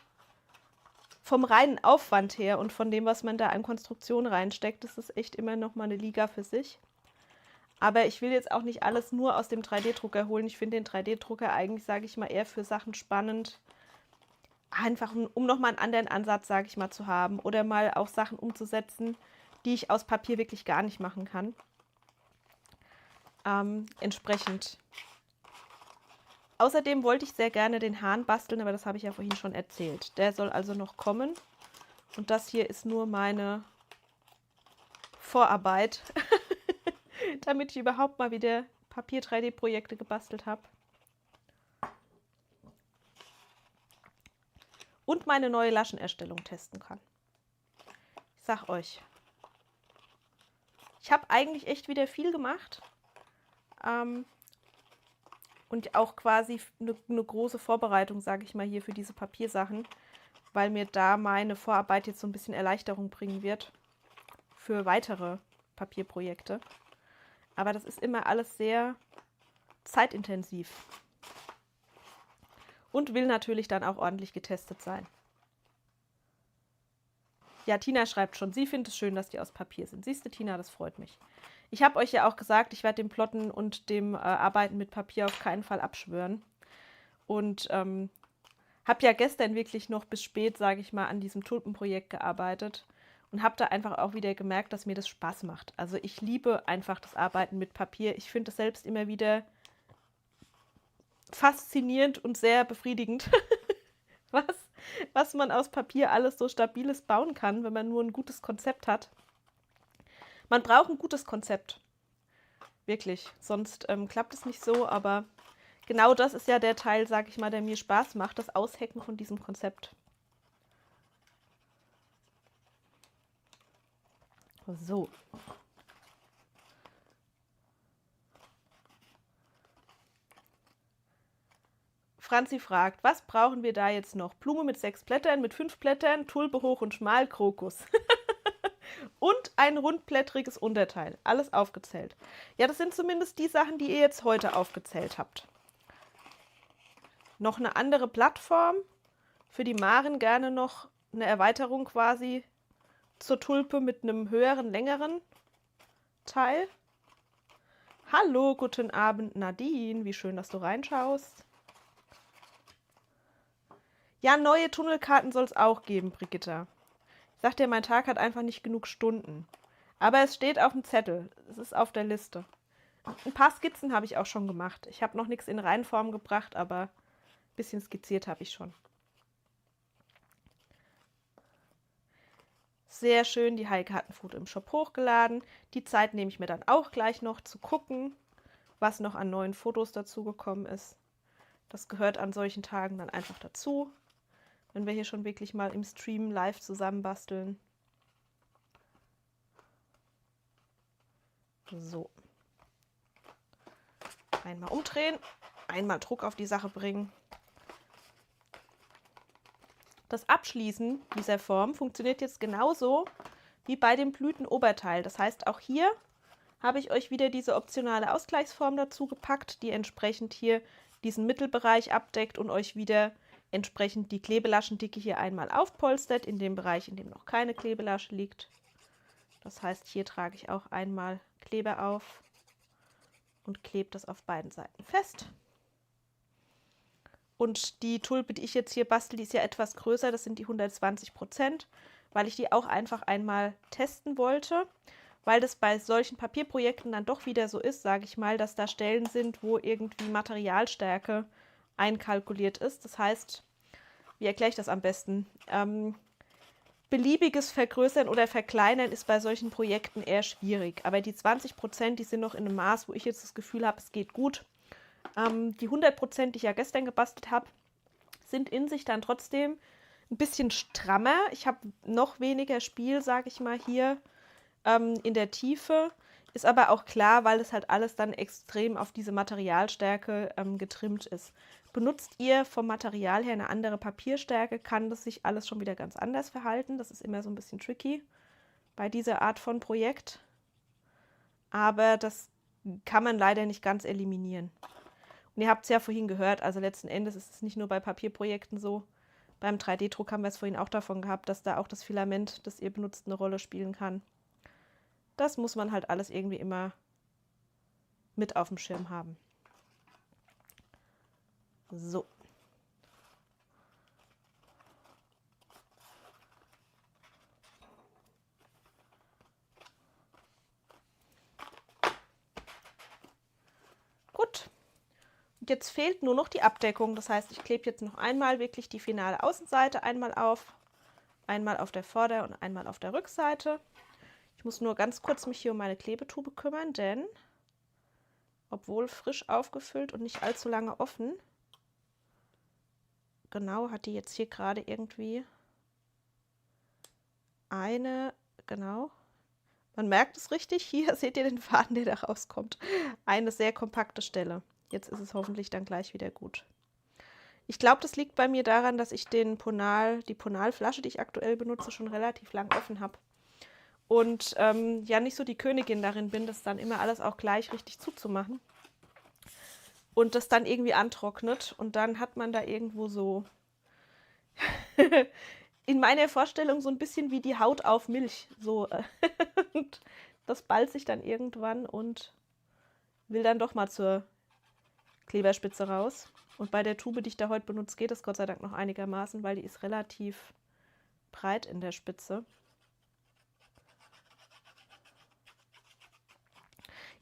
vom reinen Aufwand her und von dem, was man da an Konstruktion reinsteckt, ist es echt immer noch mal eine Liga für sich. Aber ich will jetzt auch nicht alles nur aus dem 3D-Drucker holen. Ich finde den 3D-Drucker eigentlich, sage ich mal, eher für Sachen spannend. Einfach um nochmal einen anderen Ansatz, sage ich mal, zu haben. Oder mal auch Sachen umzusetzen, die ich aus Papier wirklich gar nicht machen kann. Entsprechend. Außerdem wollte ich sehr gerne den Hahn basteln, aber das habe ich ja vorhin schon erzählt. Der soll also noch kommen. Und das hier ist nur meine Vorarbeit, damit ich überhaupt mal wieder Papier-3D-Projekte gebastelt habe. Und meine neue Laschenerstellung testen kann. Ich sag euch, ich habe eigentlich echt wieder viel gemacht. Und auch quasi eine große Vorbereitung, sage ich mal, hier für diese Papiersachen, weil mir da meine Vorarbeit jetzt so ein bisschen Erleichterung bringen wird für weitere Papierprojekte. Aber das ist immer alles sehr zeitintensiv und will natürlich dann auch ordentlich getestet sein. Ja, Tina schreibt schon, sie findet es schön, dass die aus Papier sind. Siehst du, Tina, das freut mich. Ich habe euch ja auch gesagt, ich werde dem Plotten und dem Arbeiten mit Papier auf keinen Fall abschwören. Und habe ja gestern wirklich noch bis spät, sage ich mal, an diesem Tulpenprojekt gearbeitet. Und habe da einfach auch wieder gemerkt, dass mir das Spaß macht. Also ich liebe einfach das Arbeiten mit Papier. Ich finde es selbst immer wieder faszinierend und sehr befriedigend, was man aus Papier alles so Stabiles bauen kann, wenn man nur ein gutes Konzept hat. Man braucht ein gutes Konzept. Wirklich. Sonst klappt es nicht so, aber genau das ist ja der Teil, sag ich mal, der mir Spaß macht, das Aushacken von diesem Konzept. So. Franzi fragt, was brauchen wir da jetzt noch? Blume mit 6 Blättern, mit 5 Blättern, Tulpe hoch und schmal, Krokus. Und ein rundblättriges Unterteil. Alles aufgezählt. Ja, das sind zumindest die Sachen, die ihr jetzt heute aufgezählt habt. Noch eine andere Plattform. Für die Maren gerne noch eine Erweiterung quasi zur Tulpe mit einem höheren, längeren Teil. Hallo, guten Abend Nadine. Wie schön, dass du reinschaust. Ja, neue Tunnelkarten soll es auch geben, Brigitta. Ich sag dir, mein Tag hat einfach nicht genug Stunden. Aber es steht auf dem Zettel. Es ist auf der Liste. Ein paar Skizzen habe ich auch schon gemacht. Ich habe noch nichts in Reinform gebracht, aber ein bisschen skizziert habe ich schon. Sehr schön, die Heike hat ein Foto im Shop hochgeladen. Die Zeit nehme ich mir dann auch gleich noch zu gucken, was noch an neuen Fotos dazugekommen ist. Das gehört an solchen Tagen dann einfach dazu, wenn wir hier schon wirklich mal im Stream live zusammenbasteln. So. Einmal umdrehen, einmal Druck auf die Sache bringen. Das Abschließen dieser Form funktioniert jetzt genauso wie bei dem Blütenoberteil. Das heißt, auch hier habe ich euch wieder diese optionale Ausgleichsform dazu gepackt, die entsprechend hier diesen Mittelbereich abdeckt und euch wieder entsprechend die Klebelaschendicke hier einmal aufpolstert, in dem Bereich, in dem noch keine Klebelasche liegt. Das heißt, hier trage ich auch einmal Kleber auf und klebe das auf beiden Seiten fest. Und die Tulpe, die ich jetzt hier bastel, die ist ja etwas größer, das sind die 120%, weil ich die auch einfach einmal testen wollte, weil das bei solchen Papierprojekten dann doch wieder so ist, sage ich mal, dass da Stellen sind, wo irgendwie Materialstärke einkalkuliert ist. Das heißt, wie erkläre ich das am besten? Beliebiges Vergrößern oder Verkleinern ist bei solchen Projekten eher schwierig, aber die 20%, die sind noch in einem Maß, wo ich jetzt das Gefühl habe, es geht gut. Die 100%, die ich ja gestern gebastelt habe, sind in sich dann trotzdem ein bisschen strammer. Ich habe noch weniger Spiel, sage ich mal, hier in der Tiefe. Ist aber auch klar, weil es halt alles dann extrem auf diese Materialstärke getrimmt ist. Benutzt ihr vom Material her eine andere Papierstärke, kann das sich alles schon wieder ganz anders verhalten. Das ist immer so ein bisschen tricky bei dieser Art von Projekt. Aber das kann man leider nicht ganz eliminieren. Und ihr habt es ja vorhin gehört, also letzten Endes ist es nicht nur bei Papierprojekten so. Beim 3D-Druck haben wir es vorhin auch davon gehabt, dass da auch das Filament, das ihr benutzt, eine Rolle spielen kann. Das muss man halt alles irgendwie immer mit auf dem Schirm haben. So. Gut. Und jetzt fehlt nur noch die Abdeckung. Das heißt, ich klebe jetzt noch einmal wirklich die finale Außenseite einmal auf der Vorder- und einmal auf der Rückseite. Ich muss nur ganz kurz mich hier um meine Klebetube kümmern, denn obwohl frisch aufgefüllt und nicht allzu lange offen, genau, hat die jetzt hier gerade irgendwie genau, man merkt es richtig, hier seht ihr den Faden, der da rauskommt, eine sehr kompakte Stelle. Jetzt ist es hoffentlich dann gleich wieder gut. Ich glaube, das liegt bei mir daran, dass ich die Ponal-Flasche, die ich aktuell benutze, schon relativ lang offen habe. Und ja nicht so die Königin darin bin, das dann immer alles auch gleich richtig zuzumachen. Und das dann irgendwie antrocknet und dann hat man da irgendwo so in meiner Vorstellung so ein bisschen wie die Haut auf Milch. So. Und das ballt sich dann irgendwann und will dann doch mal zur Kleberspitze raus. Und bei der Tube, die ich da heute benutze, geht es Gott sei Dank noch einigermaßen, weil die ist relativ breit in der Spitze.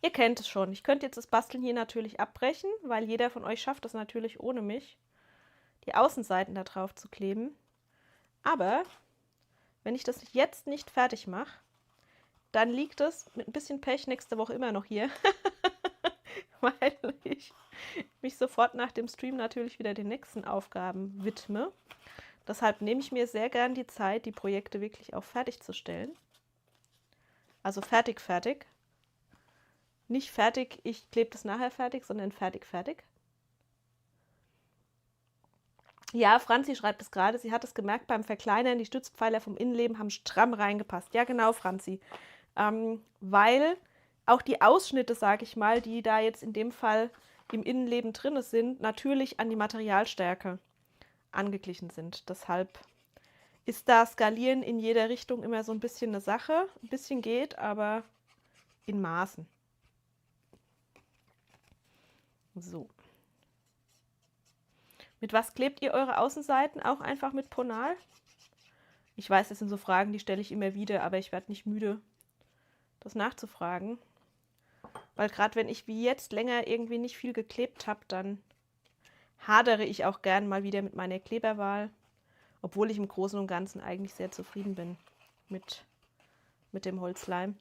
Ihr kennt es schon. Ich könnte jetzt das Basteln hier natürlich abbrechen, weil jeder von euch schafft es natürlich ohne mich, die Außenseiten da drauf zu kleben. Aber wenn ich das jetzt nicht fertig mache, dann liegt es mit ein bisschen Pech nächste Woche immer noch hier, weil ich mich sofort nach dem Stream natürlich wieder den nächsten Aufgaben widme. Deshalb nehme ich mir sehr gern die Zeit, die Projekte wirklich auch fertigzustellen. Also fertig. Nicht fertig, ich klebe das nachher fertig, sondern fertig. Ja, Franzi schreibt es gerade, sie hat es gemerkt beim Verkleinern, die Stützpfeiler vom Innenleben haben stramm reingepasst. Ja, genau, Franzi. Weil auch die Ausschnitte, sage ich mal, die da jetzt in dem Fall im Innenleben drin sind, natürlich an die Materialstärke angeglichen sind. Deshalb ist da Skalieren in jeder Richtung immer so ein bisschen eine Sache. Ein bisschen geht, aber in Maßen. So. Mit was klebt ihr eure Außenseiten? Auch einfach mit Ponal? Ich weiß, das sind so Fragen, die stelle ich immer wieder, aber ich werde nicht müde, das nachzufragen. Weil gerade wenn ich wie jetzt länger irgendwie nicht viel geklebt habe, dann hadere ich auch gern mal wieder mit meiner Kleberwahl, obwohl ich im Großen und Ganzen eigentlich sehr zufrieden bin mit dem Holzleim.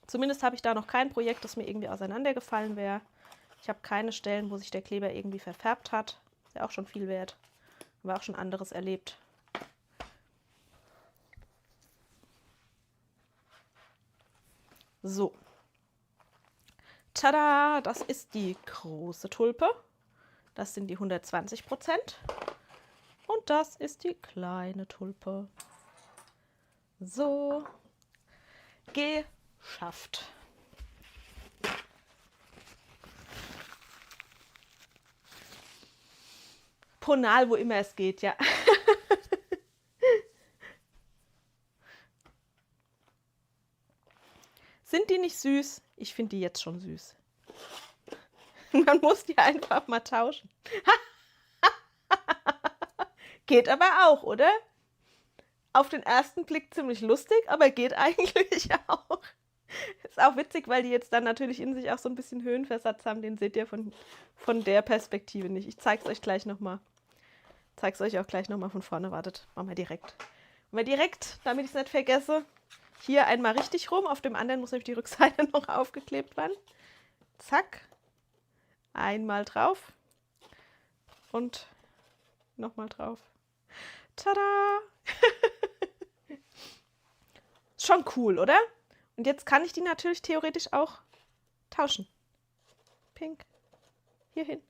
Zumindest habe ich da noch kein Projekt, das mir irgendwie auseinandergefallen wäre. Ich habe keine Stellen, wo sich der Kleber irgendwie verfärbt hat. Ist ja auch schon viel wert. Haben wir auch schon anderes erlebt. So. Tada! Das ist die große Tulpe. Das sind die 120%. Und das ist die kleine Tulpe. So. Geschafft. Ponal, wo immer es geht, ja. Sind die nicht süß? Ich finde die jetzt schon süß. Man muss die einfach mal tauschen. Geht aber auch, oder? Auf den ersten Blick ziemlich lustig, aber geht eigentlich auch. Ist auch witzig, weil die jetzt dann natürlich in sich auch so ein bisschen Höhenversatz haben. Den seht ihr von der Perspektive nicht. Ich zeige es euch gleich nochmal. Zeige es euch auch gleich nochmal von vorne. Wartet, machen wir direkt. Und wir direkt, damit ich es nicht vergesse, hier einmal richtig rum. Auf dem anderen muss nämlich die Rückseite noch aufgeklebt werden. Zack. Einmal drauf. Und nochmal drauf. Tada! Schon cool, oder? Und jetzt kann ich die natürlich theoretisch auch tauschen. Pink. Hierhin.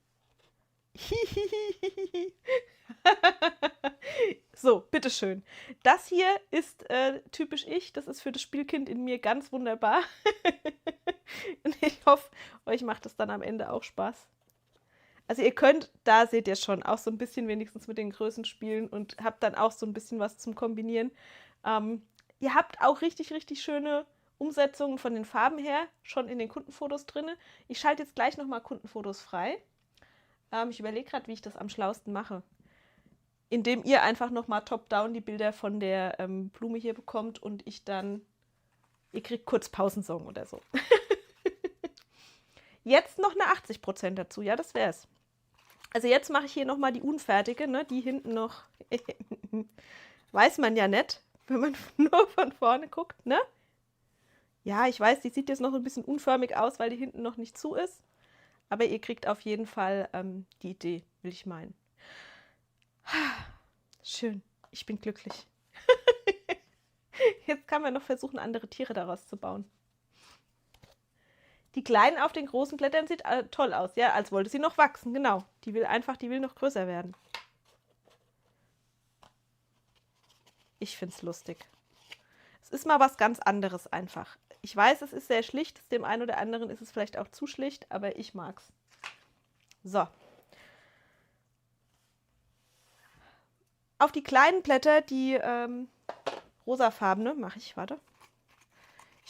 So, bitteschön. Das hier ist typisch ich. Das ist für das Spielkind in mir ganz wunderbar. Und ich hoffe, euch macht es dann am Ende auch Spaß. Also ihr könnt, da seht ihr schon, auch so ein bisschen wenigstens mit den Größen spielen und habt dann auch so ein bisschen was zum Kombinieren. Ihr habt auch richtig, richtig schöne Umsetzungen von den Farben her schon in den Kundenfotos drin. Ich schalte jetzt gleich nochmal Kundenfotos frei. Ich überlege gerade, wie ich das am schlausten mache. Indem ihr einfach nochmal top-down die Bilder von der Blume hier bekommt und ich dann, ihr kriegt kurz Pausensong oder so. Jetzt noch eine 80% dazu, ja, das wär's. Also jetzt mache ich hier nochmal die unfertige, ne, die hinten noch, weiß man ja nicht, wenn man nur von vorne guckt, ne? Ja, ich weiß, die sieht jetzt noch ein bisschen unförmig aus, weil die hinten noch nicht zu ist. Aber ihr kriegt auf jeden Fall die Idee, will ich meinen. Schön, ich bin glücklich. Jetzt kann man noch versuchen, andere Tiere daraus zu bauen. Die Kleinen auf den großen Blättern sieht toll aus, ja, als wollte sie noch wachsen, genau. Die will noch größer werden. Ich finde es lustig. Es ist mal was ganz anderes einfach. Ich weiß, es ist sehr schlicht, dem einen oder anderen ist es vielleicht auch zu schlicht, aber ich mag's. So. Auf die kleinen Blätter, die rosafarbene, mache ich, warte.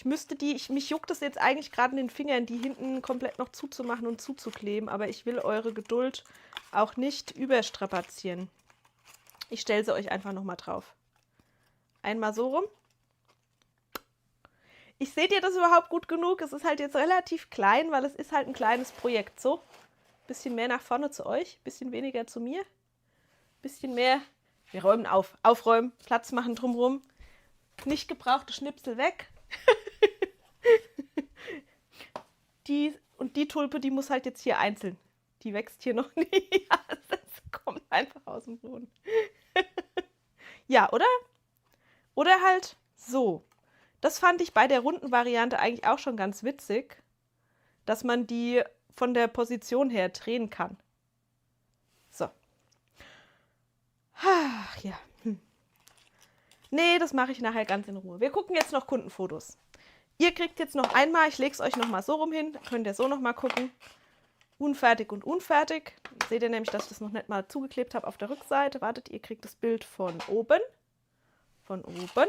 Mich juckt es jetzt eigentlich gerade in den Fingern, die hinten komplett noch zuzumachen und zuzukleben, aber ich will eure Geduld auch nicht überstrapazieren. Ich stelle sie euch einfach nochmal drauf. Einmal so rum. Seht ihr das überhaupt gut genug? Es ist halt jetzt relativ klein, weil es ist halt ein kleines Projekt. So, bisschen mehr nach vorne zu euch, bisschen weniger zu mir. Bisschen mehr, wir räumen auf, aufräumen, Platz machen drumherum. Nicht gebrauchte Schnipsel weg. Die Tulpe, die muss halt jetzt hier einzeln. Die wächst hier noch nie. Das kommt einfach aus dem Boden. Ja, oder? Oder halt so. Das fand ich bei der runden Variante eigentlich auch schon ganz witzig, dass man die von der Position her drehen kann. So. Ach ja. Nee, das mache ich nachher ganz in Ruhe. Wir gucken jetzt noch Kundenfotos. Ihr kriegt jetzt noch einmal, ich lege es euch noch mal so rum hin, dann könnt ihr so noch mal gucken. Unfertig und unfertig. Dann seht ihr nämlich, dass ich das noch nicht mal zugeklebt habe auf der Rückseite. Wartet, ihr kriegt das Bild von oben. Von oben.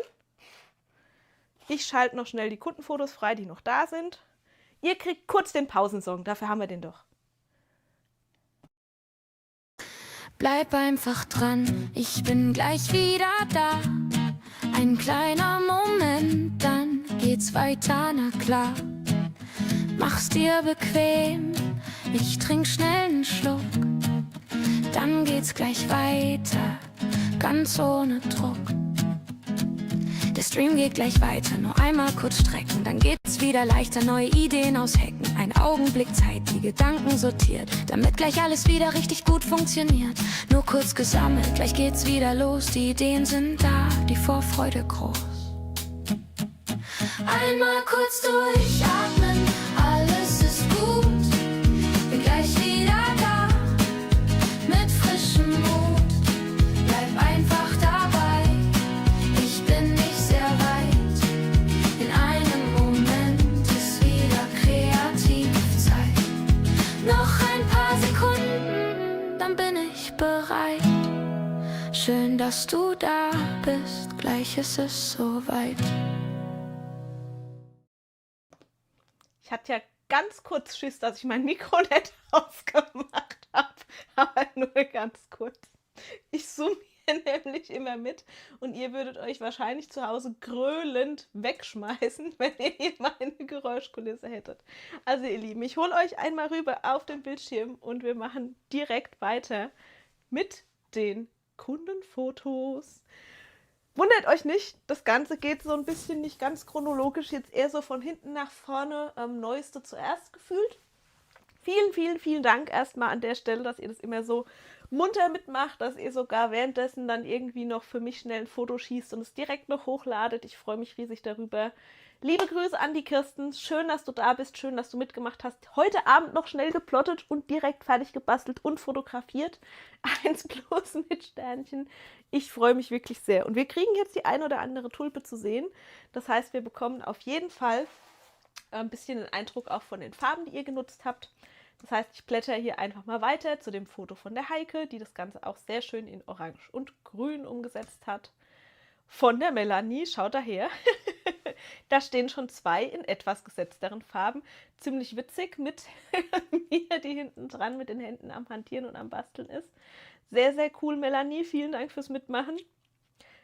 Ich schalte noch schnell die Kundenfotos frei, die noch da sind. Ihr kriegt kurz den Pausensong, dafür haben wir den doch. Bleib einfach dran, ich bin gleich wieder da. Ein kleiner Moment, dann geht's weiter, na klar. Mach's dir bequem, ich trink schnell einen Schluck. Dann geht's gleich weiter, ganz ohne Druck. Der Stream geht gleich weiter, nur einmal kurz strecken. Dann geht's wieder leichter, neue Ideen aushacken. Ein Augenblick Zeit, die Gedanken sortiert, damit gleich alles wieder richtig gut funktioniert. Nur kurz gesammelt, gleich geht's wieder los. Die Ideen sind da, die Vorfreude groß. Einmal kurz durchatmen, alles ist gut. Bin gleich wieder da, mit frischem Mut. Bleib einfach dabei, ich bin nicht sehr weit. In einem Moment ist wieder Kreativzeit. Noch ein paar Sekunden, dann bin ich bereit. Schön, dass du da bist, gleich ist es soweit. Ich hatte ja ganz kurz Schiss, dass ich mein Mikro nicht ausgemacht habe, aber nur ganz kurz. Ich zoome hier nämlich immer mit und ihr würdet euch wahrscheinlich zu Hause gröhlend wegschmeißen, wenn ihr hier meine Geräuschkulisse hättet. Also ihr Lieben, ich hole euch einmal rüber auf den Bildschirm und wir machen direkt weiter mit den Kundenfotos. Wundert euch nicht, das Ganze geht so ein bisschen nicht ganz chronologisch, jetzt eher so von hinten nach vorne, Neueste zuerst gefühlt. Vielen, vielen, vielen Dank erstmal an der Stelle, dass ihr das immer so munter mitmacht, dass ihr sogar währenddessen dann irgendwie noch für mich schnell ein Foto schießt und es direkt noch hochladet. Ich freue mich riesig darüber. Liebe Grüße an die Kirsten, schön, dass du da bist, schön, dass du mitgemacht hast. Heute Abend noch schnell geplottet und direkt fertig gebastelt und fotografiert. 1+ mit Sternchen. Ich freue mich wirklich sehr. Und wir kriegen jetzt die ein oder andere Tulpe zu sehen. Das heißt, wir bekommen auf jeden Fall ein bisschen den Eindruck auch von den Farben, die ihr genutzt habt. Das heißt, ich blätter hier einfach mal weiter zu dem Foto von der Heike, die das Ganze auch sehr schön in Orange und Grün umgesetzt hat. Von der Melanie, schaut daher. Da stehen schon 2 in etwas gesetzteren Farben. Ziemlich witzig mit mir, die hinten dran mit den Händen am Hantieren und am Basteln ist. Sehr, sehr cool, Melanie. Vielen Dank fürs Mitmachen.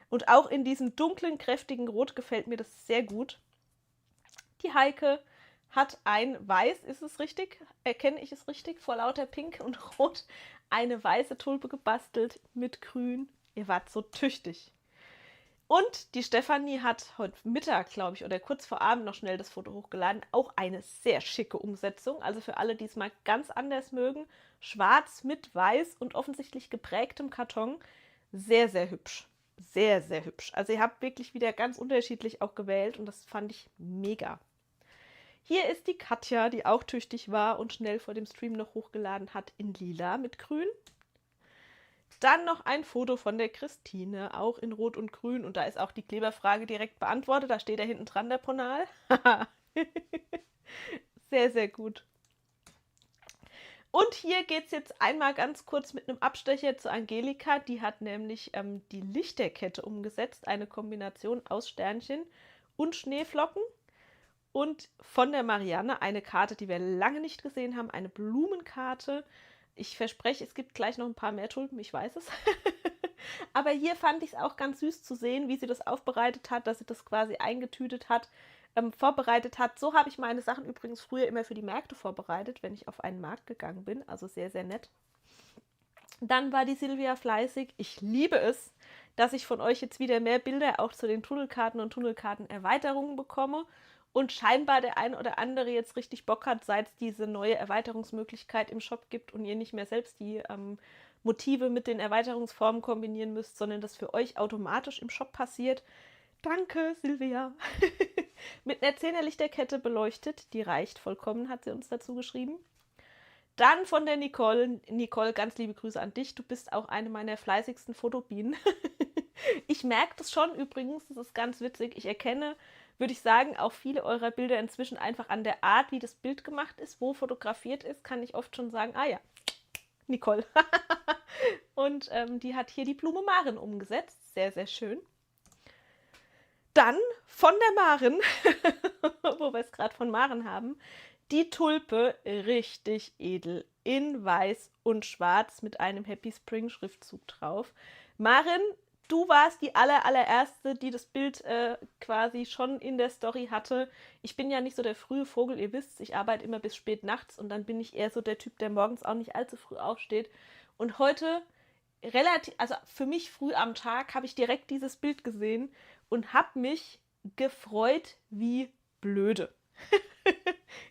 Und auch in diesem dunklen, kräftigen Rot gefällt mir das sehr gut. Die Heike hat ein Weiß, ist es richtig? Erkenne ich es richtig? Vor lauter Pink und Rot eine weiße Tulpe gebastelt mit Grün. Ihr wart so tüchtig. Und die Stefanie hat heute Mittag, glaube ich, oder kurz vor Abend noch schnell das Foto hochgeladen. Auch eine sehr schicke Umsetzung. Also für alle, die es mal ganz anders mögen. Schwarz mit Weiß und offensichtlich geprägtem Karton. Sehr, sehr hübsch. Sehr, sehr hübsch. Also ihr habt wirklich wieder ganz unterschiedlich auch gewählt und das fand ich mega. Hier ist die Katja, die auch tüchtig war und schnell vor dem Stream noch hochgeladen hat in Lila mit Grün. Dann noch ein Foto von der Christine, auch in Rot und Grün. Und da ist auch die Kleberfrage direkt beantwortet. Da steht da hinten dran der Ponal. Sehr, sehr gut. Und hier geht es jetzt einmal ganz kurz mit einem Abstecher zu Angelika. Die hat nämlich die Lichterkette umgesetzt. Eine Kombination aus Sternchen und Schneeflocken. Und von der Marianne eine Karte, die wir lange nicht gesehen haben. Eine Blumenkarte. Ich verspreche, es gibt gleich noch ein paar mehr Tulpen, ich weiß es. Aber hier fand ich es auch ganz süß zu sehen, wie sie das aufbereitet hat, dass sie das quasi eingetütet hat, vorbereitet hat. So habe ich meine Sachen übrigens früher immer für die Märkte vorbereitet, wenn ich auf einen Markt gegangen bin. Also sehr, sehr nett. Dann war die Silvia fleißig. Ich liebe es, dass ich von euch jetzt wieder mehr Bilder auch zu den Tunnelkarten und Tunnelkartenerweiterungen bekomme. Und scheinbar der ein oder andere jetzt richtig Bock hat, seit es diese neue Erweiterungsmöglichkeit im Shop gibt und ihr nicht mehr selbst die Motive mit den Erweiterungsformen kombinieren müsst, sondern das für euch automatisch im Shop passiert. Danke, Silvia. Mit einer 10er Lichterkette beleuchtet, die reicht vollkommen, hat sie uns dazu geschrieben. Dann von der Nicole. Nicole, ganz liebe Grüße an dich. Du bist auch eine meiner fleißigsten Fotobienen. Ich merke das schon übrigens, das ist ganz witzig. Ich erkenne, würde ich sagen, auch viele eurer Bilder inzwischen einfach an der Art, wie das Bild gemacht ist, wo fotografiert ist, kann ich oft schon sagen, ah ja, Nicole. Und die hat hier die Blume Maren umgesetzt. Sehr, sehr schön. Dann von der Maren, wo wir es gerade von Maren haben, die Tulpe richtig edel in Weiß und Schwarz mit einem Happy Spring Schriftzug drauf. Maren, du warst die allererste, die das Bild quasi schon in der Story hatte. Ich bin ja nicht so der frühe Vogel, ihr wisst, ich arbeite immer bis spät nachts und dann bin ich eher so der Typ, der morgens auch nicht allzu früh aufsteht. Und heute relativ, also für mich früh am Tag, habe ich direkt dieses Bild gesehen und habe mich gefreut wie blöde.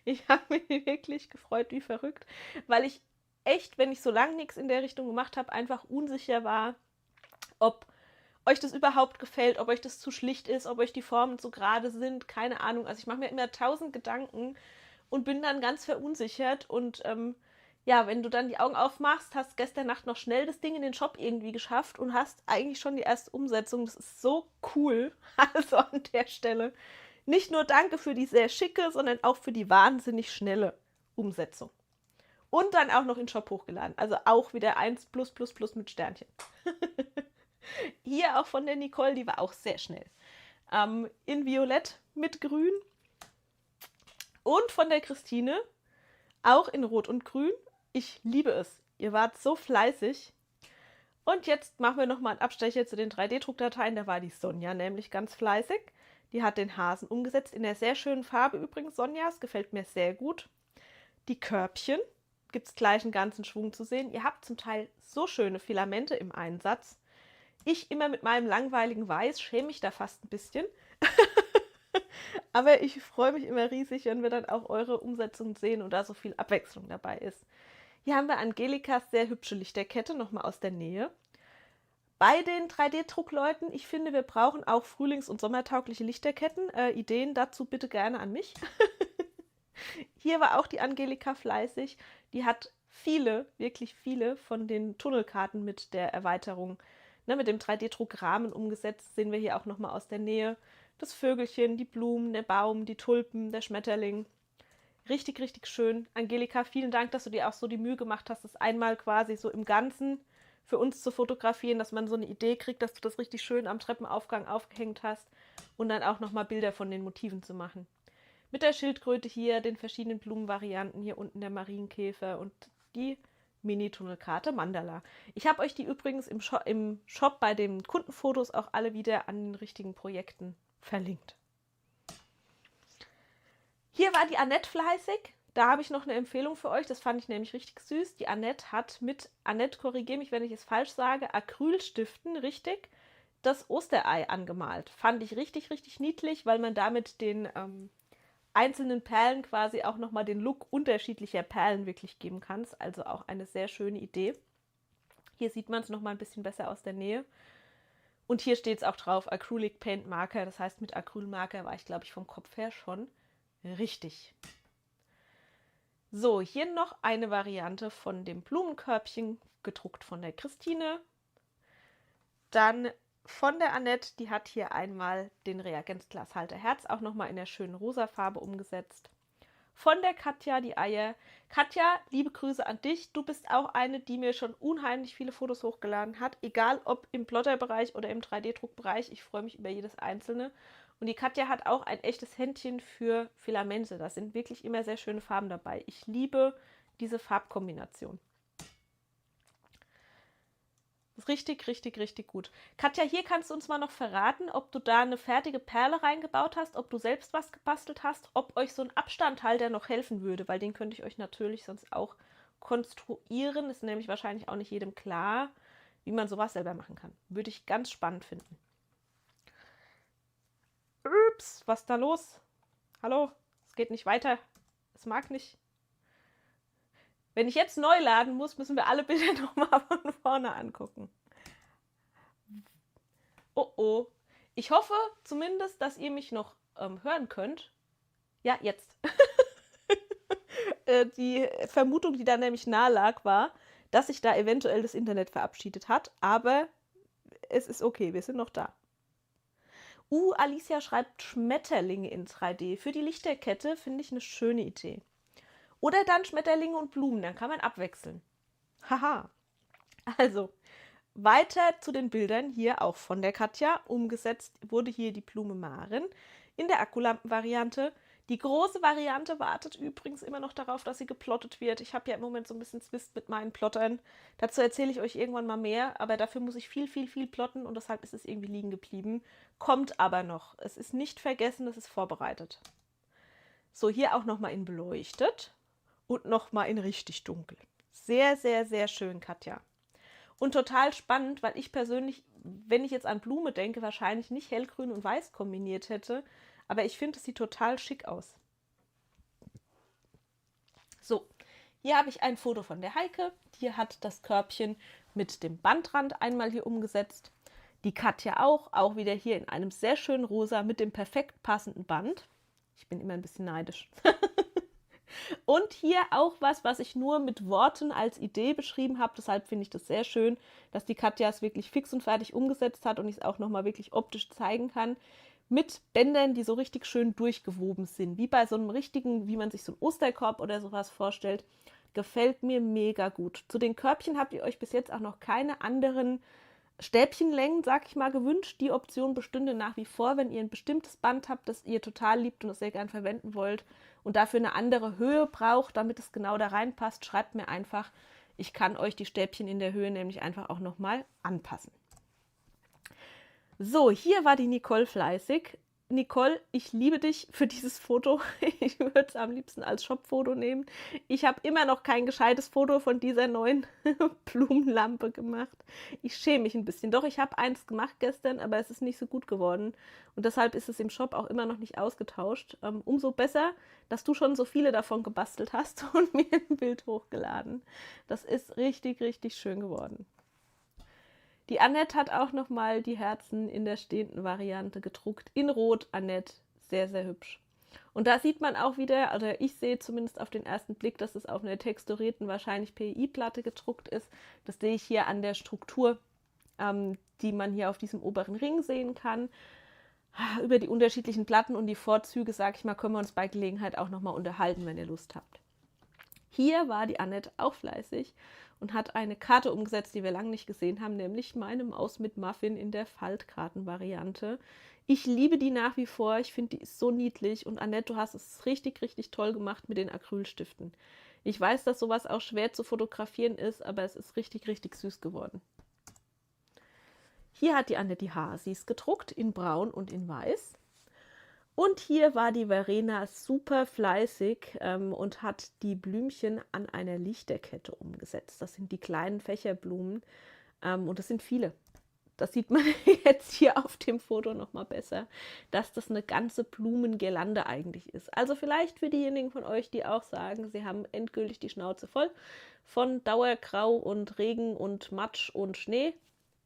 Ich habe mich wirklich gefreut wie verrückt, weil ich echt, wenn ich so lange nichts in der Richtung gemacht habe, einfach unsicher war, ob euch das überhaupt gefällt, ob euch das zu schlicht ist, ob euch die Formen zu gerade sind, keine Ahnung. Also ich mache mir immer 1000 Gedanken und bin dann ganz verunsichert und ja, wenn du dann die Augen aufmachst, hast gestern Nacht noch schnell das Ding in den Shop irgendwie geschafft und hast eigentlich schon die erste Umsetzung. Das ist so cool. Also an der Stelle nicht nur danke für die sehr schicke, sondern auch für die wahnsinnig schnelle Umsetzung. Und dann auch noch in den Shop hochgeladen. Also auch wieder 1+++ mit Sternchen. Hier auch von der Nicole, die war auch sehr schnell. In Violett mit Grün. Und von der Christine auch in Rot und Grün. Ich liebe es. Ihr wart so fleißig. Und jetzt machen wir nochmal einen Abstecher zu den 3D-Druckdateien. Da war die Sonja nämlich ganz fleißig. Die hat den Hasen umgesetzt in der sehr schönen Farbe übrigens. Sonjas gefällt mir sehr gut. Die Körbchen gibt es gleich einen ganzen Schwung zu sehen. Ihr habt zum Teil so schöne Filamente im Einsatz. Ich immer mit meinem langweiligen Weiß schäme mich da fast ein bisschen. Aber ich freue mich immer riesig, wenn wir dann auch eure Umsetzung sehen und da so viel Abwechslung dabei ist. Hier haben wir Angelikas sehr hübsche Lichterkette, nochmal aus der Nähe. Bei den 3D-Druckleuten, ich finde, wir brauchen auch frühlings- und sommertaugliche Lichterketten. Ideen dazu bitte gerne an mich. Hier war auch die Angelika fleißig. Die hat viele, wirklich viele von den Tunnelkarten mit der Erweiterung, mit dem 3D-Druckrahmen umgesetzt. Sehen wir hier auch nochmal aus der Nähe. Das Vögelchen, die Blumen, der Baum, die Tulpen, der Schmetterling. Richtig, richtig schön. Angelika, vielen Dank, dass du dir auch so die Mühe gemacht hast, das einmal quasi so im Ganzen für uns zu fotografieren, dass man so eine Idee kriegt, dass du das richtig schön am Treppenaufgang aufgehängt hast und dann auch nochmal Bilder von den Motiven zu machen. Mit der Schildkröte hier, den verschiedenen Blumenvarianten, hier unten der Marienkäfer und die Mini-Tunnelkarte Mandala. Ich habe euch die übrigens im Shop bei den Kundenfotos auch alle wieder an den richtigen Projekten verlinkt. Hier war die Annette fleißig. Da habe ich noch eine Empfehlung für euch. Das fand ich nämlich richtig süß. Die Annette hat mit, Annette, korrigiere mich, wenn ich es falsch sage, Acrylstiften, richtig, das Osterei angemalt. Fand ich richtig, richtig niedlich, weil man damit den einzelnen Perlen quasi auch nochmal den Look unterschiedlicher Perlen wirklich geben kann. Also auch eine sehr schöne Idee. Hier sieht man es nochmal ein bisschen besser aus der Nähe. Und hier steht es auch drauf, Acrylic Paint Marker. Das heißt, mit Acrylmarker war ich, glaube ich, vom Kopf her schon richtig. So, hier noch eine Variante von dem Blumenkörbchen, gedruckt von der Christine. Dann von der Annette, die hat hier einmal den Reagenzglashalter Herz auch nochmal in der schönen rosa Farbe umgesetzt. Von der Katja die Eier. Katja, liebe Grüße an dich. Du bist auch eine, die mir schon unheimlich viele Fotos hochgeladen hat, egal ob im Plotterbereich oder im 3D-Druckbereich. Ich freue mich über jedes einzelne. Und die Katja hat auch ein echtes Händchen für Filamente. Da sind wirklich immer sehr schöne Farben dabei. Ich liebe diese Farbkombination. Richtig, richtig, richtig gut. Katja, hier kannst du uns mal noch verraten, ob du da eine fertige Perle reingebaut hast, ob du selbst was gebastelt hast, ob euch so ein Abstandhalter noch helfen würde, weil den könnte ich euch natürlich sonst auch konstruieren. Ist nämlich wahrscheinlich auch nicht jedem klar, wie man sowas selber machen kann. Würde ich ganz spannend finden. Ups, was ist da los? Hallo, es geht nicht weiter. Es mag nicht. Wenn ich jetzt neu laden muss, müssen wir alle Bilder nochmal von vorne angucken. Oh oh. Ich hoffe zumindest, dass ihr mich noch hören könnt. Ja, jetzt. Die Vermutung, die da nämlich nahe lag, war, dass sich da eventuell das Internet verabschiedet hat. Aber es ist okay, wir sind noch da. Alicia schreibt Schmetterlinge in 3D. Für die Lichterkette finde ich eine schöne Idee. Oder dann Schmetterlinge und Blumen, dann kann man abwechseln. Haha. Also, weiter zu den Bildern, hier auch von der Katja. Umgesetzt wurde hier die Blume Maren in der Akkulampen-Variante. Die große Variante wartet übrigens immer noch darauf, dass sie geplottet wird. Ich habe ja im Moment so ein bisschen Zwist mit meinen Plottern. Dazu erzähle ich euch irgendwann mal mehr, aber dafür muss ich viel, viel, viel plotten und deshalb ist es irgendwie liegen geblieben. Kommt aber noch. Es ist nicht vergessen, es ist vorbereitet. So, hier auch nochmal in beleuchtet. Und nochmal in richtig dunkel. Sehr, sehr, sehr schön, Katja. Und total spannend, weil ich persönlich, wenn ich jetzt an Blume denke, wahrscheinlich nicht hellgrün und weiß kombiniert hätte. Aber ich finde, es sieht total schick aus. So, hier habe ich ein Foto von der Heike. Die hat das Körbchen mit dem Bandrand einmal hier umgesetzt. Die Katja auch wieder hier in einem sehr schönen Rosa mit dem perfekt passenden Band. Ich bin immer ein bisschen neidisch. Und hier auch was ich nur mit Worten als Idee beschrieben habe. Deshalb finde ich das sehr schön, dass die Katja es wirklich fix und fertig umgesetzt hat und ich es auch nochmal wirklich optisch zeigen kann. Mit Bändern, die so richtig schön durchgewoben sind. Wie bei so einem richtigen, wie man sich so einen Osterkorb oder sowas vorstellt. Gefällt mir mega gut. Zu den Körbchen habt ihr euch bis jetzt auch noch keine anderen Stäbchenlängen, sag ich mal, gewünscht. Die Option bestünde nach wie vor, wenn ihr ein bestimmtes Band habt, das ihr total liebt und das sehr gern verwenden wollt und dafür eine andere Höhe braucht, damit es genau da reinpasst, schreibt mir einfach. Ich kann euch die Stäbchen in der Höhe nämlich einfach auch nochmal anpassen. So, hier war die Nicole fleißig. Nicole, ich liebe dich für dieses Foto. Ich würde es am liebsten als Shop-Foto nehmen. Ich habe immer noch kein gescheites Foto von dieser neuen Blumenlampe gemacht. Ich schäme mich ein bisschen. Doch, ich habe eins gemacht gestern, aber es ist nicht so gut geworden. Und deshalb ist es im Shop auch immer noch nicht ausgetauscht. Umso besser, dass du schon so viele davon gebastelt hast und mir ein Bild hochgeladen. Das ist richtig, richtig schön geworden. Die Annette hat auch nochmal die Herzen in der stehenden Variante gedruckt. In Rot, Annette. Sehr, sehr hübsch. Und da sieht man auch wieder, oder ich sehe zumindest auf den ersten Blick, dass es auf einer texturierten, wahrscheinlich PI-Platte gedruckt ist. Das sehe ich hier an der Struktur, die man hier auf diesem oberen Ring sehen kann. über die unterschiedlichen Platten und die Vorzüge, sag ich mal, können wir uns bei Gelegenheit auch nochmal unterhalten, wenn ihr Lust habt. Hier war die Annette auch fleißig und hat eine Karte umgesetzt, die wir lange nicht gesehen haben, nämlich meine Maus mit Muffin in der Faltkartenvariante. Ich liebe die nach wie vor, ich finde, die ist so niedlich und Annette, du hast es richtig, richtig toll gemacht mit den Acrylstiften. Ich weiß, dass sowas auch schwer zu fotografieren ist, aber es ist richtig, richtig süß geworden. Hier hat die Annette die Hasis gedruckt, in Braun und in Weiß. Und hier war die Verena super fleißig und hat die Blümchen an einer Lichterkette umgesetzt. Das sind die kleinen Fächerblumen und das sind viele. Das sieht man jetzt hier auf dem Foto nochmal besser, dass das eine ganze Blumengirlande eigentlich ist. Also vielleicht für diejenigen von euch, die auch sagen, sie haben endgültig die Schnauze voll von Dauergrau und Regen und Matsch und Schnee.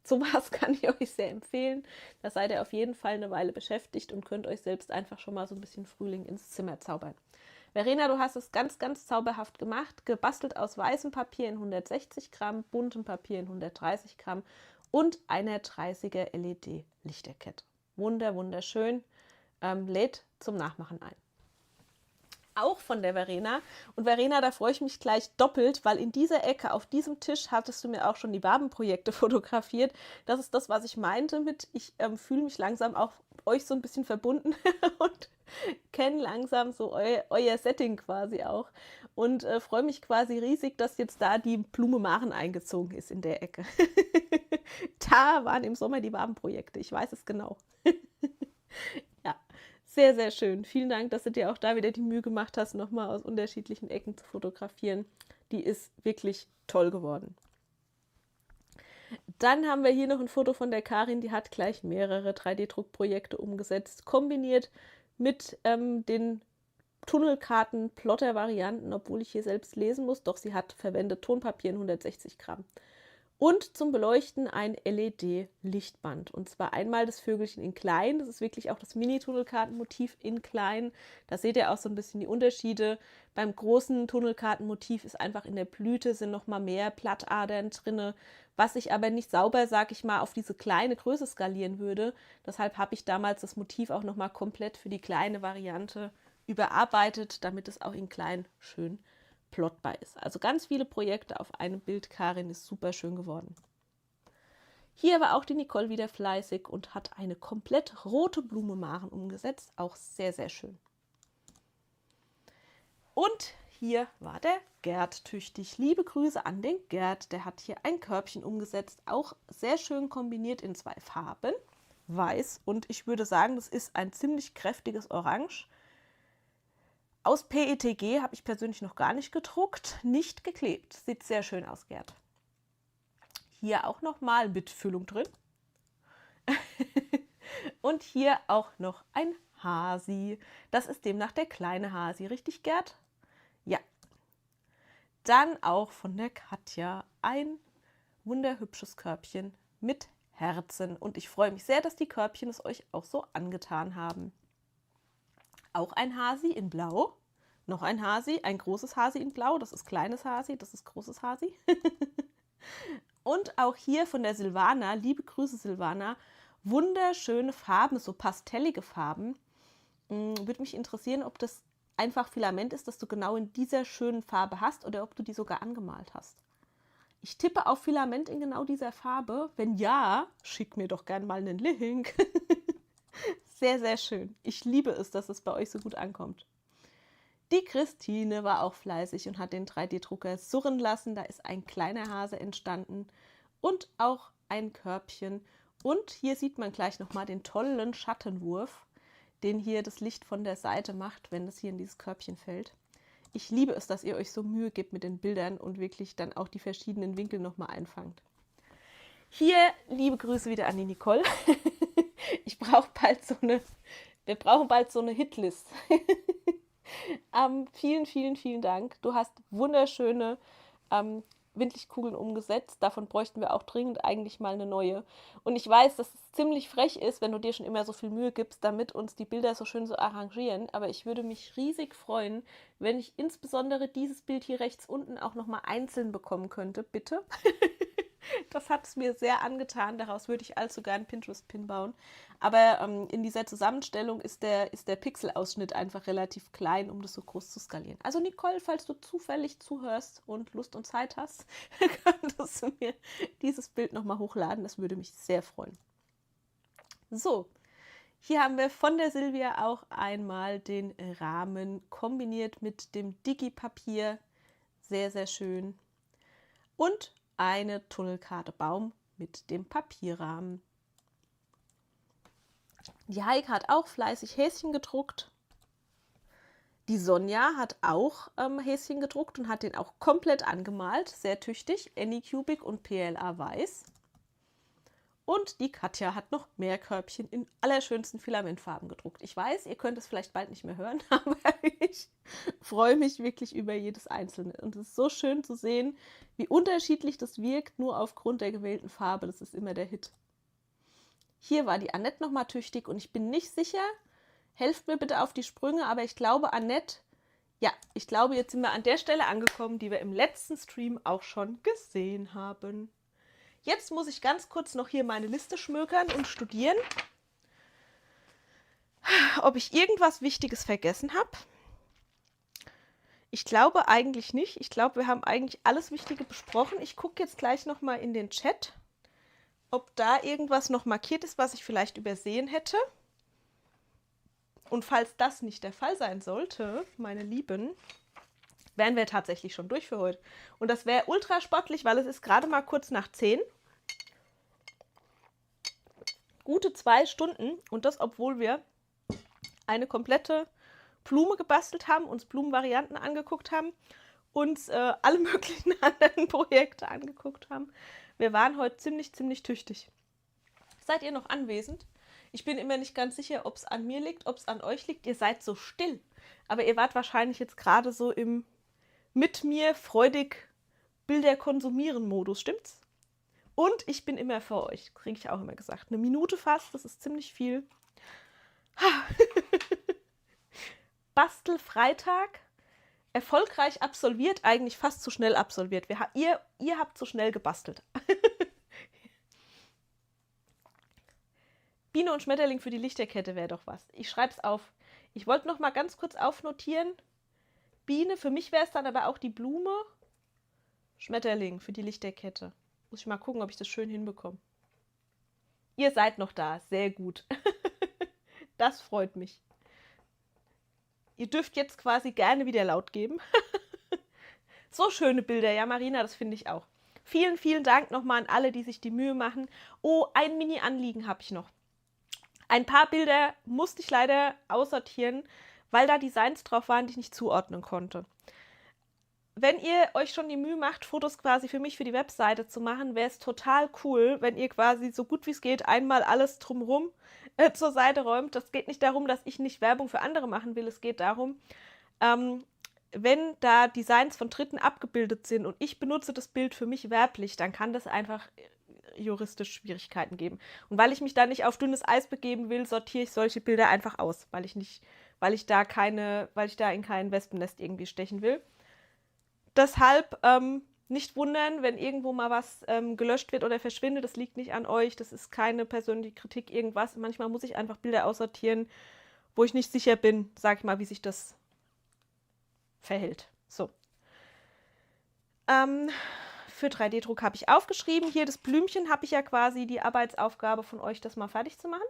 Sowas kann ich euch sehr empfehlen. Da seid ihr auf jeden Fall eine Weile beschäftigt und könnt euch selbst einfach schon mal so ein bisschen Frühling ins Zimmer zaubern. Verena, du hast es ganz, ganz zauberhaft gemacht. Gebastelt aus weißem Papier in 160 Gramm, buntem Papier in 130 Gramm und einer 30er LED-Lichterkette. Wunderschön. Lädt zum Nachmachen ein. Auch von der Verena. Und Verena, da freue ich mich gleich doppelt, weil in dieser Ecke, auf diesem Tisch, hattest du mir auch schon die Wabenprojekte fotografiert. Das ist das, was ich meinte mit, ich fühle mich langsam auch euch so ein bisschen verbunden und kenne langsam so euer Setting quasi auch. Und freue mich quasi riesig, dass jetzt da die Blume Maren eingezogen ist in der Ecke. Da waren im Sommer die Wabenprojekte, ich weiß es genau. Ja. Sehr, sehr schön. Vielen Dank, dass du dir auch da wieder die Mühe gemacht hast, nochmal aus unterschiedlichen Ecken zu fotografieren. Die ist wirklich toll geworden. Dann haben wir hier noch ein Foto von der Karin, die hat gleich mehrere 3D-Druckprojekte umgesetzt, kombiniert mit den Tunnelkarten-Plotter-Varianten, obwohl ich hier selbst lesen muss. Doch sie hat verwendet Tonpapier in 160 Gramm. Und zum Beleuchten ein LED-Lichtband. Und zwar einmal das Vögelchen in klein. Das ist wirklich auch das Mini-Tunnelkartenmotiv in klein. Da seht ihr auch so ein bisschen die Unterschiede. Beim großen Tunnelkartenmotiv ist einfach in der Blüte sind nochmal mehr Blattadern drin, was ich aber nicht sauber, sag ich mal, auf diese kleine Größe skalieren würde. Deshalb habe ich damals das Motiv auch nochmal komplett für die kleine Variante überarbeitet, damit es auch in klein schön plottbar ist. Also ganz viele Projekte auf einem Bild. Karin ist super schön geworden. Hier war auch die Nicole wieder fleißig und hat eine komplett rote Blume Maren umgesetzt. Auch sehr, sehr schön. Und hier war der Gerd tüchtig. Liebe Grüße an den Gerd. Der hat hier ein Körbchen umgesetzt. Auch sehr schön kombiniert in 2 Farben. Weiß und ich würde sagen, das ist ein ziemlich kräftiges Orange. Aus PETG habe ich persönlich noch gar nicht gedruckt, nicht geklebt. Sieht sehr schön aus, Gerd. Hier auch nochmal mit Füllung drin. Und hier auch noch ein Hasi. Das ist demnach der kleine Hasi, richtig, Gerd? Ja. Dann auch von der Katja ein wunderhübsches Körbchen mit Herzen. Und ich freue mich sehr, dass die Körbchen es euch auch so angetan haben. Auch ein Hasi in Blau. Noch ein Hasi, ein großes Hasi in Blau. Das ist kleines Hasi, das ist großes Hasi. Und auch hier von der Silvana, liebe Grüße Silvana, wunderschöne Farben, so pastellige Farben. Würde mich interessieren, ob das einfach Filament ist, das du genau in dieser schönen Farbe hast oder ob du die sogar angemalt hast. Ich tippe auf Filament in genau dieser Farbe. Wenn ja, schick mir doch gern mal einen Link. Sehr, sehr schön. Ich liebe es, dass es bei euch so gut ankommt. Die Christine war auch fleißig und hat den 3D-Drucker surren lassen. Da ist ein kleiner Hase entstanden und auch ein Körbchen. Und hier sieht man gleich nochmal den tollen Schattenwurf, den hier das Licht von der Seite macht, wenn es hier in dieses Körbchen fällt. Ich liebe es, dass ihr euch so Mühe gebt mit den Bildern und wirklich dann auch die verschiedenen Winkel nochmal einfangt. Hier liebe Grüße wieder an die Nicole. Wir brauchen bald so eine Hitlist. Vielen Dank. Du hast wunderschöne Windlichtkugeln umgesetzt. Davon bräuchten wir auch dringend eigentlich mal eine neue. Und ich weiß, dass es ziemlich frech ist, wenn du dir schon immer so viel Mühe gibst, damit uns die Bilder so schön so arrangieren. Aber ich würde mich riesig freuen, wenn ich insbesondere dieses Bild hier rechts unten auch nochmal einzeln bekommen könnte. Bitte. Das hat es mir sehr angetan. Daraus würde ich allzu gern Pinterest-Pin bauen. Aber in dieser Zusammenstellung ist der Pixelausschnitt einfach relativ klein, um das so groß zu skalieren. Also Nicole, falls du zufällig zuhörst und Lust und Zeit hast, könntest du mir dieses Bild nochmal hochladen. Das würde mich sehr freuen. So, hier haben wir von der Silvia auch einmal den Rahmen kombiniert mit dem Digi-Papier. Sehr, sehr schön. Und eine Tunnelkarte Baum mit dem Papierrahmen. Die Heike hat auch fleißig Häschen gedruckt. Die Sonja hat auch Häschen gedruckt und hat den auch komplett angemalt. Sehr tüchtig. Anycubic und PLA Weiß. Und die Katja hat noch mehr Körbchen in allerschönsten Filamentfarben gedruckt. Ich weiß, ihr könnt es vielleicht bald nicht mehr hören, aber ich freue mich wirklich über jedes einzelne. Und es ist so schön zu sehen, wie unterschiedlich das wirkt, nur aufgrund der gewählten Farbe. Das ist immer der Hit. Hier war die Annette nochmal tüchtig und ich bin nicht sicher, helft mir bitte auf die Sprünge, aber ich glaube, Annette, ja, ich glaube, jetzt sind wir an der Stelle angekommen, die wir im letzten Stream auch schon gesehen haben. Jetzt muss ich ganz kurz noch hier meine Liste schmökern und studieren, ob ich irgendwas Wichtiges vergessen habe. Ich glaube eigentlich nicht. Ich glaube, wir haben eigentlich alles Wichtige besprochen. Ich gucke jetzt gleich noch mal in den Chat, ob da irgendwas noch markiert ist, was ich vielleicht übersehen hätte. Und falls das nicht der Fall sein sollte, meine Lieben, wären wir tatsächlich schon durch für heute. Und das wäre ultra sportlich, weil es ist gerade mal kurz nach 10. Gute 2 Stunden und das, obwohl wir eine komplette Blume gebastelt haben, uns Blumenvarianten angeguckt haben, uns alle möglichen anderen Projekte angeguckt haben. Wir waren heute ziemlich tüchtig. Seid ihr noch anwesend? Ich bin immer nicht ganz sicher, ob es an mir liegt, ob es an euch liegt. Ihr seid so still, aber ihr wart wahrscheinlich jetzt gerade so im mit mir freudig Bilder konsumieren Modus, stimmt's? Und ich bin immer für euch, kriege ich auch immer gesagt. 1 Minute fast, das ist ziemlich viel. Bastelfreitag, erfolgreich absolviert, eigentlich fast zu schnell absolviert. Ihr habt zu schnell gebastelt. Biene und Schmetterling für die Lichterkette wäre doch was. Ich schreibe es auf. Ich wollte noch mal ganz kurz aufnotieren. Biene, für mich wäre es dann aber auch die Blume. Schmetterling für die Lichterkette. Muss ich mal gucken, ob ich das schön hinbekomme. Ihr seid noch da, sehr gut. Das freut mich. Ihr dürft jetzt quasi gerne wieder laut geben. So schöne Bilder, ja Marina, das finde ich auch. Vielen Dank nochmal an alle, die sich die Mühe machen. Oh, ein Mini-Anliegen habe ich noch. Ein paar Bilder musste ich leider aussortieren, weil da Designs drauf waren, die ich nicht zuordnen konnte. Wenn ihr euch schon die Mühe macht, Fotos quasi für mich für die Webseite zu machen, wäre es total cool, wenn ihr quasi so gut wie es geht einmal alles drumherum zur Seite räumt. Das geht nicht darum, dass ich nicht Werbung für andere machen will. Es geht darum, wenn da Designs von Dritten abgebildet sind und ich benutze das Bild für mich werblich, dann kann das einfach juristisch Schwierigkeiten geben. Und weil ich mich da nicht auf dünnes Eis begeben will, sortiere ich solche Bilder einfach aus, weil ich da in kein Wespennest irgendwie stechen will. Deshalb nicht wundern, wenn irgendwo mal was gelöscht wird oder verschwindet. Das liegt nicht an euch, das ist keine persönliche Kritik, irgendwas. Manchmal muss ich einfach Bilder aussortieren, wo ich nicht sicher bin, sag ich mal, wie sich das verhält. So. Für 3D-Druck habe ich aufgeschrieben. Hier das Blümchen habe ich ja quasi die Arbeitsaufgabe von euch, das mal fertig zu machen.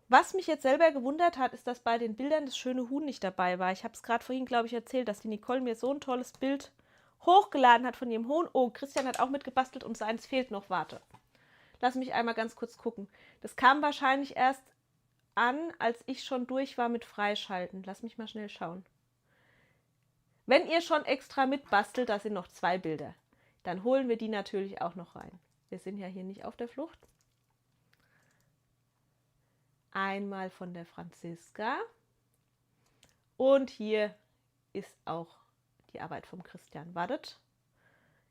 Was mich jetzt selber gewundert hat, ist, dass bei den Bildern das schöne Huhn nicht dabei war. Ich habe es gerade vorhin, glaube ich, erzählt, dass die Nicole mir so ein tolles Bild hochgeladen hat von ihrem Huhn. Oh, Christian hat auch mitgebastelt und seins fehlt noch. Warte. Lass mich einmal ganz kurz gucken. Das kam wahrscheinlich erst an, als ich schon durch war mit Freischalten. Lass mich mal schnell schauen. Wenn ihr schon extra mitbastelt, da sind noch 2 Bilder. Dann holen wir die natürlich auch noch rein. Wir sind ja hier nicht auf der Flucht. Einmal von der Franziska. Und hier ist auch die Arbeit vom Christian. Wartet.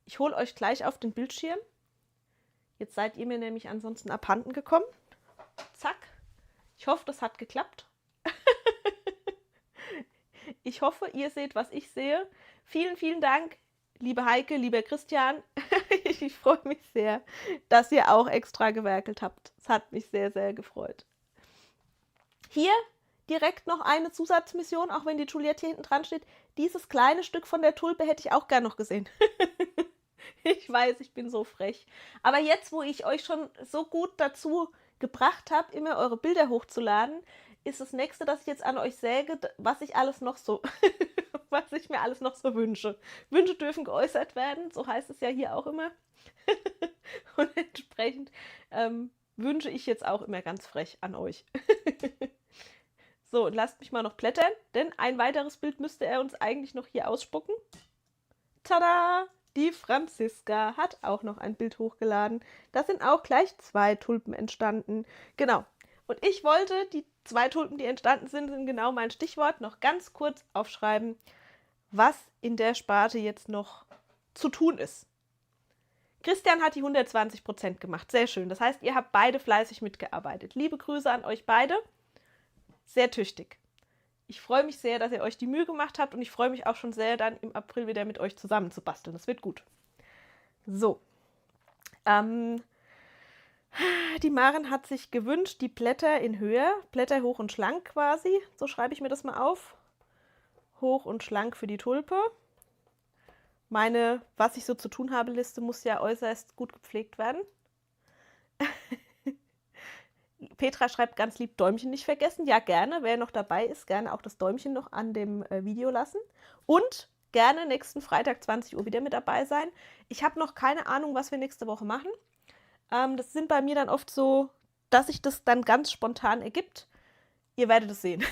Ich hole euch gleich auf den Bildschirm. Jetzt seid ihr mir nämlich ansonsten abhanden gekommen. Zack. Ich hoffe, das hat geklappt. Ich hoffe, ihr seht, was ich sehe. Vielen Dank, liebe Heike, lieber Christian. Ich freue mich sehr, dass ihr auch extra gewerkelt habt. Es hat mich sehr, sehr gefreut. Hier direkt noch eine Zusatzmission, auch wenn die Juliette hier hinten dran steht. Dieses kleine Stück von der Tulpe hätte ich auch gern noch gesehen. Ich weiß, ich bin so frech. Aber jetzt, wo ich euch schon so gut dazu gebracht habe, immer eure Bilder hochzuladen, ist das nächste, dass ich jetzt an euch säge, was ich alles noch so, was ich mir alles noch so wünsche. Wünsche dürfen geäußert werden, so heißt es ja hier auch immer. Und entsprechend wünsche ich jetzt auch immer ganz frech an euch. So, und lasst mich mal noch blättern, denn ein weiteres Bild müsste er uns eigentlich noch hier ausspucken. Tada! Die Franziska hat auch noch ein Bild hochgeladen. Da sind auch gleich 2 Tulpen entstanden. Genau. Und ich wollte die 2 Tulpen, die entstanden sind, sind genau mein Stichwort, noch ganz kurz aufschreiben, was in der Sparte jetzt noch zu tun ist. Christian hat die 120% gemacht. Sehr schön. Das heißt, ihr habt beide fleißig mitgearbeitet. Liebe Grüße an euch beide. Sehr tüchtig. Ich freue mich sehr, dass ihr euch die Mühe gemacht habt und ich freue mich auch schon sehr, dann im April wieder mit euch zusammen zu basteln. Das wird gut. So. Die Maren hat sich gewünscht, die Blätter in Höhe, Blätter hoch und schlank quasi. So schreibe ich mir das mal auf. Hoch und schlank für die Tulpe. Meine, was ich so zu tun habe, Liste muss ja äußerst gut gepflegt werden. Petra schreibt ganz lieb, Däumchen nicht vergessen. Ja, gerne. Wer noch dabei ist, gerne auch das Däumchen noch an dem Video lassen. Und gerne nächsten Freitag 20 Uhr wieder mit dabei sein. Ich habe noch keine Ahnung, was wir nächste Woche machen. Das sind bei mir dann oft so, dass sich das dann ganz spontan ergibt. Ihr werdet es sehen.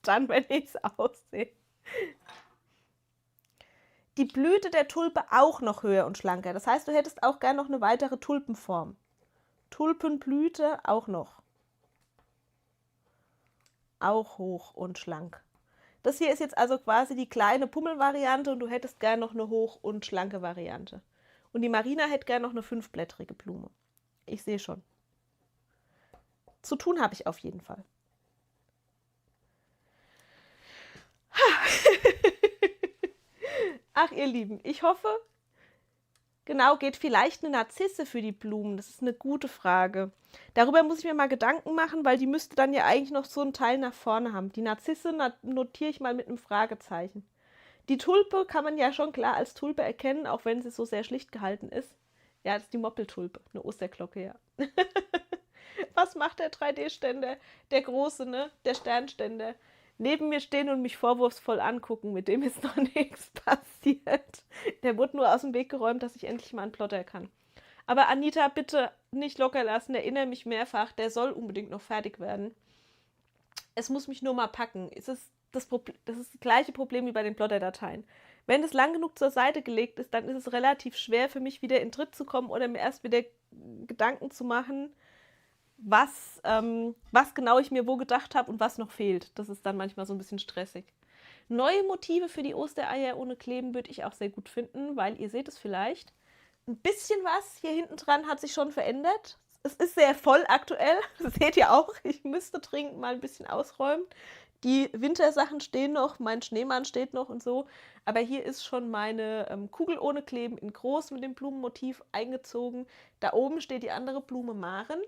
Dann, wenn ich es aussehe. Die Blüte der Tulpe auch noch höher und schlanker. Das heißt, du hättest auch gerne noch eine weitere Tulpenform. Tulpenblüte auch noch. Auch hoch und schlank. Das hier ist jetzt also quasi die kleine Pummelvariante und du hättest gerne noch eine hoch- und schlanke Variante. Und die Marina hätte gerne noch eine 5-blättrige Blume. Ich sehe schon. Zu tun habe ich auf jeden Fall. Ach, ihr Lieben, ich hoffe, genau, geht vielleicht eine Narzisse für die Blumen? Das ist eine gute Frage. Darüber muss ich mir mal Gedanken machen, weil die müsste dann ja eigentlich noch so einen Teil nach vorne haben. Die Narzisse notiere ich mal mit einem Fragezeichen. Die Tulpe kann man ja schon klar als Tulpe erkennen, auch wenn sie so sehr schlicht gehalten ist. Ja, das ist die Moppeltulpe, eine Osterglocke, ja. Was macht der 3D-Ständer? Der große, ne? Der Sternständer. Neben mir stehen und mich vorwurfsvoll angucken, mit dem ist noch nichts passiert. Der wurde nur aus dem Weg geräumt, dass ich endlich mal einen Plotter kann. Aber Anita, bitte nicht locker lassen, erinnere mich mehrfach, der soll unbedingt noch fertig werden. Es muss mich nur mal packen. Das ist das gleiche Problem wie bei den Plotterdateien. Wenn es lang genug zur Seite gelegt ist, dann ist es relativ schwer für mich wieder in Tritt zu kommen oder mir erst wieder Gedanken zu machen, was genau ich mir wo gedacht habe und was noch fehlt. Das ist dann manchmal so ein bisschen stressig. Neue Motive für die Ostereier ohne Kleben würde ich auch sehr gut finden, weil ihr seht es vielleicht. Ein bisschen was hier hinten dran hat sich schon verändert. Es ist sehr voll aktuell, das seht ihr auch. Ich müsste dringend mal ein bisschen ausräumen. Die Wintersachen stehen noch, mein Schneemann steht noch und so. Aber hier ist schon meine Kugel ohne Kleben in groß mit dem Blumenmotiv eingezogen. Da oben steht die andere Blume Maren.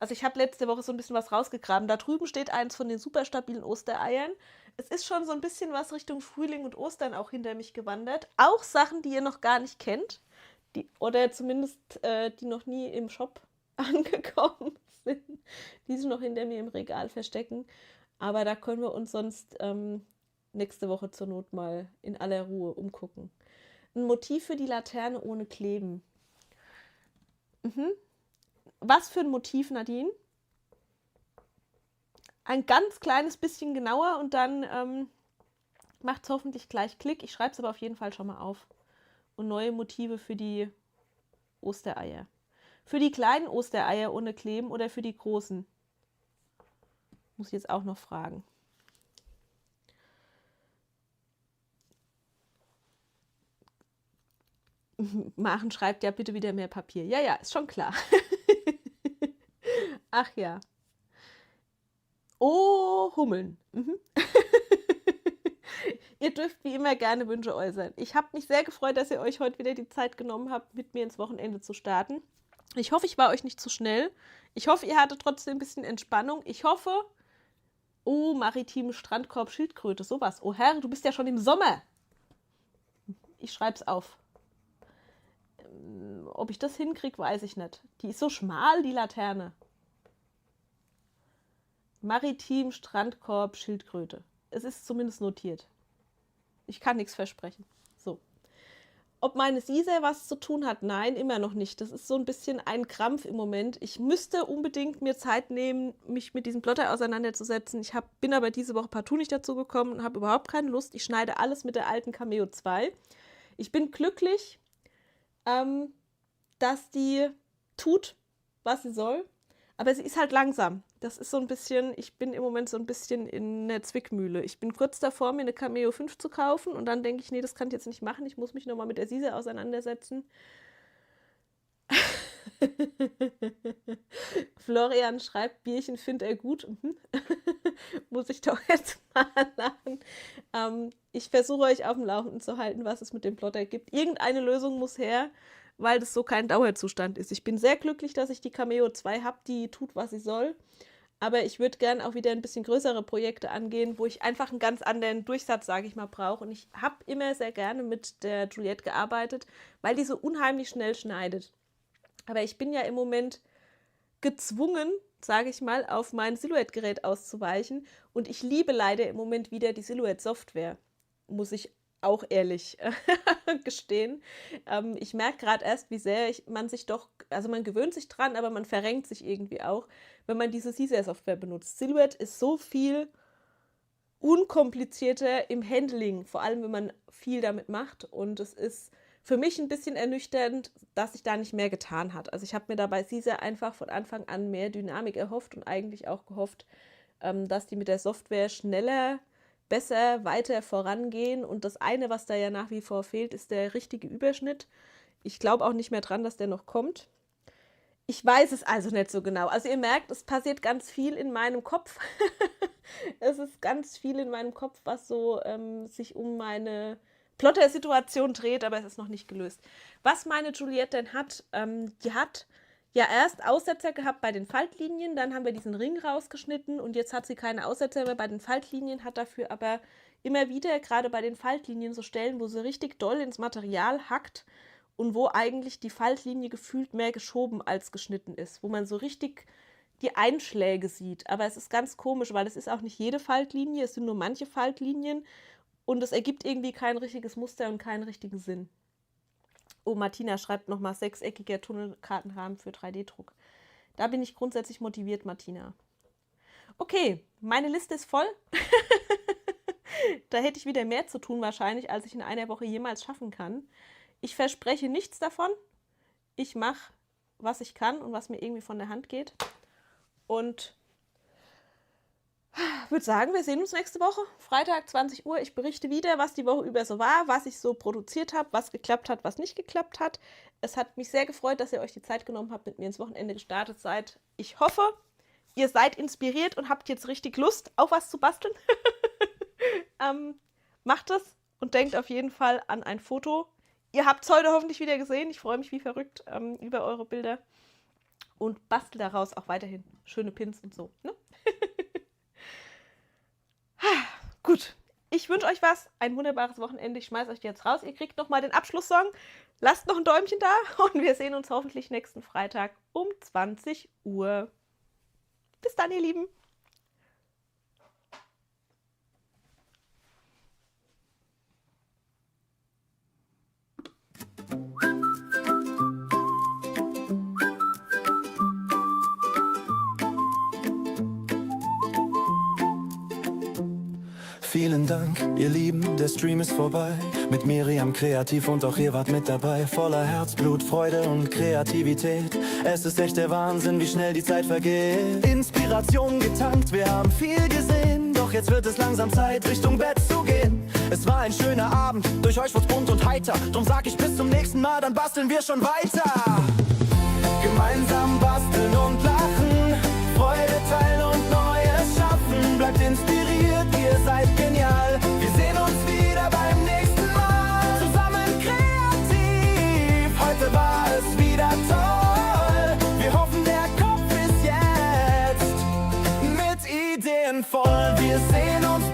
Also ich habe letzte Woche so ein bisschen was rausgegraben. Da drüben steht eins von den super stabilen Ostereiern. Es ist schon so ein bisschen was Richtung Frühling und Ostern auch hinter mich gewandert. Auch Sachen, die ihr noch gar nicht kennt. Oder zumindest die noch nie im Shop angekommen sind. Die sich noch hinter mir im Regal verstecken. Aber da können wir uns sonst nächste Woche zur Not mal in aller Ruhe umgucken. Ein Motiv für die Laterne ohne Kleben. Was für ein Motiv, Nadine? Ein ganz kleines bisschen genauer und dann macht es hoffentlich gleich Klick. Ich schreibe es aber auf jeden Fall schon mal auf. Und neue Motive für die Ostereier. Für die kleinen Ostereier ohne Kleben oder für die großen? Muss ich jetzt auch noch fragen. Maren schreibt ja bitte wieder mehr Papier. Ja, ja, ist schon klar. Ach ja. Oh, Hummeln. Ihr dürft wie immer gerne Wünsche äußern. Ich habe mich sehr gefreut, dass ihr euch heute wieder die Zeit genommen habt, mit mir ins Wochenende zu starten. Ich hoffe, ich war euch nicht zu schnell. Ich hoffe, ihr hattet trotzdem ein bisschen Entspannung. Ich hoffe, oh, maritime Strandkorb, Schildkröte, sowas. Oh Herr, du bist ja schon im Sommer. Ich schreibe es auf. Ob ich das hinkriege, weiß ich nicht. Die ist so schmal, die Laterne. Maritim, Strandkorb, Schildkröte. Es ist zumindest notiert. Ich kann nichts versprechen. So. Ob meine Sisa was zu tun hat? Nein, immer noch nicht. Das ist so ein bisschen ein Krampf im Moment. Ich müsste unbedingt mir Zeit nehmen, mich mit diesem Plotter auseinanderzusetzen. Bin aber diese Woche partout nicht dazu gekommen und habe überhaupt keine Lust. Ich schneide alles mit der alten Cameo 2. Ich bin glücklich, dass die tut, was sie soll. Aber sie ist halt langsam. Das ist so ein bisschen, ich bin im Moment so ein bisschen in der Zwickmühle. Ich bin kurz davor, mir eine Cameo 5 zu kaufen und dann denke ich, nee, das kann ich jetzt nicht machen. Ich muss mich nochmal mit der Sisa auseinandersetzen. Florian schreibt, Bierchen findet er gut. Muss ich doch jetzt mal lachen. Ich versuche euch auf dem Laufenden zu halten, was es mit dem Plotter gibt. Irgendeine Lösung muss her, weil das so kein Dauerzustand ist. Ich bin sehr glücklich, dass ich die Cameo 2 habe, die tut, was sie soll. Aber ich würde gerne auch wieder ein bisschen größere Projekte angehen, wo ich einfach einen ganz anderen Durchsatz, sage ich mal, brauche. Und ich habe immer sehr gerne mit der Juliette gearbeitet, weil die so unheimlich schnell schneidet. Aber ich bin ja im Moment gezwungen, sage ich mal, auf mein Silhouette-Gerät auszuweichen. Und ich liebe leider im Moment wieder die Silhouette-Software, muss ich auch ehrlich gestehen. Ich merke gerade erst, wie sehr man sich doch, also man gewöhnt sich dran, aber man verrenkt sich irgendwie auch, wenn man diese Sisa-Software benutzt. Silhouette ist so viel unkomplizierter im Handling, vor allem wenn man viel damit macht. Und es ist für mich ein bisschen ernüchternd, dass sich da nicht mehr getan hat. Also ich habe mir da bei Sisa einfach von Anfang an mehr Dynamik erhofft und eigentlich auch gehofft, dass die mit der Software schneller, besser weiter vorangehen. Und das eine, was da ja nach wie vor fehlt, ist der richtige Überschnitt. Ich glaube auch nicht mehr dran, dass der noch kommt. Ich weiß es also nicht so genau. Also ihr merkt, es passiert ganz viel in meinem Kopf. Es ist ganz viel in meinem Kopf, was so sich um meine Plotter-Situation dreht, aber es ist noch nicht gelöst. Was meine Juliette denn hat, die hat ja erst Aussetzer gehabt bei den Faltlinien, dann haben wir diesen Ring rausgeschnitten und jetzt hat sie keine Aussetzer mehr bei den Faltlinien, hat dafür aber immer wieder, gerade bei den Faltlinien, so Stellen, wo sie richtig doll ins Material hackt und wo eigentlich die Faltlinie gefühlt mehr geschoben als geschnitten ist, wo man so richtig die Einschläge sieht. Aber es ist ganz komisch, weil es ist auch nicht jede Faltlinie, es sind nur manche Faltlinien und es ergibt irgendwie kein richtiges Muster und keinen richtigen Sinn. Oh, Martina schreibt nochmal 6-eckiger Tunnelkartenrahmen für 3D-Druck. Da bin ich grundsätzlich motiviert, Martina. Okay, meine Liste ist voll. Da hätte ich wieder mehr zu tun wahrscheinlich, als ich in einer Woche jemals schaffen kann. Ich verspreche nichts davon. Ich mache, was ich kann und was mir irgendwie von der Hand geht. Und würde sagen, wir sehen uns nächste Woche, Freitag 20 Uhr. Ich berichte wieder, was die Woche über so war, was ich so produziert habe, was geklappt hat, was nicht geklappt hat. Es hat mich sehr gefreut, dass ihr euch die Zeit genommen habt, mit mir ins Wochenende gestartet seid. Ich hoffe, ihr seid inspiriert und habt jetzt richtig Lust, auf was zu basteln. Macht es und denkt auf jeden Fall an ein Foto. Ihr habt es heute hoffentlich wieder gesehen. Ich freue mich wie verrückt über eure Bilder und bastel daraus auch weiterhin schöne Pins und so. Ne? Gut, ich wünsche euch ein wunderbares Wochenende. Ich schmeiße euch jetzt raus. Ihr kriegt nochmal den Abschlusssong. Lasst noch ein Däumchen da und wir sehen uns hoffentlich nächsten Freitag um 20 Uhr. Bis dann, ihr Lieben. Vielen Dank, ihr Lieben, der Stream ist vorbei. Mit Miriam kreativ und auch ihr wart mit dabei. Voller Herzblut, Freude und Kreativität. Es ist echt der Wahnsinn, wie schnell die Zeit vergeht. Inspiration getankt, wir haben viel gesehen. Doch jetzt wird es langsam Zeit, Richtung Bett zu gehen. Es war ein schöner Abend, durch euch wird's bunt und heiter. Drum sag ich bis zum nächsten Mal, dann basteln wir schon weiter. Gemeinsam basteln und lachen, Freude teilen und Neues schaffen. Bleibt inspiriert, ihr seid genial. Wir sehen uns wieder werden voll. Wir sehen uns